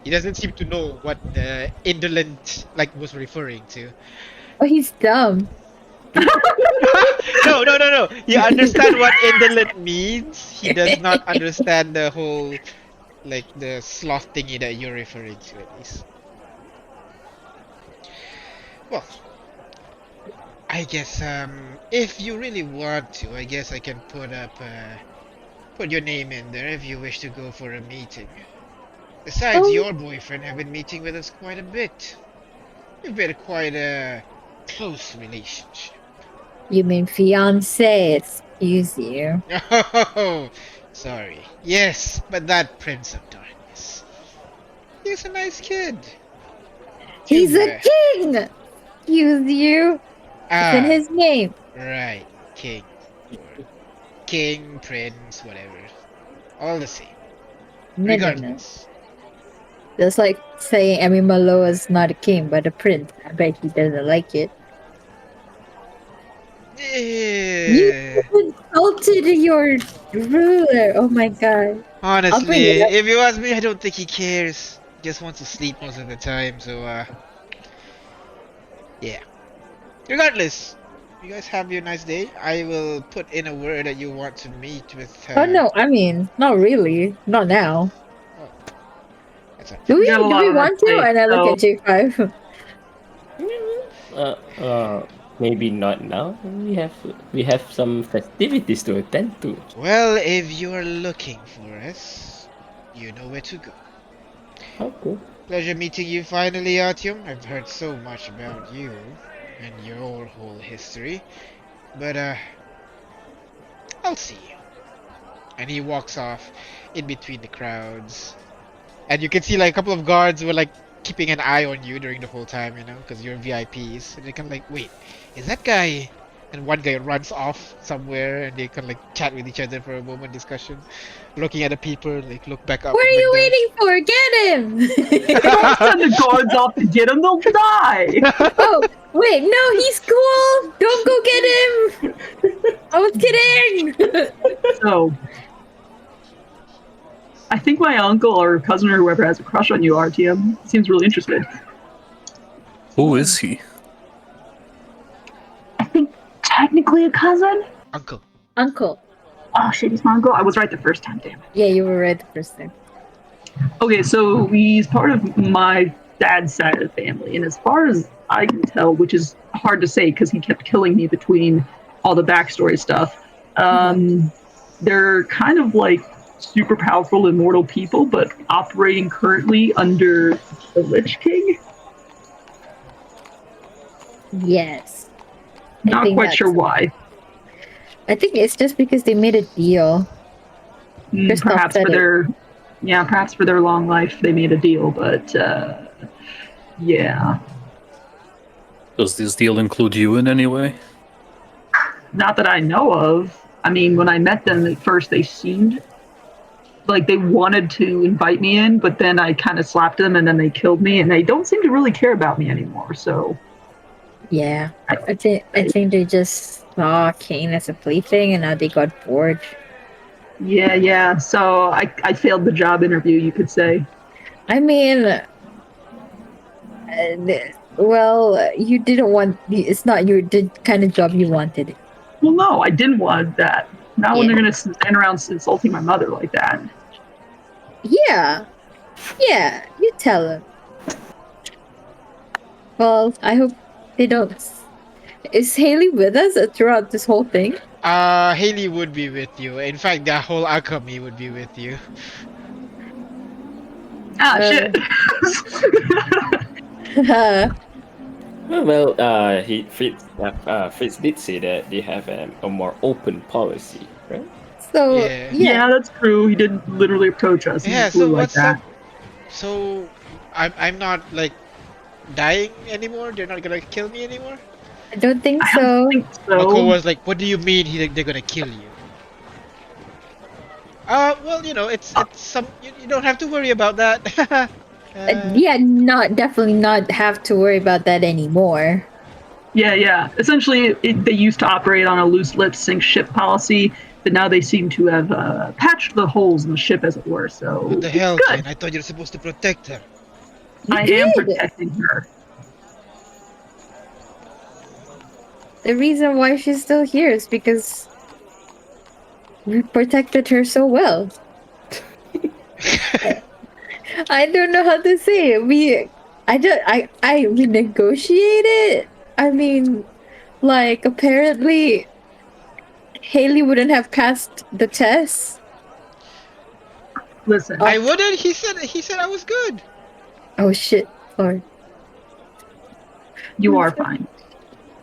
he doesn't seem to know what the indolent was referring to. Oh, he's dumb. No. He understands what indolent means. He does not understand the whole, the sloth thingy that you're referring to, at least. Well, I guess if you really want to, I guess I can put your name in there if you wish to go for a meeting. Besides, your boyfriend have been meeting with us quite a bit. We've been quite a close relationship. You mean fiance? Excuse you. Oh, Sorry. Yes, but that Prince of Darkness. He's a nice kid. He's a Humor. king! Excuse you. It's in his name. Right. King. Or king, prince, whatever. All the same. No. Regardless. Just like saying Emmy Malo is not a king, but a prince. I bet he doesn't like it. Yeah. You insulted your ruler. Oh my god. I'll bring Honestly, it up. if you ask me, I don't think he cares. Just wants to sleep most of the time, so yeah. Regardless, you guys have your nice day. I will put in a word that you want to meet with Oh no, I mean, not really. Not now. Oh, that's up to Do you. we got a lot on our want to? plate, And I look at J5. Maybe not now. We have some festivities to attend to. Well, if you are looking for us, you know where to go. Okay. Pleasure meeting you finally, Artyom. I've heard so much about you and your whole history. But, I'll see you. And he walks off in between the crowds. And you can see, like, a couple of guards were, like, keeping an eye on you during the whole time, you know, because you're VIPs. And they kind of like, wait, is that guy? And one guy runs off somewhere, and they kind of like chat with each other for a moment, discussion, looking at the people, like look back up. What are and you back waiting for? Get him! Don't send the guards off to get him, they'll die! Oh, wait, no, he's cool! Don't go get him! I was kidding! So, I think my uncle or cousin or whoever has a crush on you, RTM. Seems really interested. Who is he? I think technically a cousin? Uncle. Uncle. Oh shit, he's my uncle? I was right the first time, damn it. Yeah, you were right the first time. Okay, so he's part of my dad's side of the family, and as far as I can tell, which is hard to say because he kept killing me between all the backstory stuff, they're kind of like super powerful immortal people, but operating currently under the Lich King. Yes. Not quite sure why. I think it's just because they made a deal. Perhaps for their long life they made a deal, but yeah. Does this deal include you in any way? Not that I know of. I mean, when I met them at first, they seemed like they wanted to invite me in, but then I kind of slapped them and then they killed me, and they don't seem to really care about me anymore, so. Yeah. I think they just saw Kane as a plaything and now they got bored. Yeah. So I failed the job interview, you could say. I mean, well, you didn't want. It's not your kind of job you wanted. Well, no, I didn't want that. Not when they're gonna stand around insulting my mother like that. Yeah, you tell them. Well, I hope they don't. Is Haley with us throughout this whole thing? Haley would be with you. In fact, the whole alchemy would be with you. Shit. Well, Fritz did say that they have a more open policy, right? So yeah, that's true. He didn't literally approach us. Yeah. So So like what's that. up? So I'm not like dying anymore. They're not gonna kill me anymore. I don't think I so. don't think so. Mako was like, "What do you mean they're gonna kill you?" Well, you know, it's some. You don't have to worry about that. Yeah, definitely not have to worry about that anymore. Yeah. Essentially, they used to operate on a loose lips sink ship policy, but now they seem to have patched the holes in the ship, as it were. So What the hell, good. Ken? I thought you were supposed to protect her. I am protecting her. The reason why she's still here is because we protected her so well. I don't know how to say it. We negotiated. I mean, like apparently Haley wouldn't have passed the test. Listen, I wouldn't. He said I was good. Oh shit, Lord. you are fine.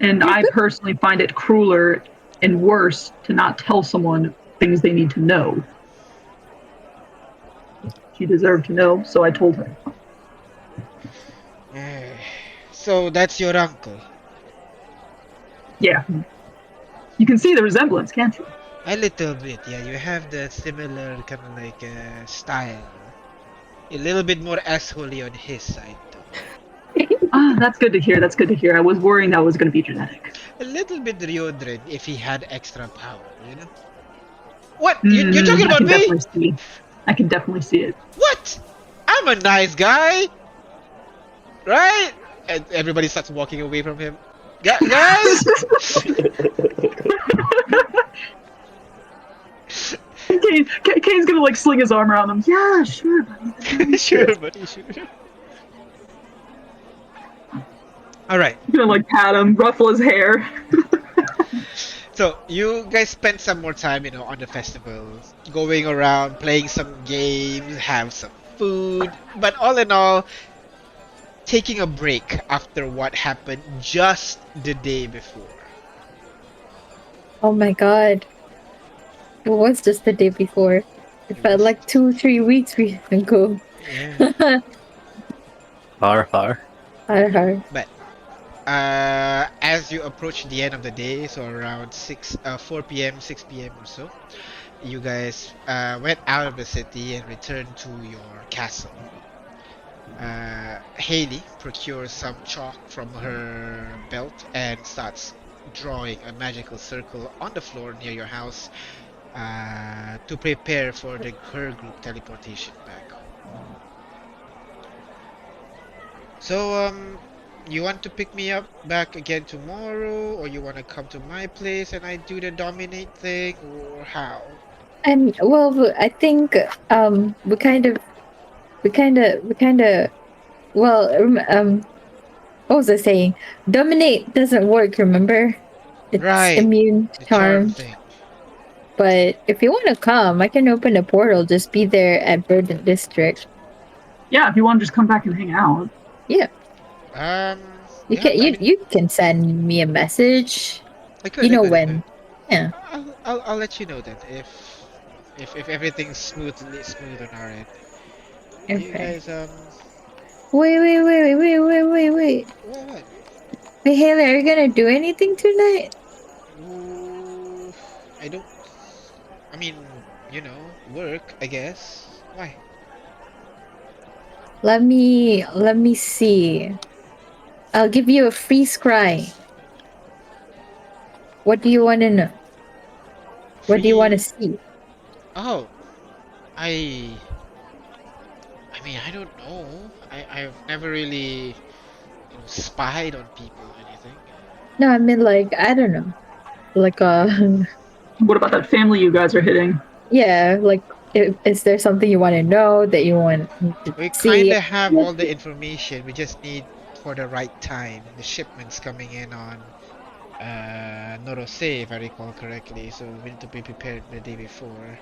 And I personally find it crueler and worse to not tell someone things they need to know. She deserved to know, so I told her. So that's your uncle. Yeah. You can see the resemblance, can't you? A little bit, yeah. You have the similar kind of like style. A little bit more assholey on his side, though. That's good to hear. That's good to hear. I was worrying that was going to be genetic. A little bit Ryodred if he had extra power, you know? What? You're talking about me? I can definitely see it. What? I'm a nice guy, right? And everybody starts walking away from him. Guys! Kane's gonna like sling his arm around him. Yeah, sure, buddy. Sure, buddy, sure. Alright. He's gonna like pat him, ruffle his hair. So, you guys spent some more time, you know, on the festival, going around, playing some games, have some food, but all in all, taking a break after what happened just the day before. Oh my god. It was just the day before. It felt like 2-3 weeks ago. Yeah. Har. Har. But as you approach the end of the day, so around 4 p.m., 6 p.m. or so, you guys went out of the city and returned to your castle. Haley procures some chalk from her belt and starts drawing a magical circle on the floor near your house to prepare for her group teleportation back home. So, you want to pick me up back again tomorrow, or you want to come to my place and I do the dominate thing, or how? And well, I think we kind of what was I saying? Dominate doesn't work, remember? It's Right. immune The charm. thing. But if you want to come, I can open a portal. Just be there at Verdant District. Yeah, if you want to just come back and hang out. Yeah. You You can send me a message. I could. You know I could, I when. could. Yeah. I'll let you know then if everything's smooth on our end. You Okay. guys Wait. what? Hey Haley, are you gonna do anything tonight? Ooh, I mean, you know, work, I guess. Why? Let me see. I'll give you a free scry. What do you want to know? What do you want to see? Oh, I mean, I don't know. I've never really, you know, spied on people or anything. No, I mean like I don't know. Like What about that family you guys are hitting? yeah, like is there something you want to know that you want to We see? kinda have all the information. We just need for the right time. The shipment's coming in on Norose, if I recall correctly. So we need to be prepared the day before.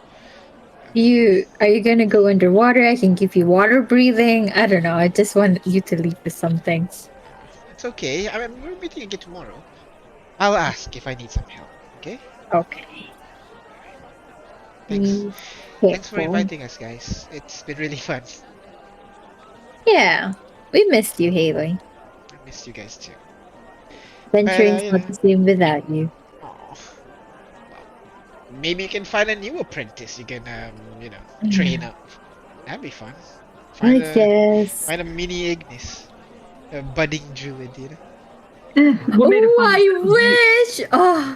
Are you gonna go underwater? I can give you water breathing. I don't know. I just want you to leave with something. It's okay. I mean, we're meeting again tomorrow. I'll ask if I need some help. Okay? Okay. Thanks. Thanks for inviting us, guys. It's been really fun. Yeah, we missed you, Haley. I missed you guys too. Venturing's not the same without you. Aw. Well, maybe you can find a new apprentice you can, you know, train up. That'd be fun. I guess. Find a mini Ignis. A budding druid, you know? What made it fun? I wish! Oh,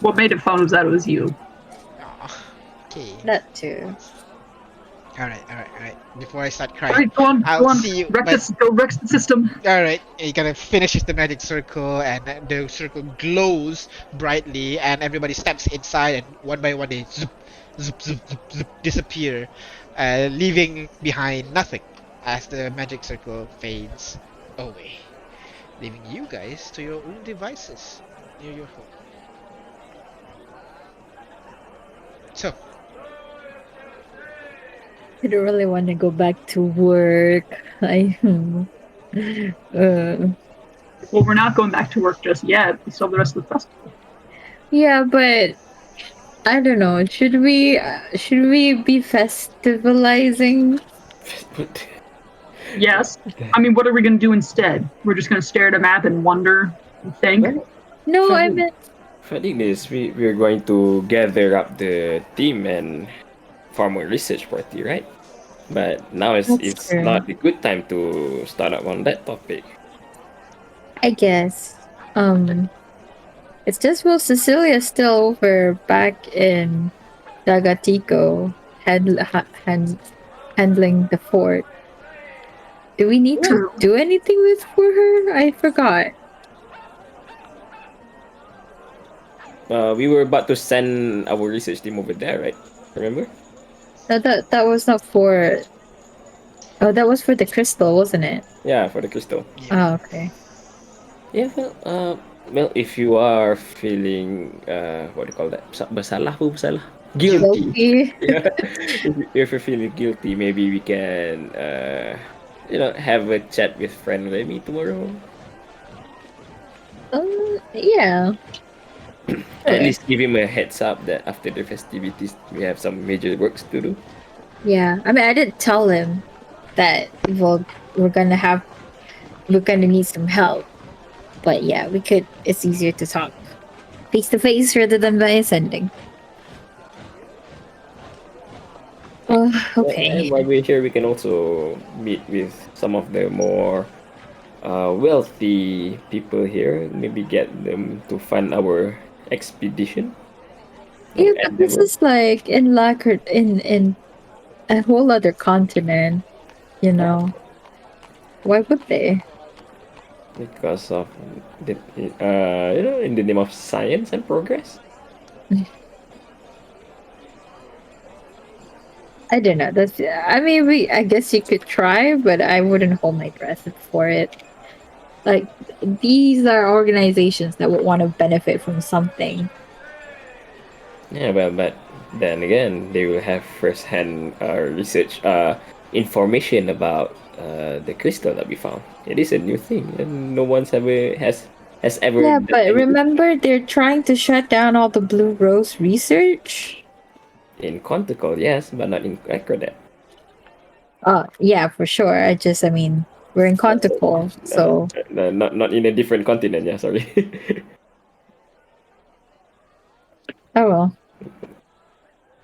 What made it fun was that it was you. Aw. Okay. that too. Alright. Before I start All crying. right, go on. I'll see you, Wreck but- go wreck the system. Alright, you gotta finish the magic circle, and the circle glows brightly, and everybody steps inside, and one by one they zip, disappear, leaving behind nothing as the magic circle fades away, leaving you guys to your own devices near your home. So, I don't really want to go back to work. Well, we're not going back to work just yet. We still have the rest of the festival. Yeah, but I don't know. Should we be festivalizing? Yes. I mean, what are we going to do instead? We're just going to stare at a map and wonder and think. Well, No, I for meant for this, we're going to gather up the team and form a research party, right? But now that's it's true. not a good time to start up on that topic. I guess. It's just well, Cecilia's still over back in Dagatico, handling the fort. Do we need to True. do anything with for her? I forgot. We were about to send our research team over there, right? Remember? No, that was not for. Oh, that was for the crystal, wasn't it? Yeah, for the crystal. Yep. Oh, okay. Yeah, well, if you are feeling, what do you call that? Bersalah, apa bersalah? Guilty. Loki. Yeah. If you're feeling guilty, maybe we can, have a chat with friend Remy tomorrow. Yeah. At Sure. least give him a heads up that after the festivities, we have some major works to do. Yeah. I mean, I didn't tell him that we're gonna need some help. But yeah, we could. It's easier to talk face to face rather than by sending. Oh, And okay. while we're here, we can also meet with some of the more wealthy people here. Maybe get them to fund our expedition. Yeah, Our but this endeavor. is like in in a whole other continent. You know, why would they? Because of the, in the name of science and progress. I don't know. That's. I mean, we. I guess you could try, but I wouldn't hold my breath for it. Like these are organizations that would want to benefit from something. Yeah, but then again, they will have first-hand research information about the crystal that we found. It is a new thing, and no one's ever has ever Yeah, done but anything remember, they're trying to shut down all the Blue Rose research. in Kontecol, yes, but not in Ecuador. Yeah, for sure. I mean, we're in Kontecol, so Not in a different continent. Yeah, sorry. oh well.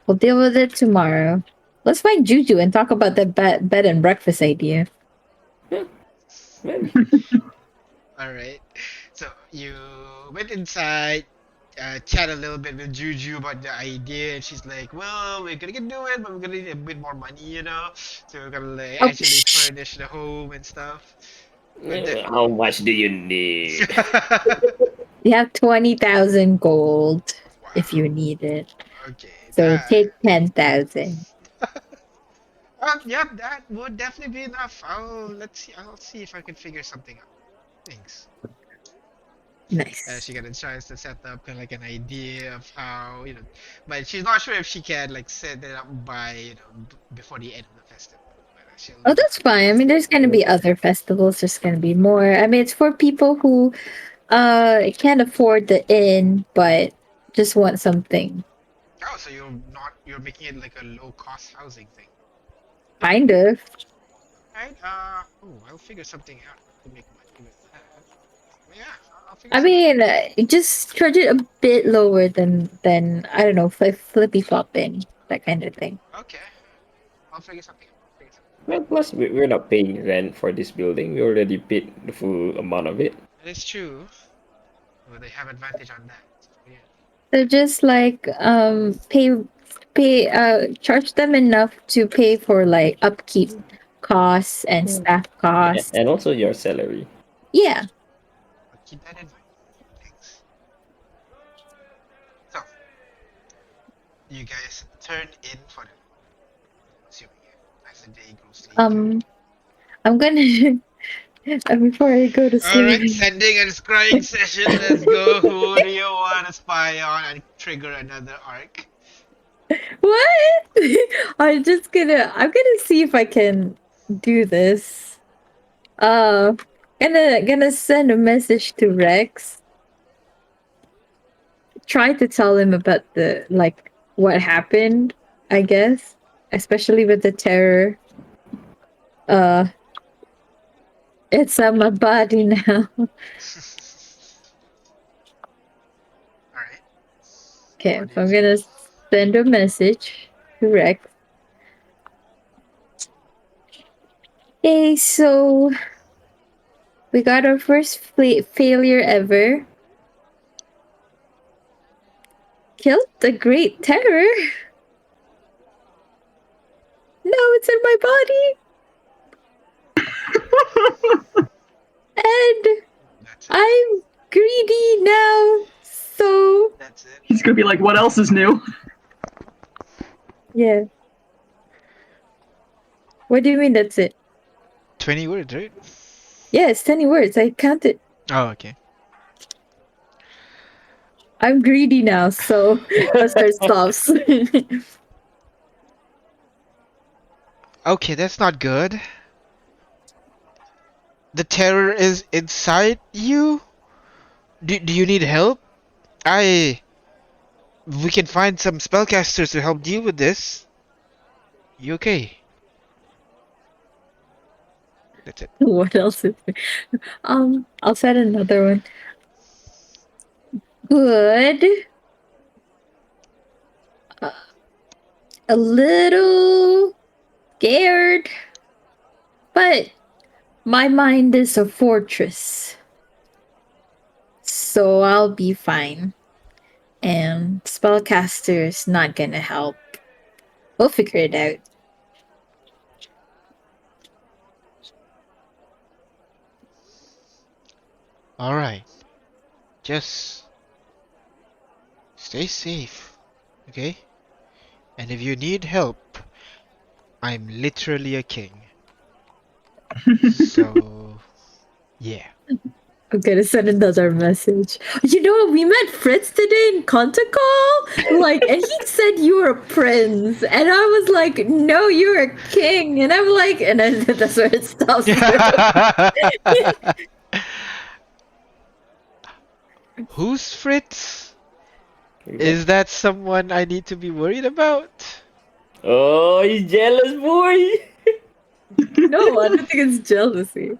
We'll deal with it tomorrow. Let's find Juju and talk about that bed and breakfast idea. Yeah, well, All right. So you went inside, chat a little bit with Juju about the idea, and she's like, "Well, we're gonna do it, but we're gonna need a bit more money, you know. So we're gonna like Oh, actually furnish the home and stuff." But then, how much do you need? you have 20,000 gold if wow. you need it. Okay, So that. take 10,000. Yeah, that would definitely be enough. Let's see. I'll see if I can figure something out. Thanks. Nice. She got a chance to set up kind of like an idea of how, but she's not sure if she can like set it up by, before the end of the festival. But she'll Oh, leave it that's to you fine. I guys mean, to there's gonna be other festivals. There's gonna be more. I mean, it's for people who can't afford the inn, but just want something. Oh, so you're making it like a low cost housing thing, Kind of. right? I'll figure something out to make money with that. Yeah, I'll figure I something. mean, just charge it a bit lower than I don't know, flippy flopping, that kind of thing. Okay, I'll figure something out. I'll figure something. Well, plus we're not paying rent for this building. We already paid the full amount of it. That is true. Well, they have advantage on that. So, yeah. So just like charge them enough to pay for like upkeep costs and staff costs. And also your salary. Yeah. I'll keep that in mind. Thanks. So, you guys turn in for the assuming as the day grows later. Um I'm gonna before I go to Alright, sleep. sending and scrying session. Let's go. Who do you want to spy on and trigger another arc? What? I'm gonna see if I can do this. Uh gonna send a message to Rex. Try to tell him about the like what happened, I guess, especially with the terror. Uh, it's on my body now. Alright. Okay, What so I'm is gonna it? send a message to Rex. Hey, so we got our first failure ever. Killed the Great Terror. No, it's in my body. And That's it. I'm greedy now. So, That's it. He's gonna be like, what else is new? yeah. What do you mean that's it? 20 words, right? Yeah, it's 20 words. I counted. Oh, okay. I'm greedy now, so let's start stops. Okay, that's not good. The terror is inside you? Do you need help? We can find some spellcasters to help deal with this. You okay? That's it. What else is there? I'll set another one. Good. Uh, a little scared, but my mind is a fortress, so I'll be fine. And spellcaster's not gonna help. We'll figure it out. Alright. Just stay safe. Okay? And if you need help, I'm literally a king. So, yeah. I'm gonna send another message. You know, we met Fritz today in Kontecol, like, and he said you were a prince, and I was like, no, you're a king, and I'm like, and then that's where it stops. Who's Fritz? Is that someone I need to be worried about? Oh, he's jealous, boy. No, I don't think it's jealousy.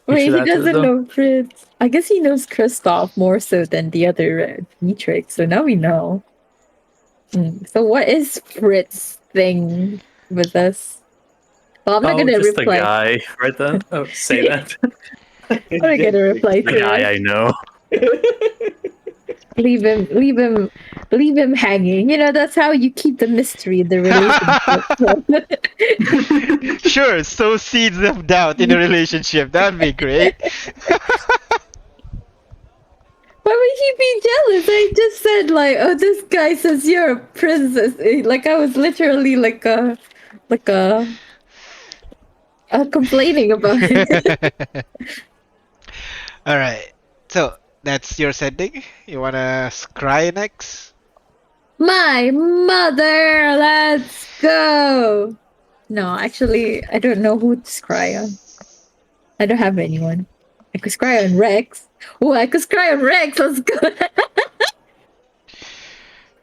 Wait, should he add to it, doesn't though. know Fritz. I guess he knows Kristoff more so than the other Dietrich, so now we know. So what is Fritz thing with us? Well, I'm not Oh, gonna just a reply. guy, right? Oh, say that. I'm not gonna reply The to guy it. I know. Leave him hanging. You know, that's how you keep the mystery in the relationship. Sure, sow seeds of doubt in a relationship. That'd be great. Why would he be jealous? I just said like, oh, this guy says you're a princess. Like I was literally like a complaining about it. Alright. So, that's your setting? You wanna scry next? My mother, let's go. No, actually, I don't know who to scry on. I don't have anyone. I could scry on Rex. Oh, I could scry on Rex. Let's go.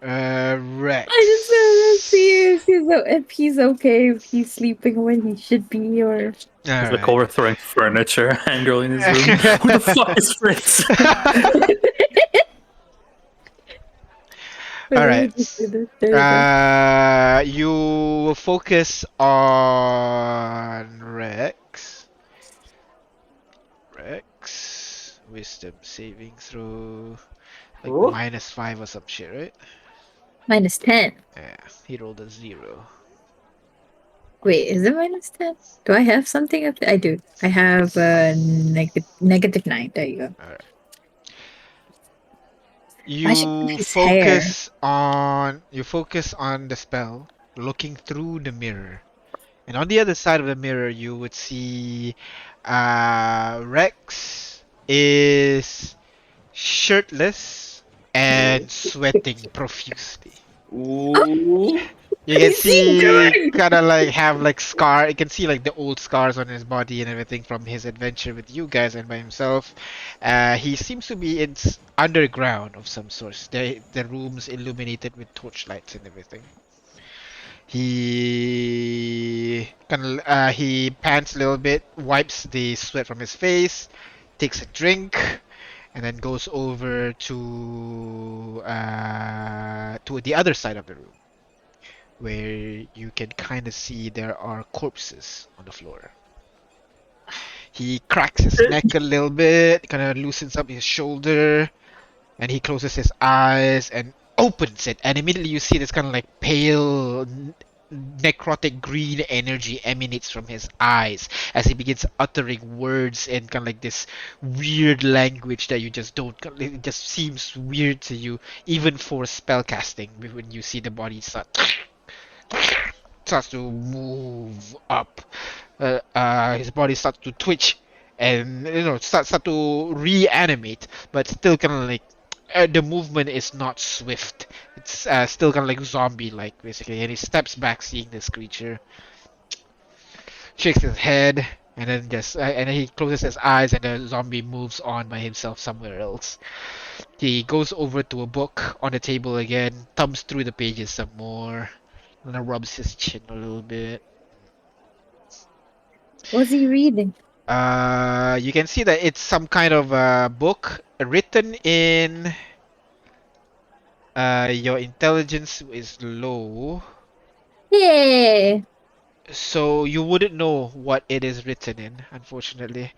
Rex. I just want to see if he's okay, if he's sleeping when he should be, or. He's like Alright. overthrowing furniture angrily in his room. Who the fuck is Fritz? Wait, let me Alright. just do this. There we go. You will focus on Rex. Rex. Wisdom saving throw. Like Oh. -5 or some shit, right? -10. Yeah, he rolled a 0. Wait, is it -10? Do I have something up there? I do. I have -9. There you go. Alright. Magic with You his hair. focus on the spell, looking through the mirror. And on the other side of the mirror you would see Rex is shirtless and sweating profusely. Ooh. You can Is he see doing? kind of like have like scar. You can see like the old scars on his body and everything from his adventure with you guys and by himself. He seems to be in underground of some sort. The rooms illuminated with torchlights and everything. He pants a little bit, wipes the sweat from his face, takes a drink, and then goes over to the other side of the room, where you can kind of see there are corpses on the floor. He cracks his neck a little bit, kind of loosens up his shoulder, and he closes his eyes and opens it, and immediately you see this kind of like pale necrotic green energy emanates from his eyes as he begins uttering words in kind of like this weird language that you just don't, it just seems weird to you even for spellcasting when you see the body starts to move up. His body starts to twitch and start to reanimate, but still kind of like the movement is not swift. It's still kind of like zombie-like basically, and he steps back seeing this creature, shakes his head, and then he closes his eyes, and the zombie moves on by himself somewhere else. He goes over to a book on the table again, thumbs through the pages some more, and then rubs his chin a little bit. What's he reading? You can see that it's some kind of book written in. Your intelligence is low, Hey, so you wouldn't know what it is written in, unfortunately.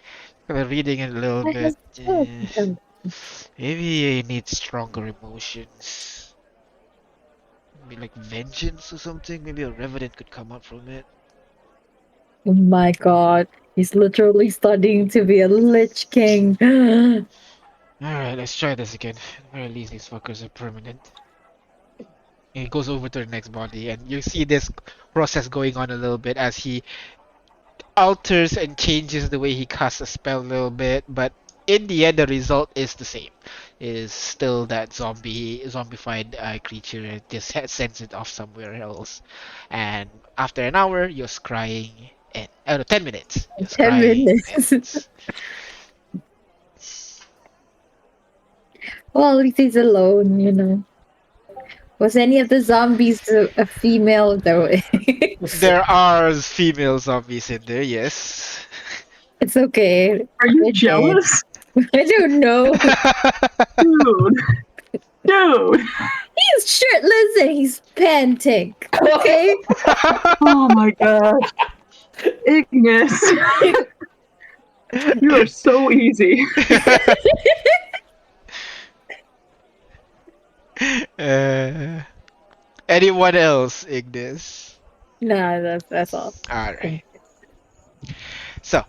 Reading it a little I bit. was so Maybe you need stronger emotions. Maybe like vengeance or something. Maybe a revenant could come out from it. Oh my god, he's literally studying to be a Lich King. Alright, let's try this again. At the very least, these fuckers are permanent. He goes over to the next body, and you see this process going on a little bit as he alters and changes the way he casts a spell a little bit, but in the end, the result is the same. It is still that zombified creature, and just sends it off somewhere else. And after an hour, you're scrying, and 10 minutes, you're 10 scrying minutes. ends. Well, at least he's alone, you know. Was any of the zombies a female though? There are female zombies in there, yes. It's okay. Are you They're dead. jealous? I don't know. Dude. Dude. He's shirtless and he's panting. Okay? Oh my god. Ignis. You are so easy. Anyone else, Ignis? Nah, that's all. Alright. So,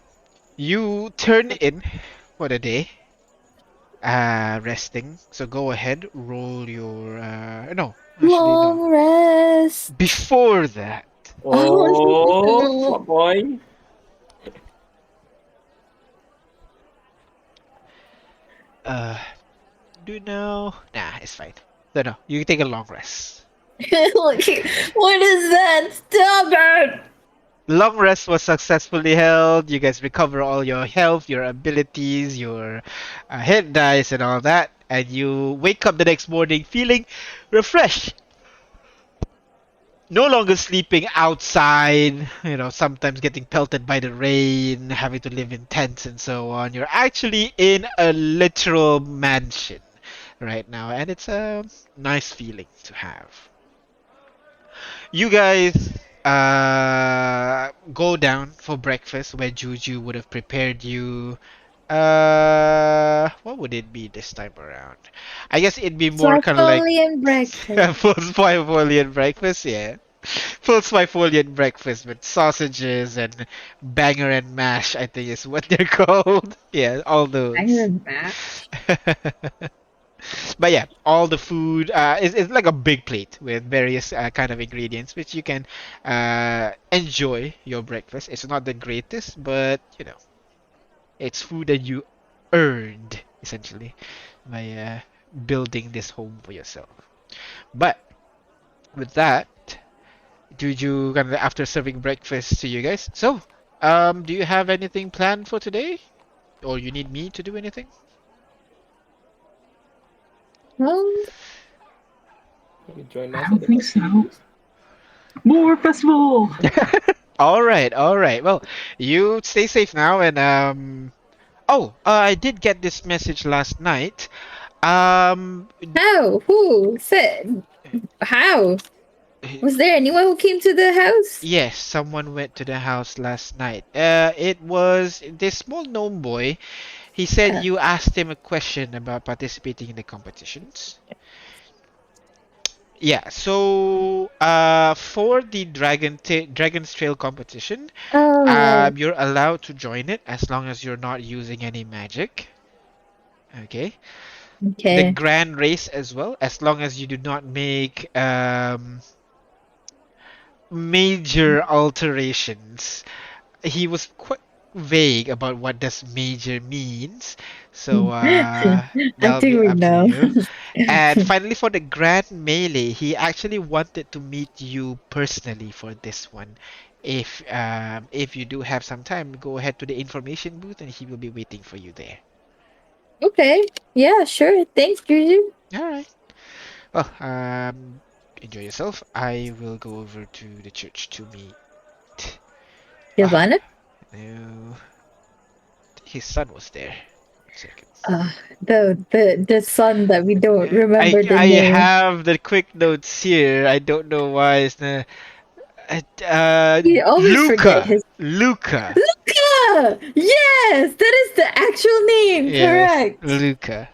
you turn in for the day. Resting. So go ahead, roll your no. Actually Long no. rest. Before that. Oh, boy. Do now. Nah, it's fine. No, you can take a long rest. What is that? Stop it! Long rest was successfully held. You guys recover all your health, your abilities, your hit dice, and all that. And you wake up the next morning feeling refreshed. No longer sleeping outside, sometimes getting pelted by the rain, having to live in tents and so on. You're actually in a literal mansion right now, and it's a nice feeling to have. You guys go down for breakfast where Juju would have prepared you. What would it be this time around? I guess it'd be more kind of like Sparkolian breakfast. full Spyfolian breakfast, yeah. Full Spyfolian breakfast with sausages and banger and mash, I think is what they're called. Yeah, all those. Banger and mash. But yeah, all the food is like a big plate with various kind of ingredients, which you can enjoy your breakfast. It's not the greatest, but it's food that you earned essentially by building this home for yourself. But with that, Juju kind of after serving breakfast to you guys. So, do you have anything planned for today? Or you need me to do anything? Well, You join I us don't at the think so. festival. More festival. All right, all right. Well, you stay safe now, and oh, I did get this message last night. Um, how? Who said? How? Was there anyone who came to the house? yes, someone went to the house last night. It was this small gnome boy. He said Uh, you asked him a question about participating in the competitions. Yeah, so for the Dragon's Trail competition, oh, right. you're allowed to join it as long as you're not using any magic. Okay. The Okay. grand race as well, as long as you do not make major alterations. He was quite vague about what does major means, so I that'll think be we up to know. you. And finally, for the grand melee, he actually wanted to meet you personally for this one. If you do have some time, go ahead to the information booth, and he will be waiting for you there. Okay. Yeah, sure. Thanks, Juju. All right. Well, enjoy yourself. I will go over to the church to meet. Ah, Giovanna? no, his son was there. 1 second. The son that we don't I remember the I name. have the quick notes here. I don't know why it's the We always forget Luca. his. Luca. Luca! Yes, that is the actual name. Yes, Correct. Luca.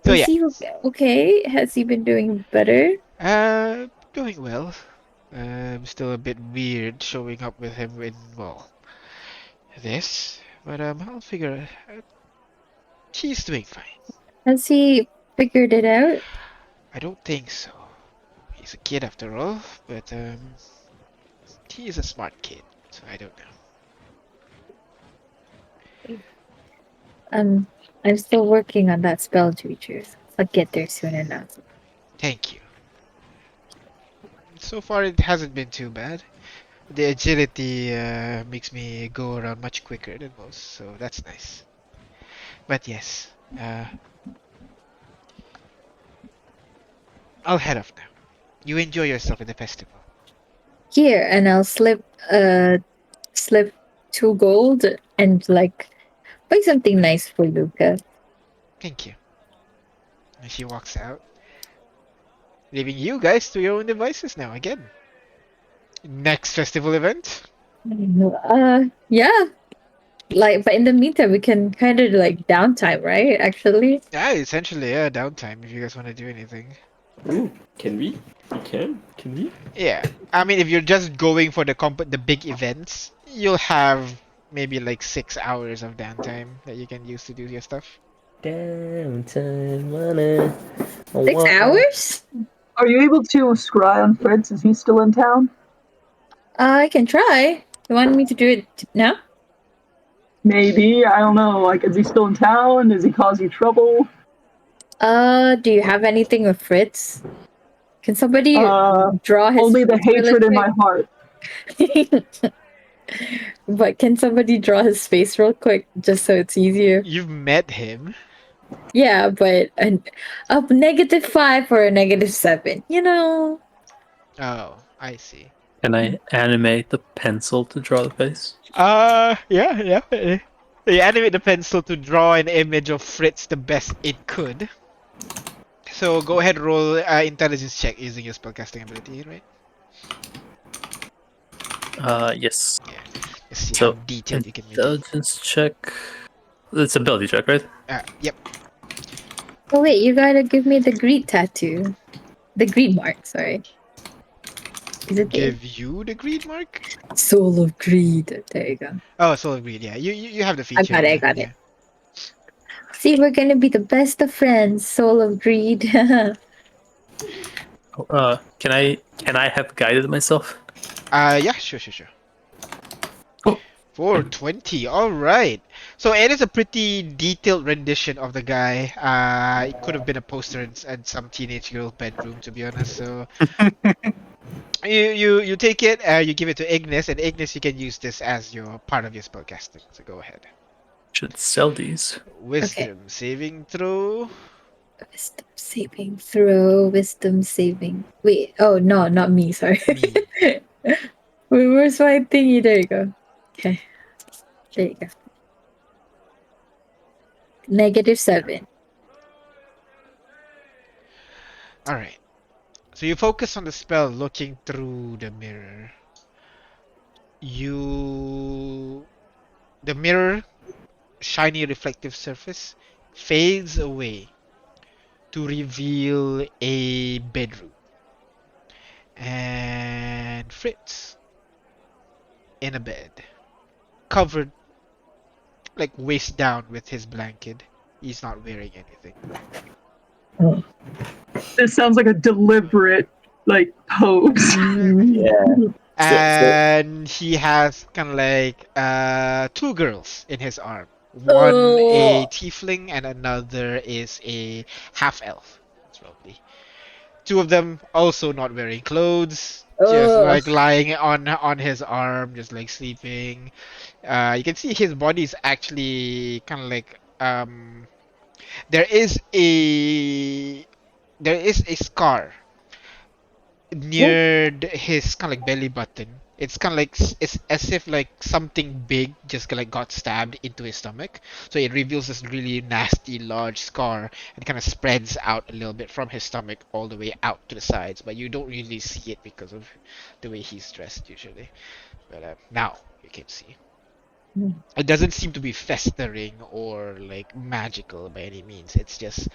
So Is yeah, he okay? Has he been doing better? doing well. Still a bit weird showing up with him in well this, but I'll figure. He's doing fine. Has he figured it out? I don't think so. He's a kid after all, but he is a smart kid, so I don't know. I'm still working on that spell, Juju. I'll get there soon enough. Thank you. So far, it hasn't been too bad. The agility makes me go around much quicker than most, so that's nice. But yes, I'll head off now. You enjoy yourself in the festival. Here, and I'll slip 2 gold and like buy something nice for Luca. Thank you. And she walks out, leaving you guys to your own devices now again. Next festival event? Yeah. Like, but in the meantime, we can kind of like downtime, right? Actually. Yeah, essentially, yeah, downtime if you guys want to do anything. Ooh, can we? We can? Can we? Yeah, I mean, if you're just going for the big events, you'll have maybe like 6 hours of downtime that you can use to do your stuff. Downtime, wanna. 6 hours? Are you able to scry on Fred since he's still in town? I can try. You want me to do it now? Maybe. I don't know. Like, is he still in town? Does he cause you trouble? Do you have anything with Fritz? Can somebody draw his Only the face really hatred in my quick? heart. But can somebody draw his face real quick just so it's easier? You've met him. Yeah, but a -5 or a -7, you know? Oh, I see. Can I animate the pencil to draw the face? Yeah. You animate the pencil to draw an image of Fritz the best it could. So go ahead, roll intelligence check using your spellcasting ability, right? Yes. Yeah. Let's see So, how detailed you can make it. Intelligence check. It's ability check, right? Yep. Oh wait, you gotta give me the greed tattoo. The greed mark, sorry. Is it there? Give you the greed mark? Soul of greed. There you go. Oh, soul of greed. Yeah, you have the feature. I yeah, got yeah. it. See, we're gonna be the best of friends. Soul of greed. Can I have guided myself? Yeah, sure. Oh. 420. All right. So it is a pretty detailed rendition of the guy. It could have been a poster in some teenage girl bedroom, to be honest. So You take it, you give it to Ignis, and Ignis, you can use this as your part of your spellcasting. So go ahead. Should sell these. Wisdom saving throw. Wisdom saving throw. Wisdom saving. Wait. Oh no, not me. Sorry. Me. Wait, where's my thingy? There you go. Okay. There you go. -7. All right. So you focus on the spell, looking through the mirror. The mirror, shiny reflective surface, fades away to reveal a bedroom. And Fritz in a bed, covered like waist down with his blanket. He's not wearing anything. This sounds like a deliberate like pose. Yeah. And he has kind of like two girls in his arm. One a tiefling and another is a half elf. Probably. Two of them also not wearing clothes, just like lying on his arm, just like sleeping. You can see his body is actually kind of like there is a scar near his kind of like belly button. It's kind of like it's as if like something big just like got stabbed into his stomach. So it reveals this really nasty large scar and kind of spreads out a little bit from his stomach all the way out to the sides. But you don't really see it because of the way he's dressed usually. But now you can see. It doesn't seem to be festering or like magical by any means. It's just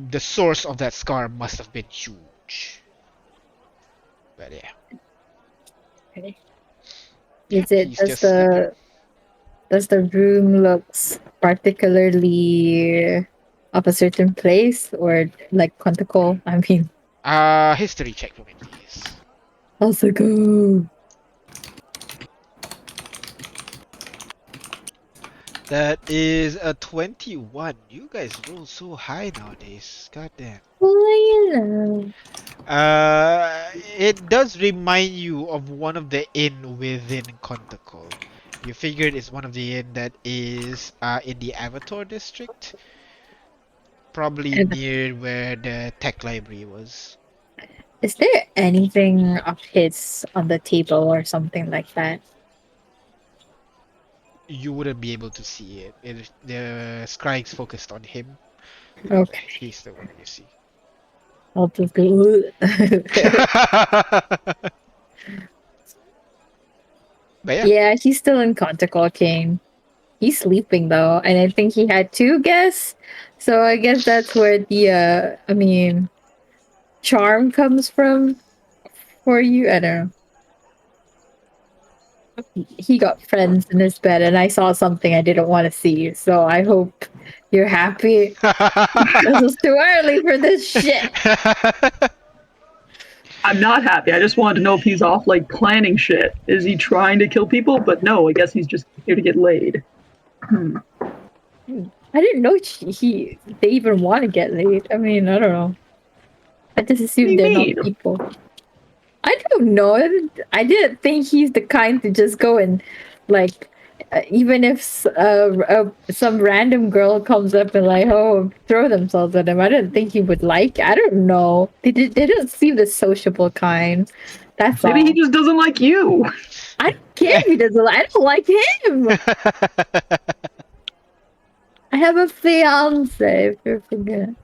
the source of that scar must have been huge. But yeah. Okay. Yeah, Is it he's just sleeping. does the room looks particularly of a certain place or like Kontecol? I mean, History check for me, please. also go. That is a 21. You guys roll so high nowadays. God damn. Well, you know. It does remind you of one of the inn within Kontecol. You figured it's one of the inn that is in the Avatar district, probably near where the tech library was. Is there anything of his on the table or something like that? You wouldn't be able to see it. The scribe's focused on him. Okay. He's the one you see. I'll just go. But yeah. Yeah, he's still in Kontecol King. He's sleeping though, and I think he had 2 guests. So I guess that's where the charm comes from for you. I don't know. He got friends in his bed, and I saw something I didn't want to see. So I hope you're happy. This is too early for this shit. I'm not happy. I just wanted to know if he's off like planning shit. Is he trying to kill people? But no, I guess he's just here to get laid. I didn't know they even want to get laid. I mean, I don't know. I just assumed they're not people. I don't know. I didn't think he's the kind to just go and like, even if some random girl comes up and like, oh, throw themselves at him. I didn't think he would like. I don't know. They don't seem the sociable kind. That's Maybe all. he just doesn't like you. I don't care if he doesn't. I don't like him. I have a fiance. If you're forgetting.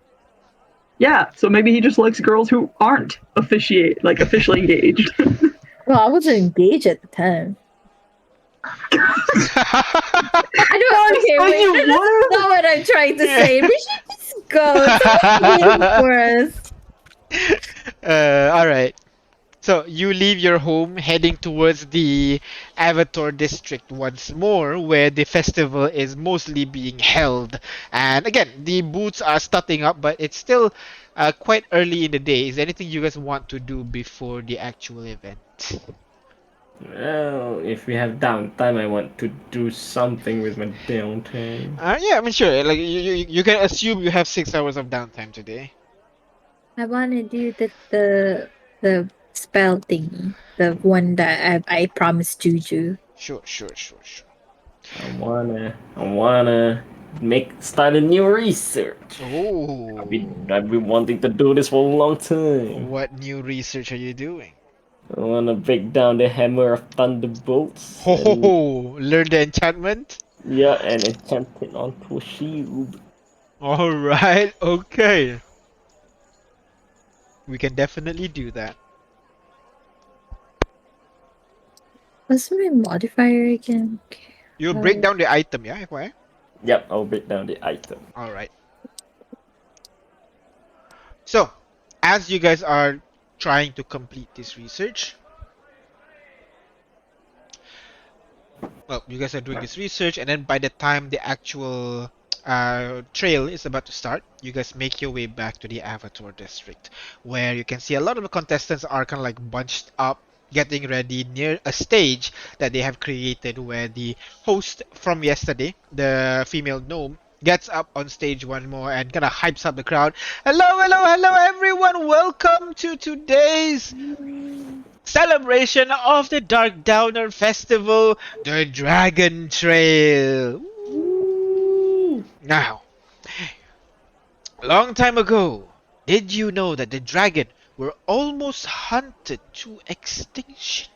Yeah, so maybe he just likes girls who aren't officially engaged. Well, I wasn't engaged at the time. I don't okay, wait, that's not what I'm trying to say. We should just go. For us. Alright. So you leave your home heading towards the Avatar district once more, where the festival is mostly being held. And again, the booths are starting up, but it's still quite early in the day. Is there anything you guys want to do before the actual event? Well, if we have downtime, I want to do something with my downtime. Yeah, I mean, sure. Like you can assume you have 6 hours of downtime today. I want to do the spell thingy. The one that I promised Juju. Sure. I wanna start a new research. Oh, I've been wanting to do this for a long time. what new research are you doing? I wanna break down the hammer of thunderbolts. Ho ho ho! Learn the enchantment. And enchant it onto a shield. All right. Okay. We can definitely do that. What's my modifier again? Okay. You'll break down the item, yeah? FYI? Yep, I'll break down the item. All right. So, as you guys are trying to complete this research, well, you guys are doing this research, and then by the time the actual trail is about to start, you guys make your way back to the Avatar district, where you can see a lot of the contestants are kind of like bunched up, getting ready near a stage that they have created, where the host from yesterday, the female gnome, gets up on stage one more and kind of hypes up the crowd. Hello everyone, welcome to today's celebration of the Dark Downer Festival, the Dragon Trail. Woo! Now, a long time ago, did you know that the dragon were almost hunted to extinction?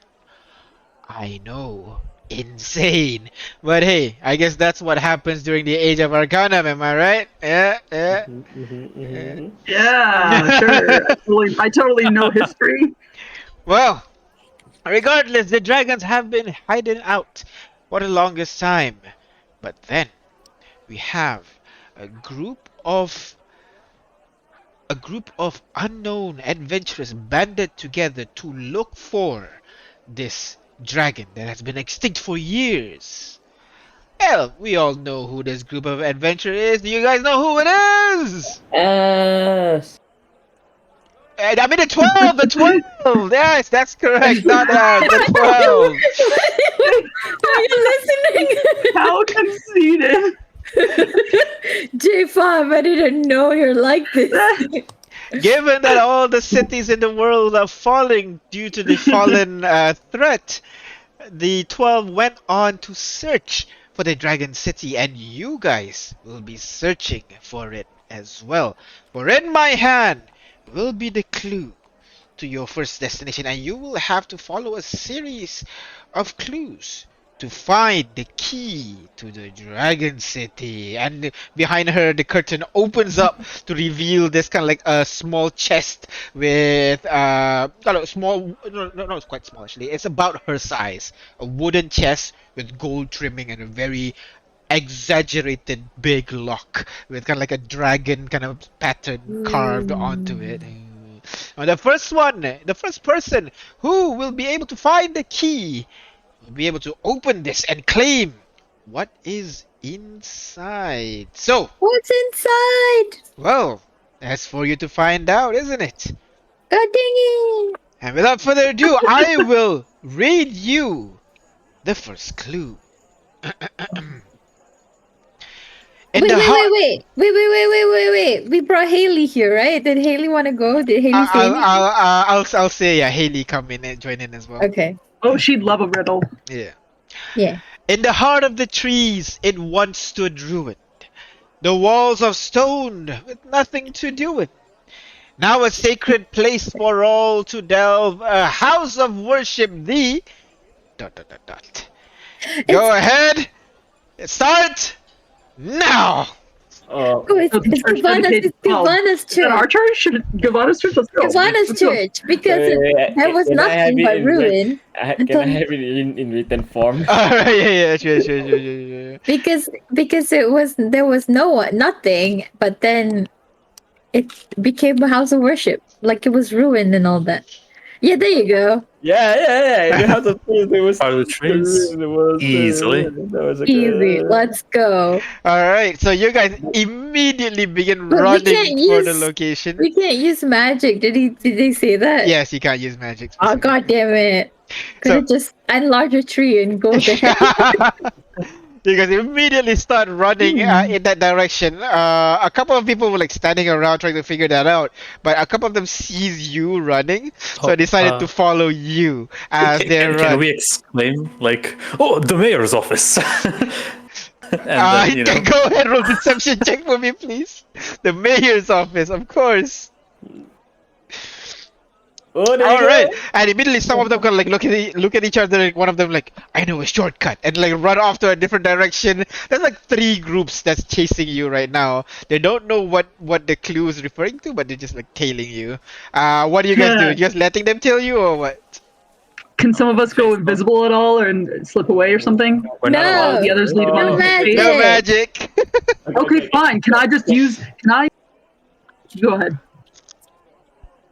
I know, insane. But hey, I guess that's what happens during the Age of Arcanum, am I right? Yeah. Yeah, sure. I totally know history. Well, regardless, the dragons have been hiding out for the longest time. But then, we have a group of unknown adventurers banded together to look for this dragon that has been extinct for years. Well, we all know who this group of adventurers is. Do you guys know who it is? I mean the 12! The 12! Yes, that's correct. Not the 12. Are you listening? How conceited. J5, I didn't know you're like this. Given that all the cities in the world are falling due to the fallen threat, the 12 went on to search for the Dragon City, and you guys will be searching for it as well. For in my hand will be the clue to your first destination, and you will have to follow a series of clues to find the key to the Dragon City. And behind her, the curtain opens up to reveal this kind of like a small chest with small, no, it's quite small actually. It's about her size, a wooden chest with gold trimming and a very exaggerated big lock with kind of like a dragon kind of pattern carved onto it. And the first person who will be able to find the key will be able to open this and claim what is inside. So, what's inside? Well, that's for you to find out, isn't it? God dang it! And without further ado, I will read you the first clue. Wait. We brought Haley here, right? Did Haley want to go? Did Haley say anything? I'll say, yeah, Haley come in and join in as well. Okay. Oh, she'd love a riddle. Yeah. Yeah. In the heart of the trees, it once stood ruined. The walls of stone with nothing to do with. Now a sacred place for all to delve, a house of worship, the... ... Go ahead. Start now. It's Gavana's church. Our church? Gavana's church? Let's go. Gavana's church, because there was nothing but ruin. Can I have it in written form? Yeah, sure. Because there was nothing, but then it became a house of worship, like it was ruined and all that. Yeah, there you go. Yeah. The house of trees. There was Are the trees easily? Easy. Let's go. All right, so you guys immediately begin running for the location. We can't use magic. Did they say that? Yes, you can't use magic. Oh, god damn it! Could have just enlarge a tree and go there. You guys immediately start running in that direction. A couple of people were like standing around trying to figure that out, but a couple of them sees you running, so Oh, decided to follow you as they can run. we exclaim like, "Oh, the mayor's office"? And then, you know, Go ahead, roll deception check for me, please. The mayor's office, of course. Oh, there All you right, go. and immediately some of them kind of like look at each other. Like one of them like, I know a shortcut, and like run off to a different direction. There's like three groups that's chasing you right now. They don't know what the clue is referring to, but they're just like tailing you. What do you guys do? You just letting them tail you or what? Can some of us go invisible at all and slip away or something? we're not No. allowed. The others lead them No on. magic. No magic. Okay, fine. Can I just use? Can I? Go ahead.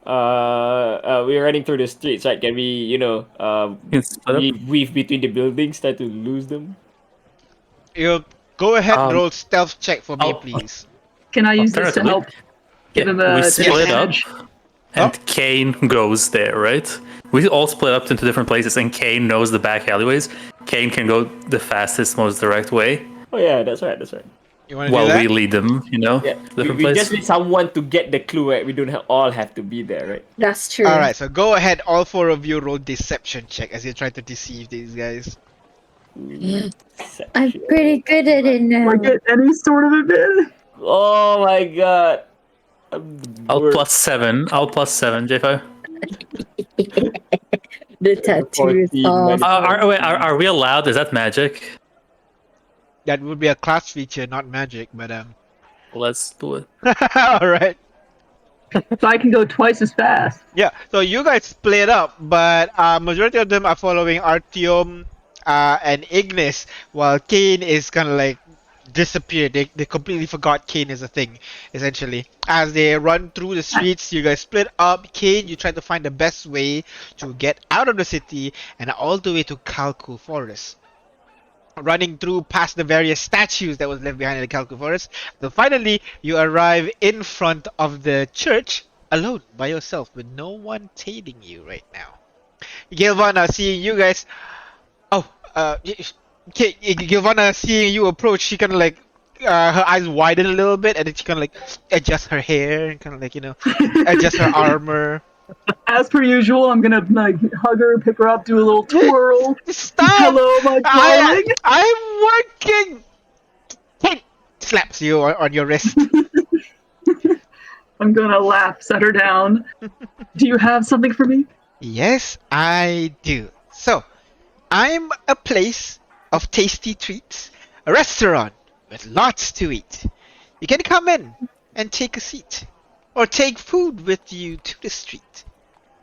We're running through the streets, right? Can we, You split up. weave between the buildings, try to lose them? You go ahead and Um, roll stealth check for me, I'll- please. Can I use this to Alternatively, help give him a we split up, disadvantage? and Kane goes there, right? We all split up into different places, and Kane knows the back alleyways. Kane can go the fastest, most direct way, Oh yeah, that's right. That's right. You want to do while that? we lead them. You know, Yeah, different we places. just need someone to get the clue, right? We don't all have to be there, right? That's true. All right, so go ahead, all four of you roll deception check as you try to deceive these guys. I'm pretty good at it now. Or get any sort of advantage? Oh my god. I'll We're- +7. I'll +7. J5. The tattoo is 14, off. Are we allowed? Is that magic? That would be a class feature, not magic, but Let's do it. all right. So I can go twice as fast. Yeah, so you guys split up, but majority of them are following Artyom and Ignis, while Kane is kind of like disappeared. They completely forgot Kane is a thing, essentially. As they run through the streets, you guys split up. Kane, you try to find the best way to get out of the city and all the way to Kalku Forest. Running through past the various statues that was left behind in the Kalku Forest. So finally, you arrive in front of the church alone by yourself with no one tailing you right now. Gilvana seeing you guys. Oh, Gilvana seeing you approach, she kind of like her eyes widen a little bit, and then she kind of like adjust her hair and kind of like adjust her armor. As per usual, I'm gonna like hug her, pick her up, do a little twirl. Stop! Hello, my darling. I'm working. Hey, slaps you on your wrist. I'm gonna laugh, set her down. Do you have something for me? Yes, I do. So, I'm a place of tasty treats, a restaurant with lots to eat. You can come in and take a seat, or take food with you to the street.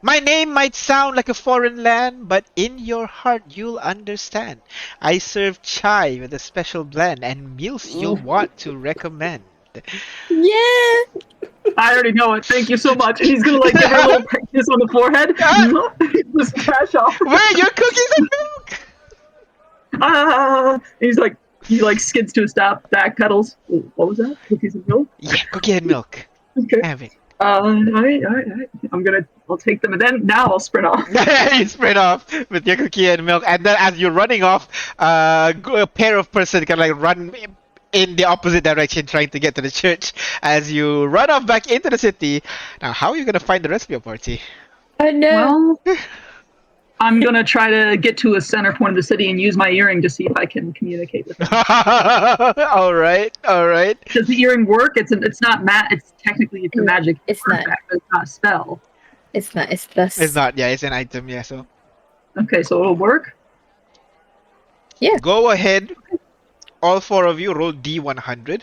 My name might sound like a foreign land, but in your heart you'll understand. I serve chai with a special blend and meals you'll want to recommend. Yeah. I already know it. Thank you so much. And he's gonna like give her a little kiss on the forehead. Just cash off. Where your cookies and milk? Ah! He's like, he like skids to a stop, back pedals. What was that? Cookies and milk? Yeah, cookie and milk. Okay. Have it. All right. I'll take them, and then now I'll sprint off. You sprint off with your cookie and milk, and then as you're running off, a pair of person can like run in the opposite direction trying to get to the church. As you run off back into the city, now how are you gonna find the rest of your party? Oh no. Well, I'm gonna try to get to a center point of the city and use my earring to see if I can communicate with them. all right. Does the earring work? It's not It's technically a magic. It's not. artifact, but it's not a spell. It's not. It's plus. It's not. Yeah, it's an item. Yeah. So Okay, so it'll work. go ahead. All four of you roll D100.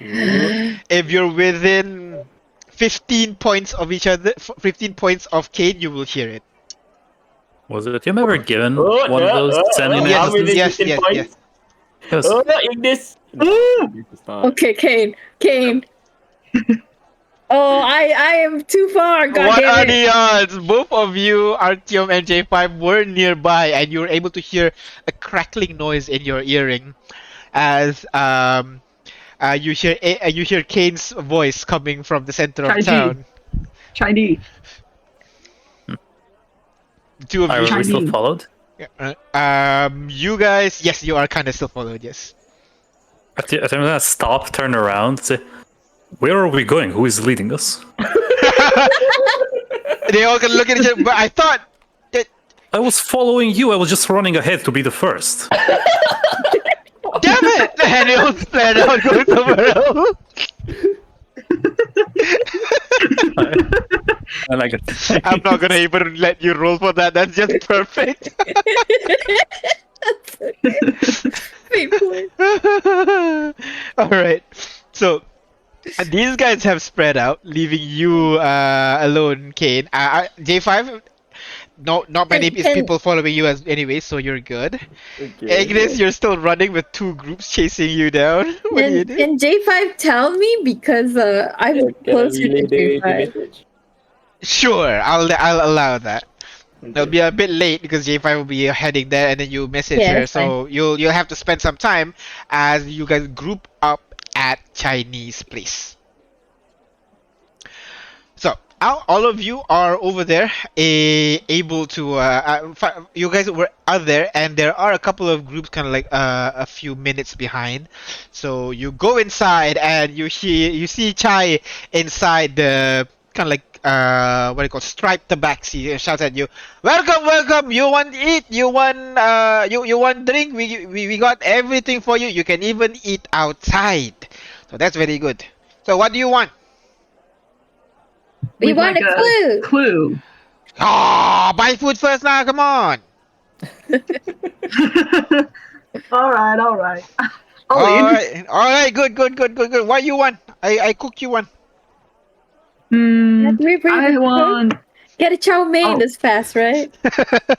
If you're within 15 points of each other, 15 points of Kane, you will hear it. Was it you ever given Oh, one of those sending yes, how many yes, 15 yes, points? yes. Yes. Oh, in this. Okay, Kane. Oh, I am too far. God What are damn it. the odds? Both of you, Artyom and J5, were nearby, and you were able to hear a crackling noise in your earring, as you hear Kane's voice coming from the center of Chinese. town. Chinese. Two of Are you, we still Chinese. followed? Yeah. You guys, yes, you are kind of still followed. Yes. I think I'm gonna stop, turn around, say, "Where are we going? Who is leading us?" They all can look at each other, but I thought that. I was following you. I was just running ahead to be the first. Damn it! And they all split out, go somewhere else. And I got. I'm not gonna even let you roll for that. That's just perfect. That's okay. Faithful. All right. So these guys have spread out, leaving you alone, Kane. J5. No, not many people following you as anyway, so you're good. Okay. Agnes, you're still running with two groups chasing you down. What do you do? Can J5 tell me because I'm Can I closer to relay the J5. message? Sure, I'll allow that. It'll be a bit late because J5 will be heading there, and then you message Yeah, her, that's fine. so you'll have to spend some time as you guys group up at Chinese place. So all of you are over there, able to. You guys are there, and there are a couple of groups, kind of like a few minutes behind. So you go inside, and you see Chai inside the kind of like what do you call striped tabaxi, and shouts at you, "Welcome, welcome! You want eat? You want you want drink? We got everything for you. You can even eat outside. So that's very good. So what do you want?" We We'd want like a clue. Clue. Ah, buy food first now. Come on. All right, all right. I'll All leave. right, all right. Good. What you want? I cook you one. Have we I want. Get a chow mein Oh. this fast, right?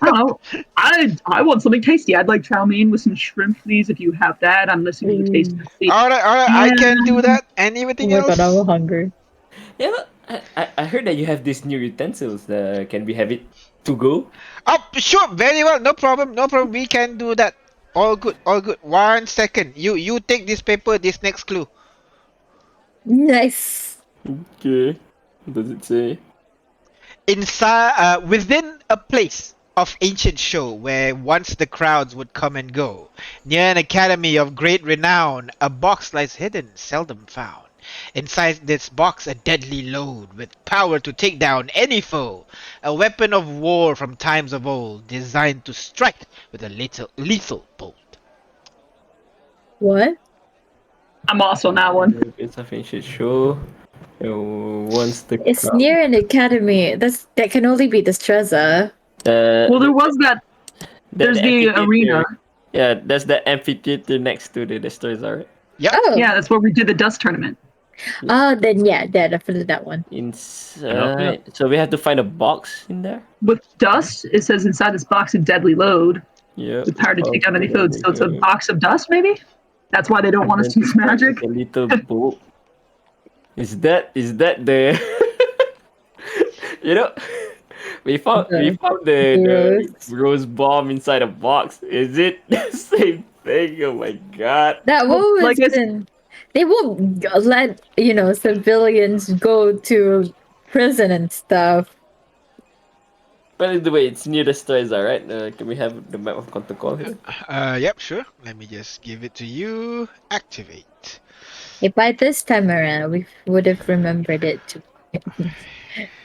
Oh, I want something tasty. I'd like chow mein with some shrimp, please. If you have that, I'm listening to you taste tasty. All right. I can do that. Anything Oh my else? god, I'm hungry. Yeah, but I heard that you have these new utensils. Can we have it to go? Oh, sure. Very well. No problem. No problem. We can do that. All good. All good. 1 second. You take this paper. This next clue. Nice. Okay. What does it say? Inside, within a place of ancient show where once the crowds would come and go, near an academy of great renown, a box lies hidden, seldom found. Inside this box, a deadly load with power to take down any foe, a weapon of war from times of old, designed to strike with a lethal bolt. What? I'm also on that one. It's a ancient show. Once the It's crowd- near an academy. That can only be the Streza. Well, there was that. There's the amphitheater. arena. Yeah, that's the amphitheater next to the stores, alright. Yep. Oh. Yeah, that's where we did the dust tournament. Oh, then yeah, definitely that one. Inside. So we have to find a box in there. With dust, it says inside this box a deadly load Yeah. with power to take down any Okay, food. So it's a okay. box of dust, maybe. That's why they don't want us to use magic. A little boat. Is that the? You know, we found the rose bomb inside a box. Is it the same thing? Oh my god! That Well, one like was I they won't let civilians go to prison and stuff. By the way, it's near the stores, alright? Can we have the map of Kontecol here? Yep, sure. Let me just give it to you. Activate. If by this time around we would have remembered it.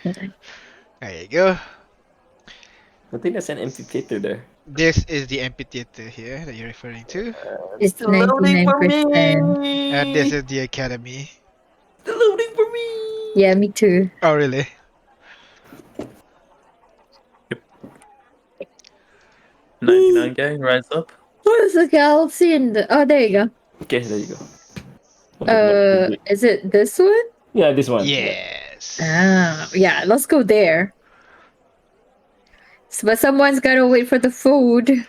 There you go. I think there's an amphitheater there. This is the amphitheater here that you're referring to. It's Still loading for 99%. me. And this is the academy. Still loading for me. Yeah, me too. Oh, really? Yep. 99 gang, rise up. Where's the galaxy in the? Oh, there you go. Okay, there you go. Is it this one? Yeah, this one. Yes. Ah, yeah. Let's go there. But someone's gotta wait for the food. Don't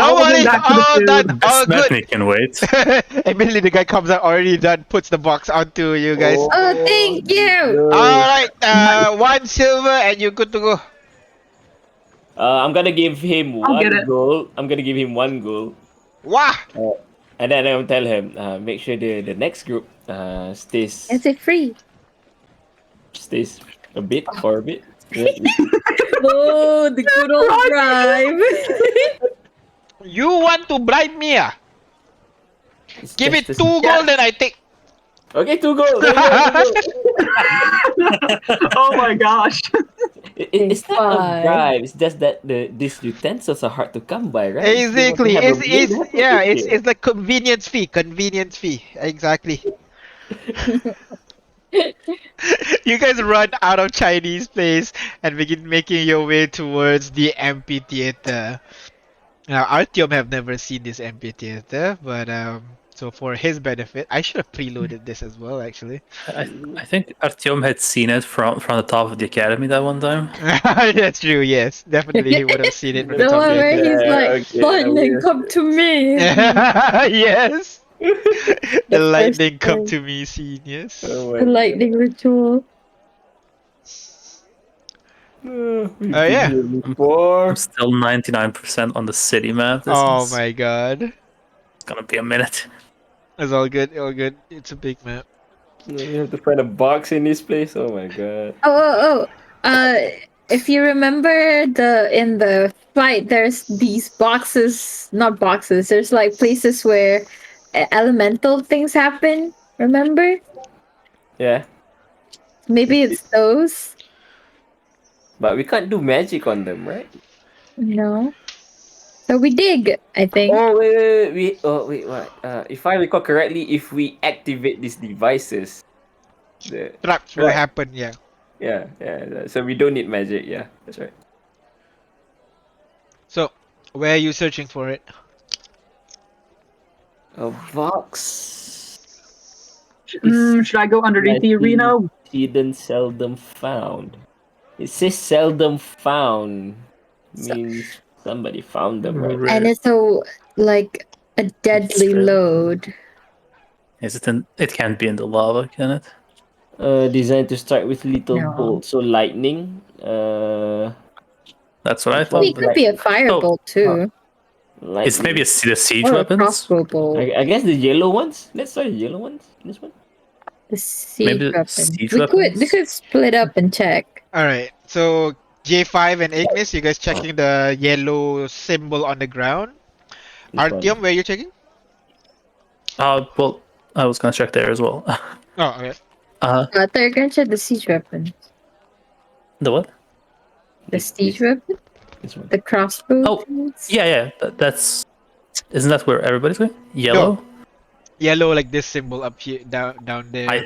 I'll worry, go back to the all food. done, all That good. can wait. Immediately the guy comes out already done, puts the box onto you guys. Oh, thank you. Alright, 1 silver and you're good to go. I'm gonna give him I'll get one it. goal. I'm gonna give him one goal. Wah! And then I'll tell him, make sure the next group stays Is it free? a bit for a bit. Oh, the good old bribe. You want to bribe me? It's Give just it a- 2 gold and I take. Okay, 2 gold. There you go. Oh my gosh. It's not a Fine. bribe. It's just that these utensils are hard to come by, right? If they want to Exactly. have a It's meal, they it's have to yeah. eat It's here. it's like convenience fee. Convenience fee. Exactly. You guys run out of Chinese place and begin making your way towards the amphitheater. Now, Artyom have never seen this amphitheater, but so for his benefit, I should have preloaded this as well, actually. I think Artyom had seen it from the top of the academy that one time. That's true. Yes, definitely he would have seen it from the The top of one the where he's academy. like, Okay, lightning, come to me. Yes, the The lightning first come time. to me, seniors. Oh The lightning ritual. we've Oh been yeah. here before. I'm still 99% on the city map. This Oh is my god. gonna be a minute. It's all good. All good. It's a big map. We have to find a box in this place. Oh my god. Oh. If you remember in the fight, there's these boxes, not boxes. There's like places where elemental things happen. Remember? Yeah, Maybe it's those. but we can't do magic on them, right? No. So we dig, I think. Oh wait. What? If I recall correctly, if we activate these devices, the Traps will right. happen. Yeah. Yeah. So we don't need magic. Yeah, that's right. So, where are you searching for it? A box. Should I go underneath the arena? Hidden, seldom found. It says seldom found. So- Means somebody found them, right? And it's like a deadly Straight. load. Is it in? It can't be in the lava, can it? Designed to strike with little No. bolts. So lightning. That's what I It's thought. It could be a firebolt too. lightning. It's maybe the siege Or a weapons. crossbow bolt. I guess the yellow ones. Let's try the yellow ones. This one. The siege Maybe weapon. siege We weapons? could split up and check. All right. So J5 and Ignis, you guys checking the yellow symbol on the ground. This one. Artyom, where are you checking? Well, I was gonna check there as well. Oh, okay. They're gonna check the siege weapon. The what? The siege weapon? This one. The crossbow Oh, things? Yeah. That's. Isn't that where everybody's going? Yellow. Yellow, like this symbol up here, down there. I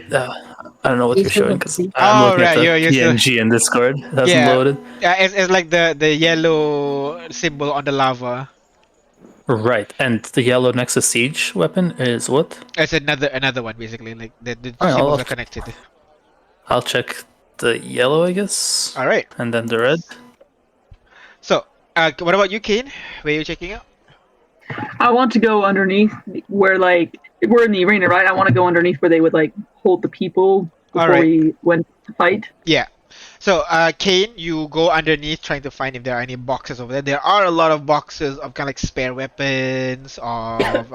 don't know what You you're should showing look because see. I'm Oh, looking right, at the you're still- PNG in Discord. It hasn't Yeah. loaded. It's like the yellow symbol on the lava. Right, and the yellow next to siege weapon is what? It's another one basically. Like the Alright, symbols I'll- are connected. I'll check the yellow, I guess, All right. and then the red. So, what about you, Kane? Where are you checking out? I want to go underneath where, like, we're in the arena, right? I want to go underneath where they would, like, hold the people before Alright. we went to fight. Yeah. So, Kane, you go underneath trying to find if there are any boxes over there. There are a lot of boxes of kind of like spare weapons, of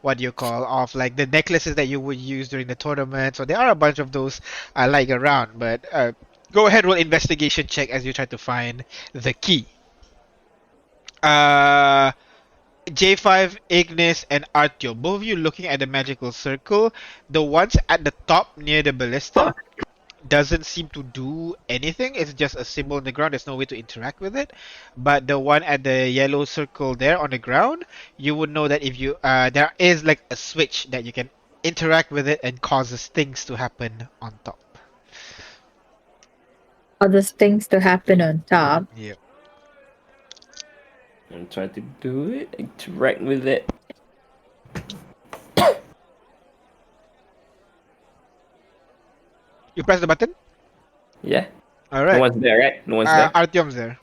what do you call, of like the necklaces that you would use during the tournament. So there are a bunch of those lying around. But go ahead, roll investigation check as you try to find the key. J5, Ignis, and Artyo, both of you looking at the magical circle. The ones at the top near the ballista doesn't seem to do anything. It's just a symbol on the ground. There's no way to interact with it. But the one at the yellow circle there on the ground, you would know that if you there is like a switch that you can interact with it and causes things to happen on top. Other things to happen on top. Yep. I'm trying to do it. Interact with it. You press the button. Yeah. All No right. one's there, right? No one's there. Artyom's there.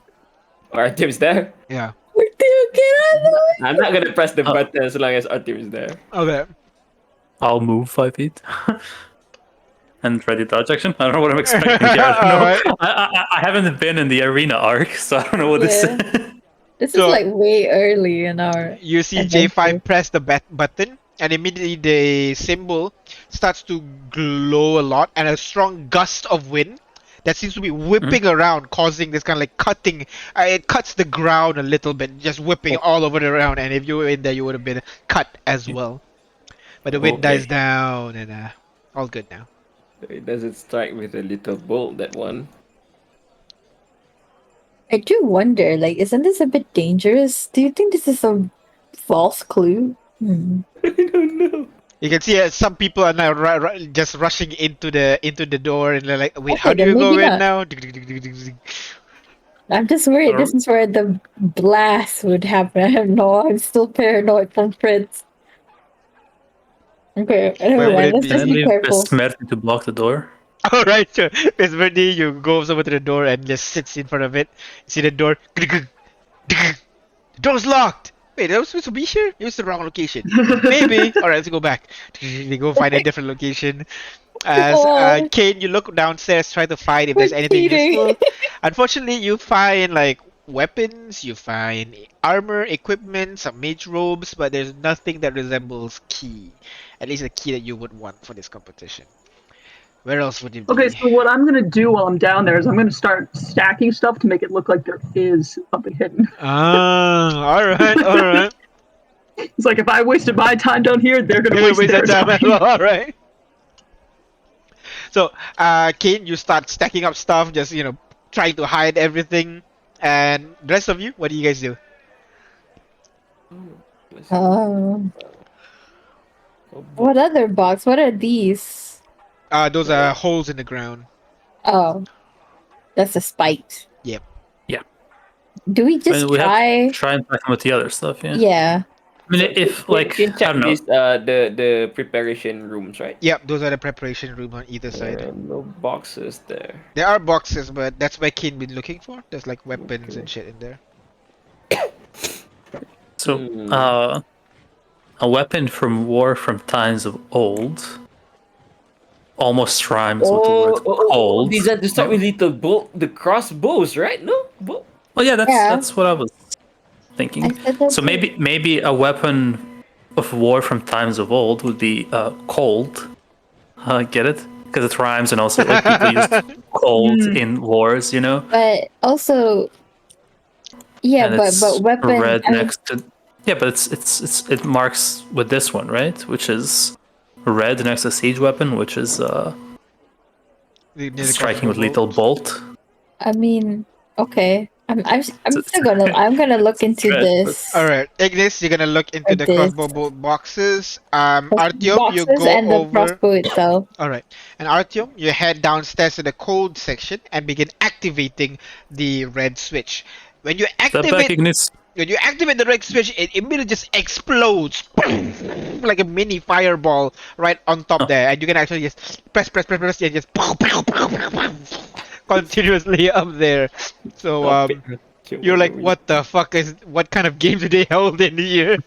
Artyom's there. Yeah. Where do you get out of the I'm not gonna press the button as long as Artyom is there. Okay. I'll move 5 feet. And ready dodge action. I don't know what I'm expecting here. I don't know. Alright. I haven't been in the arena arc, so I don't know what this Yeah. is. This So- is like way early in our. You see Adventure. J5 press the button, and immediately the symbol starts to glow a lot, and a strong gust of wind that seems to be whipping around, causing this kind of like cutting. It cuts the ground a little bit, just whipping all over the ground. And if you were in there, you would have been cut as well. But the wind dies down, and all good now. It doesn't strike with a little bolt, that one. I do wonder, like, isn't this a bit dangerous? Do you think this is a false clue? I don't know. You can see some people are now just rushing into the door, and they're like, "Wait, Okay, how do then you go maybe in not. now?" I'm just worried this is where the blast would happen. I don't know. I'm still paranoid from Fritz. Okay, Where would anyway, it let's be? just Can I be leave careful. Besmerti to block the door? All right, so Miss Verdi, you goes over to the door and just sits in front of it. You see the door. The door's locked. Wait, that was supposed to be here? It was the wrong location. Maybe. All right, let's go back. They go find a different location. As Oh, Kane, you look downstairs, try to find if we're there's anything cheating. useful. Unfortunately, you find like weapons, you find armor, equipment, some mage robes, but there's nothing that resembles key. At least a key that you would want for this competition. Where else would it be? Okay, so what I'm gonna do while I'm down there is I'm gonna start stacking stuff to make it look like there is something hidden. Ah, all right, all right. It's like if I wasted my time down here, they're gonna waste Waste their that time as time. well, all right. So, Kane, you start stacking up stuff, just trying to hide everything. And the rest of you, what do you guys do? Um, what other box? What are these? Those are holes in the ground. Oh, that's a spike. Yep. Yeah. Do we just We have try? to try and find them with the other stuff, yeah. Yeah. I mean, if, like, you can I check don't know. this, the preparation rooms, right? Yep, those are the preparation room on either side. There are no boxes there. There are boxes, but that's where Kane been looking for. There's like weapons and shit in there. So, a weapon from war from times of old almost rhymes with the word cold. These are to start with little the crossbows, right? No? Well, yeah, that's what I was thinking. I said that So too. maybe a weapon of war from times of old would be cold. Get it? Because it rhymes, and also like people use cold in wars, you know. But also, yeah, And but it's weapon. red I mean, next to. Yeah, but it marks with this one, right? Which is red next to siege weapon, which is Near the striking with crossbow lethal bolt. I mean, okay. I'm So- still I'm gonna look into Red, this. All right, Ignis, you're gonna look into the This. crossbow bolt boxes. Artyom, you Boxes go and the over. crossbow itself. All right, and Artyom, you head downstairs to the code section and begin activating the red switch. When you Step back, activate, Ignis. when you activate the red switch, it immediately just explodes like a mini fireball right on top there, and you can actually just press, and just continuously up there. So you're like, what the fuck what kind of game do they hold in here?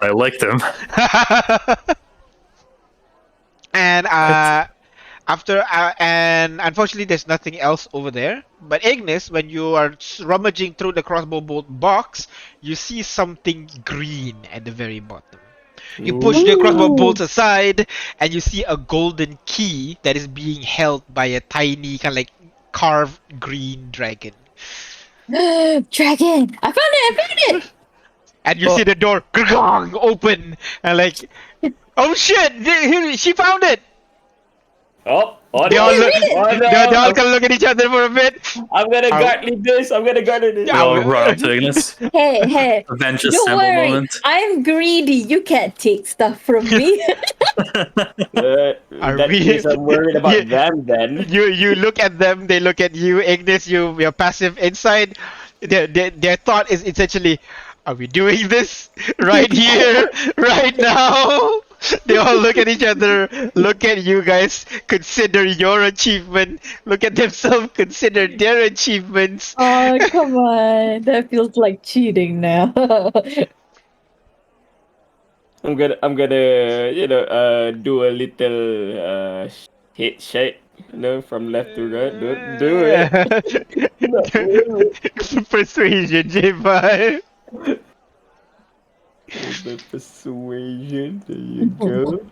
I like them. And and unfortunately there's nothing else over there. But Ignis, when you are rummaging through the crossbow bolt box, you see something green at the very bottom. You push the crossbow bolts aside, and you see a golden key that is being held by a tiny kind of like carved green dragon. Dragon! I found it! And you see the door open, and like, oh shit! She found it. They all look. They all can look at each other for a bit. I'm gonna guard this. I'm gonna guard this. Yeah. I'll run up to Ignis. Hey, Avenge don't assemble worry. moment. I'm greedy. You can't take stuff from me. That means I'm worried about them then. You look at them. They look at you. Ignis, you're passive inside. Their thought is essentially, are we doing this right here, right now? They all look at each other, look at you guys, consider your achievement, look at themselves, consider their achievements. Oh, come on. That feels like cheating now. I'm gonna do a little hit shake, from left to right. Do it. Persuasion, J5. The persuasion. There you go.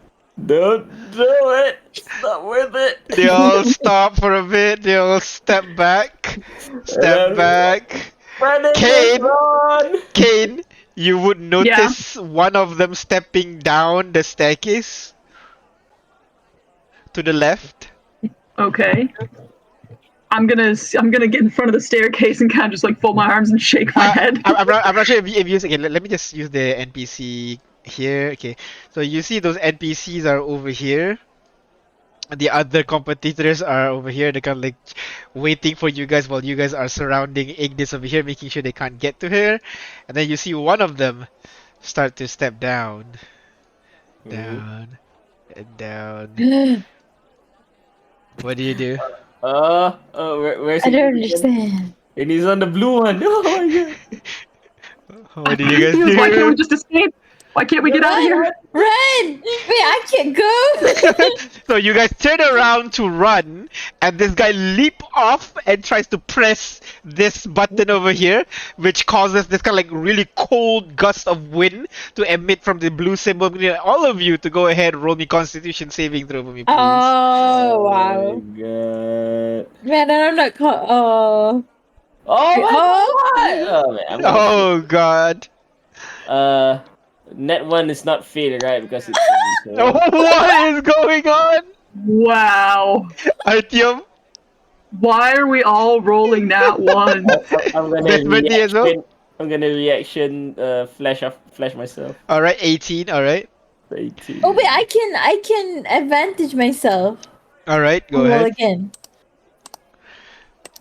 Don't do it. It's not worth it. They all stop for a bit. They all step back. Step back. Kane, Run. Kane, you would notice one of them stepping down the staircase to the left. Okay. I'm gonna get in front of the staircase and kind of just like fold my arms and shake my head. I'm not sure if you okay. Let me just use the NPC here. Okay, so you see those NPCs are over here. The other competitors are over here. They're kind of like waiting for you guys while you guys are surrounding Ignis over here, making sure they can't get to her. And then you see one of them start to step down, down, and down. What do you do? Where's I he? don't understand. And he's on the blue one. Oh my god. What do you guys He was, why can't we do? just escape? Why can't we get out of here? Run! Wait, I can't go. So you guys turn around to run, and this guy leap off and tries to press this button over here, which causes this kind of like really cold gust of wind to emit from the blue symbol. I'm gonna need all of you to go ahead and roll me Constitution saving throw for me, please. Oh wow, my god. man! I'm not caught. Oh. Oh my Oh. god. Oh man. I'm gonna Oh god. net one is not fail, right? Because it's What is going on? Wow. Artyom? Why are we all rolling that one? I'm gonna That's Brittany as well? reaction flash myself. Alright, 18, alright. 18. Oh wait, I can advantage myself. Alright, go Roll ahead. again.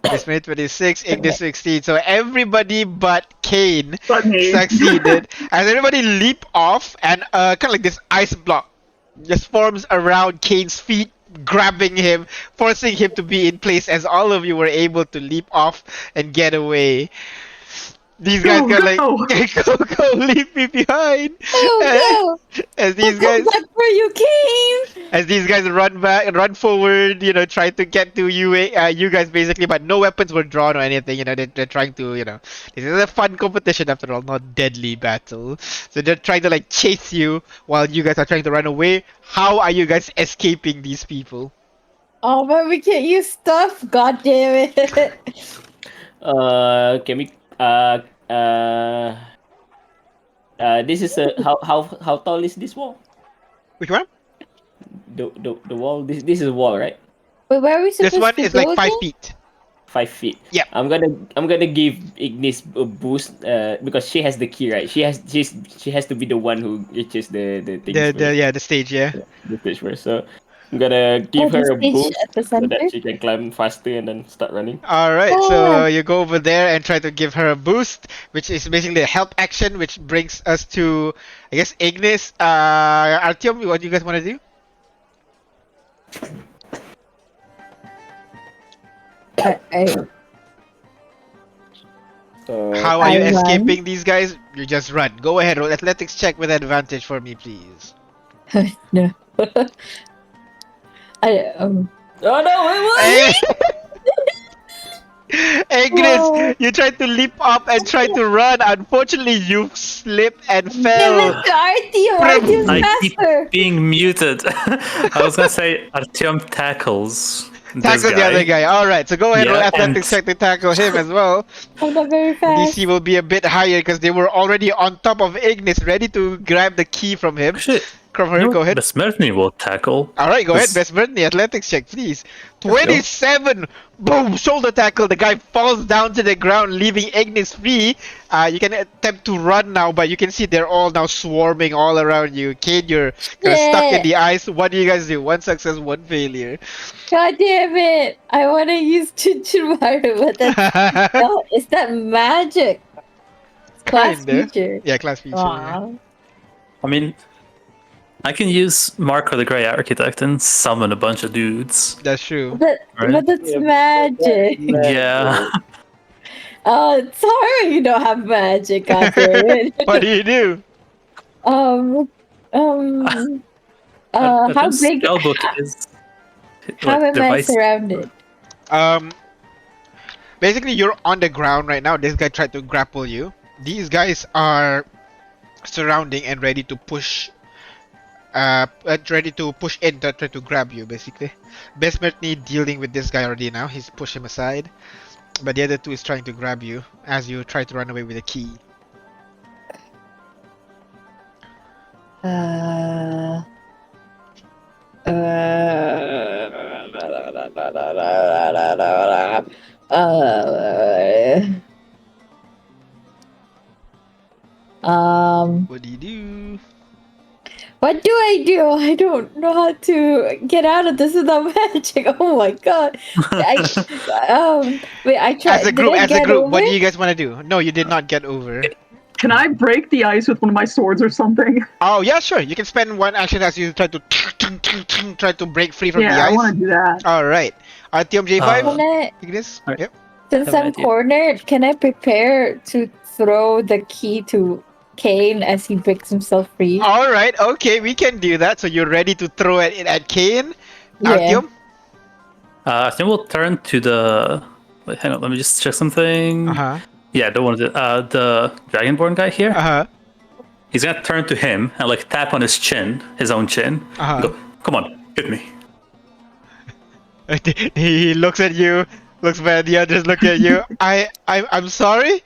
Dismay 26, Ignis 16. So everybody but Kane But me. succeeded. As everybody leap off, and kind of like this ice block just forms around Kane's feet, grabbing him, forcing him to be in place as all of you were able to leap off and get away. These guys go like, go, leave me behind. Oh no! As these I'll guys, come back where you came. as these guys run back and run forward, try to get to you, you guys basically, but no weapons were drawn or anything. They're trying to, this is a fun competition after all, not deadly battle. So they're trying to like chase you while you guys are trying to run away. How are you guys escaping these people? Oh, but we can't use stuff. God damn it! Can we this is a how tall is this wall? Which one? The wall. This is a wall, right? Wait, where are we supposed This one to is go like 5 again? feet. 5 feet. Yeah. I'm gonna give Ignis a boost because she has the key, right? She has to be the one who reaches the thing The stage, yeah. the stage first. So I'm gonna give the her a stage boost at the so center? that she can climb faster and then start running. Alright, so Oh. you go over there and try to give her a boost, which is basically a help action, which brings us to, I guess, Ignis. Artyom, what do you guys want to do? So How are you I run. escaping these guys? You just run. Go ahead, roll athletics check with advantage for me, please. No. Oh no! Wait, Ignis, Whoa. you tried to leap up and try to run. Unfortunately, you slipped and Give fell. it to Artyom. Artyom's I keep faster. being muted. I was gonna say Artyom tackles this Tackle the other guy. Alright, so go ahead, roll Yeah, athletics and- check to tackle him as well. I'm not very fast. DC will be a bit higher because they were already on top of Ignis, ready to grab the key from him. Actually, Go ahead. Besmertny will tackle. Alright, go ahead. This- Best Brittany, athletics check, please. go. 27! Boom! Shoulder tackle. The guy falls down to the ground, leaving Ignis free. You can attempt to run now, but you can see they're all now swarming all around you. Kate, you're kinda stuck in the ice. What do you guys do? 1 success, 1 failure. God damn it! I want to use Chinchimaro, but that's no, is that magic? Class Kinda. feature. Yeah, class feature. Yeah. Aw. I mean, I can use Marco the Grey Architect and summon a bunch of dudes. That's true. But Right. that's Yeah, magic. Yeah. Oh, it's hard when you don't have magic. God damn it. What do you do? Um. How This big? spellbook is How like, am I device- surrounded? Basically, you're on the ground right now. This guy tried to grapple you. These guys are surrounding and ready to push ready to push in to try to grab you, basically. Besmertny dealing with this guy already now. He's pushed him aside. But the other two is trying to grab you as you try to run away with the key. What do you do? What do I do? I don't know how to get out of this without magic. Oh my god. Wait, I tried. As a Did I group, get over? what do you guys want to do? No, you did not get over. Can I break the ice with one of my swords or something? Oh yeah, sure. You can spend one action as you try to try to break free from the Yeah, I ice. want to do that. All right. Artyom J5. Can I, Ignis. Alright. Yep. since Have an I'm idea. cornered, can I prepare to throw the key to Kane as he breaks himself free? All right. Okay, we can do that. So you're ready to throw it at Kane. Yeah. Artyom. I think we'll turn to the. Wait, hang on. Let me just check something. Uh-huh. Yeah, the one the Dragonborn guy here. Uh-huh. He's gonna turn to him and like tap on his chin, his own chin. Uh-huh. Go, come on, hit me. He looks at you. Looks back. The others look at you. I'm sorry.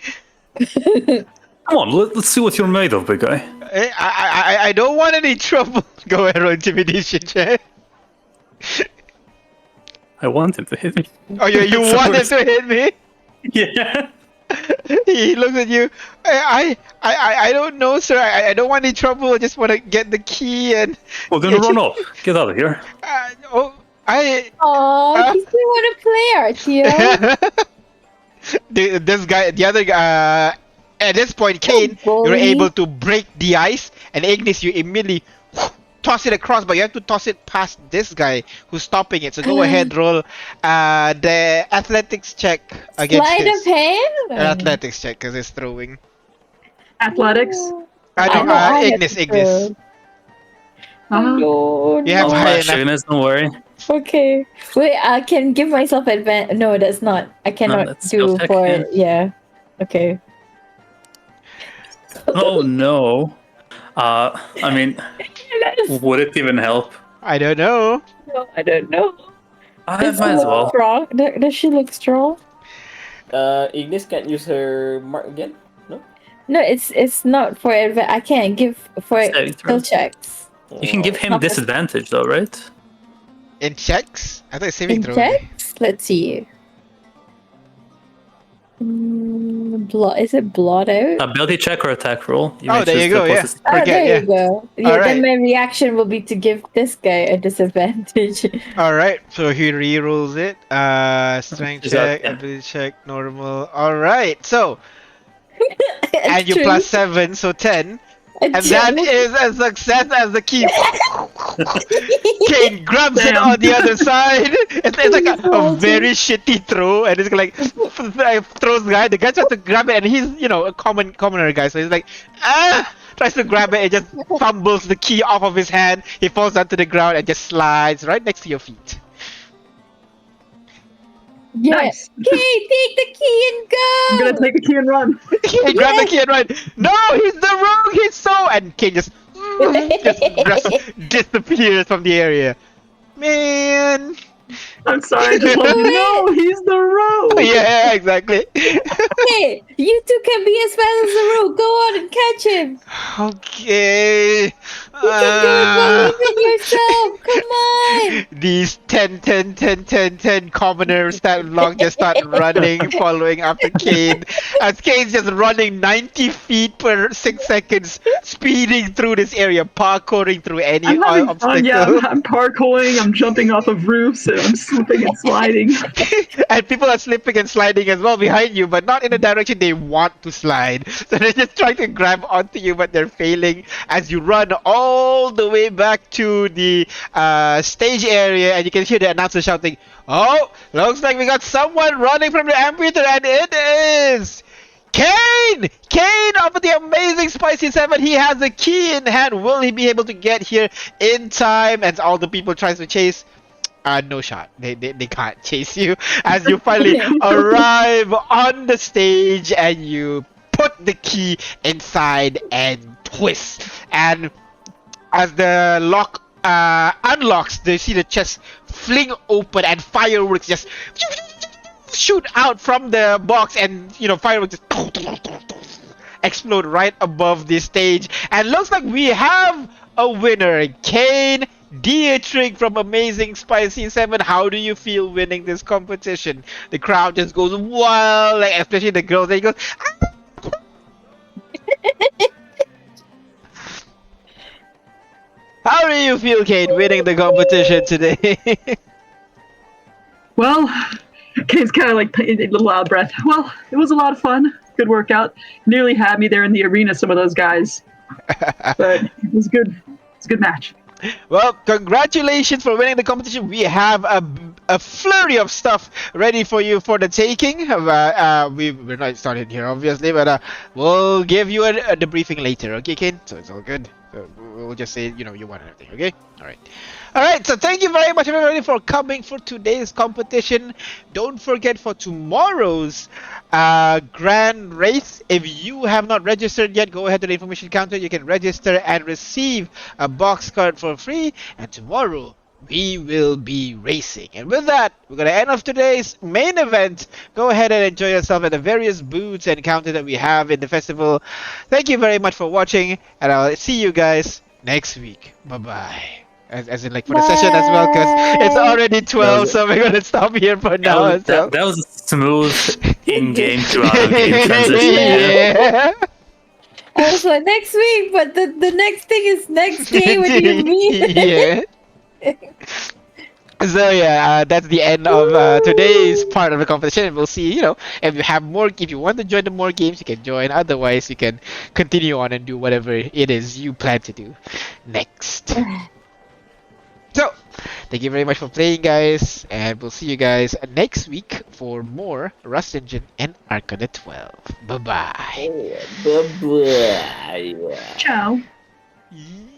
Come on, let's see what you're made of, big guy. I don't want any trouble. Go ahead, roll intimidation check. I want him to hit me. Oh, you That's the want him worst. to hit me? Yeah. He looks at you. I don't know, sir. I don't want any trouble. I just want to get the key and. Well, then run off. Get out of here. Oh, Oh, he still want to play, Artyom. This guy, the other guy. At this point, Kane, you're bully. able to break the ice, and Ignis, you immediately toss it across, but you have to toss it past this guy who's stopping it. So go ahead, roll the athletics check against Sleight his of hand? athletics check because it's throwing. Athletics. I know, I have Ignis, to Ignis. No, You have Oh, high actually, enough. don't worry. Okay. Wait, I can give myself advantage. No, that's not. I cannot that's do skill check, for. yeah. Yeah. Okay. Oh no. I mean, would it even help? I don't know. No, I don't know. I Does might she as look well. strong? Does she look strong? Ignis can't use her mark again? No? No, it's not for I can't give for Saving skill throw. checks. You can give him Not- disadvantage though, right? In checks? I thought it's saving In throw. checks? Let's see. Blot is it blot out? Ability check or attack roll. Oh, may there choose you to go, yeah. post- Oh, Forget, there yeah. you go. Yeah, Alright. then my reaction will be to give this guy a disadvantage. Alright, so he re-rolls it. Strength Is that- check, yeah. ability check, normal. Alright, so and you True. plus 7, so 10. A And that true. is a success as the key. Kane grabs it Damn. on the other side. It's like a very shitty throw, and it's like throws the guy. The guy tries to grab it, and he's a commoner guy, so he's like tries to grab it and just fumbles the key off of his hand. He falls onto the ground and just slides right next to your feet. Yeah. Nice. Okay, take the key and go. I'm gonna take the key and run. He grabs the key and runs. No, he's the rogue. He's so and Kane just disappears from the area. Man. I'm sorry, I just told you. No, he's the rogue. Yeah, exactly. Hey, you two can be as fast as the rogue. Go on and catch him. Okay. You can do it. Believe in yourself. Come on. These 10 commoners that long just start running, following after Kane. As Kane's just running 90 feet per 6 seconds, speeding through this area, parkouring through any I'm having obstacle. fun. Yeah, I'm parkouring. I'm jumping off of roofs. And I'm slipping and sliding. And people are slipping and sliding as well behind you, but not in the direction they want to slide. So they're just trying to grab onto you, but they're failing as you run all the way back to the stage area, and you can hear the announcer shouting, "Oh, looks like we got someone running from the amphitheater, and it is Kane! Kane of the amazing Spicy 7. He has the key in hand. Will he be able to get here in time?" And all the people tries to chase. No shot. They can't chase you as you finally arrive on the stage and you put the key inside and twist. And as the lock unlocks, they see the chest fling open and fireworks just shoot out from the box, and fireworks just explode right above the stage. And looks like we have a winner, Kane Dietrich from Amazing Spicy 7. How do you feel winning this competition? The crowd just goes wild, like especially the girls. They go. How do you feel, Kate, winning the competition today? Well, Kane's kind of like a little out of breath. Well, it was a lot of fun. Good workout. Nearly had me there in the arena, some of those guys. But it was good. It's a good match. Well, congratulations for winning the competition. We have a flurry of stuff ready for you for the taking. We're not starting here, obviously, but we'll give you a debriefing later, okay, Kane? So it's all good. So we'll just say, you won everything, okay? Alright, so thank you very much, everybody, for coming for today's competition. Don't forget for tomorrow's grand race. If you have not registered yet, go ahead to the information counter. You can register and receive a box card for free. And tomorrow, we will be racing. And with that, we're going to end off today's main event. Go ahead and enjoy yourself at the various booths and counters that we have in the festival. Thank you very much for watching, and I'll see you guys next week. Bye-bye. As in, like, for the session as well, because it's already 12, so we're going to stop here for now. That was a smooth in-game to out-of-game transition. Yeah. I was like, next week, but the next thing is next day. What do you mean? Yeah. So yeah, that's the end of today's part of the competition. We'll see, if you have more, if you want to join the more games, you can join. Otherwise, you can continue on and do whatever it is you plan to do next. So, thank you very much for playing, guys, and we'll see you guys next week for more Rust Engine and Arcana 12. Bye-bye. Bye-bye. Ciao. Yeah.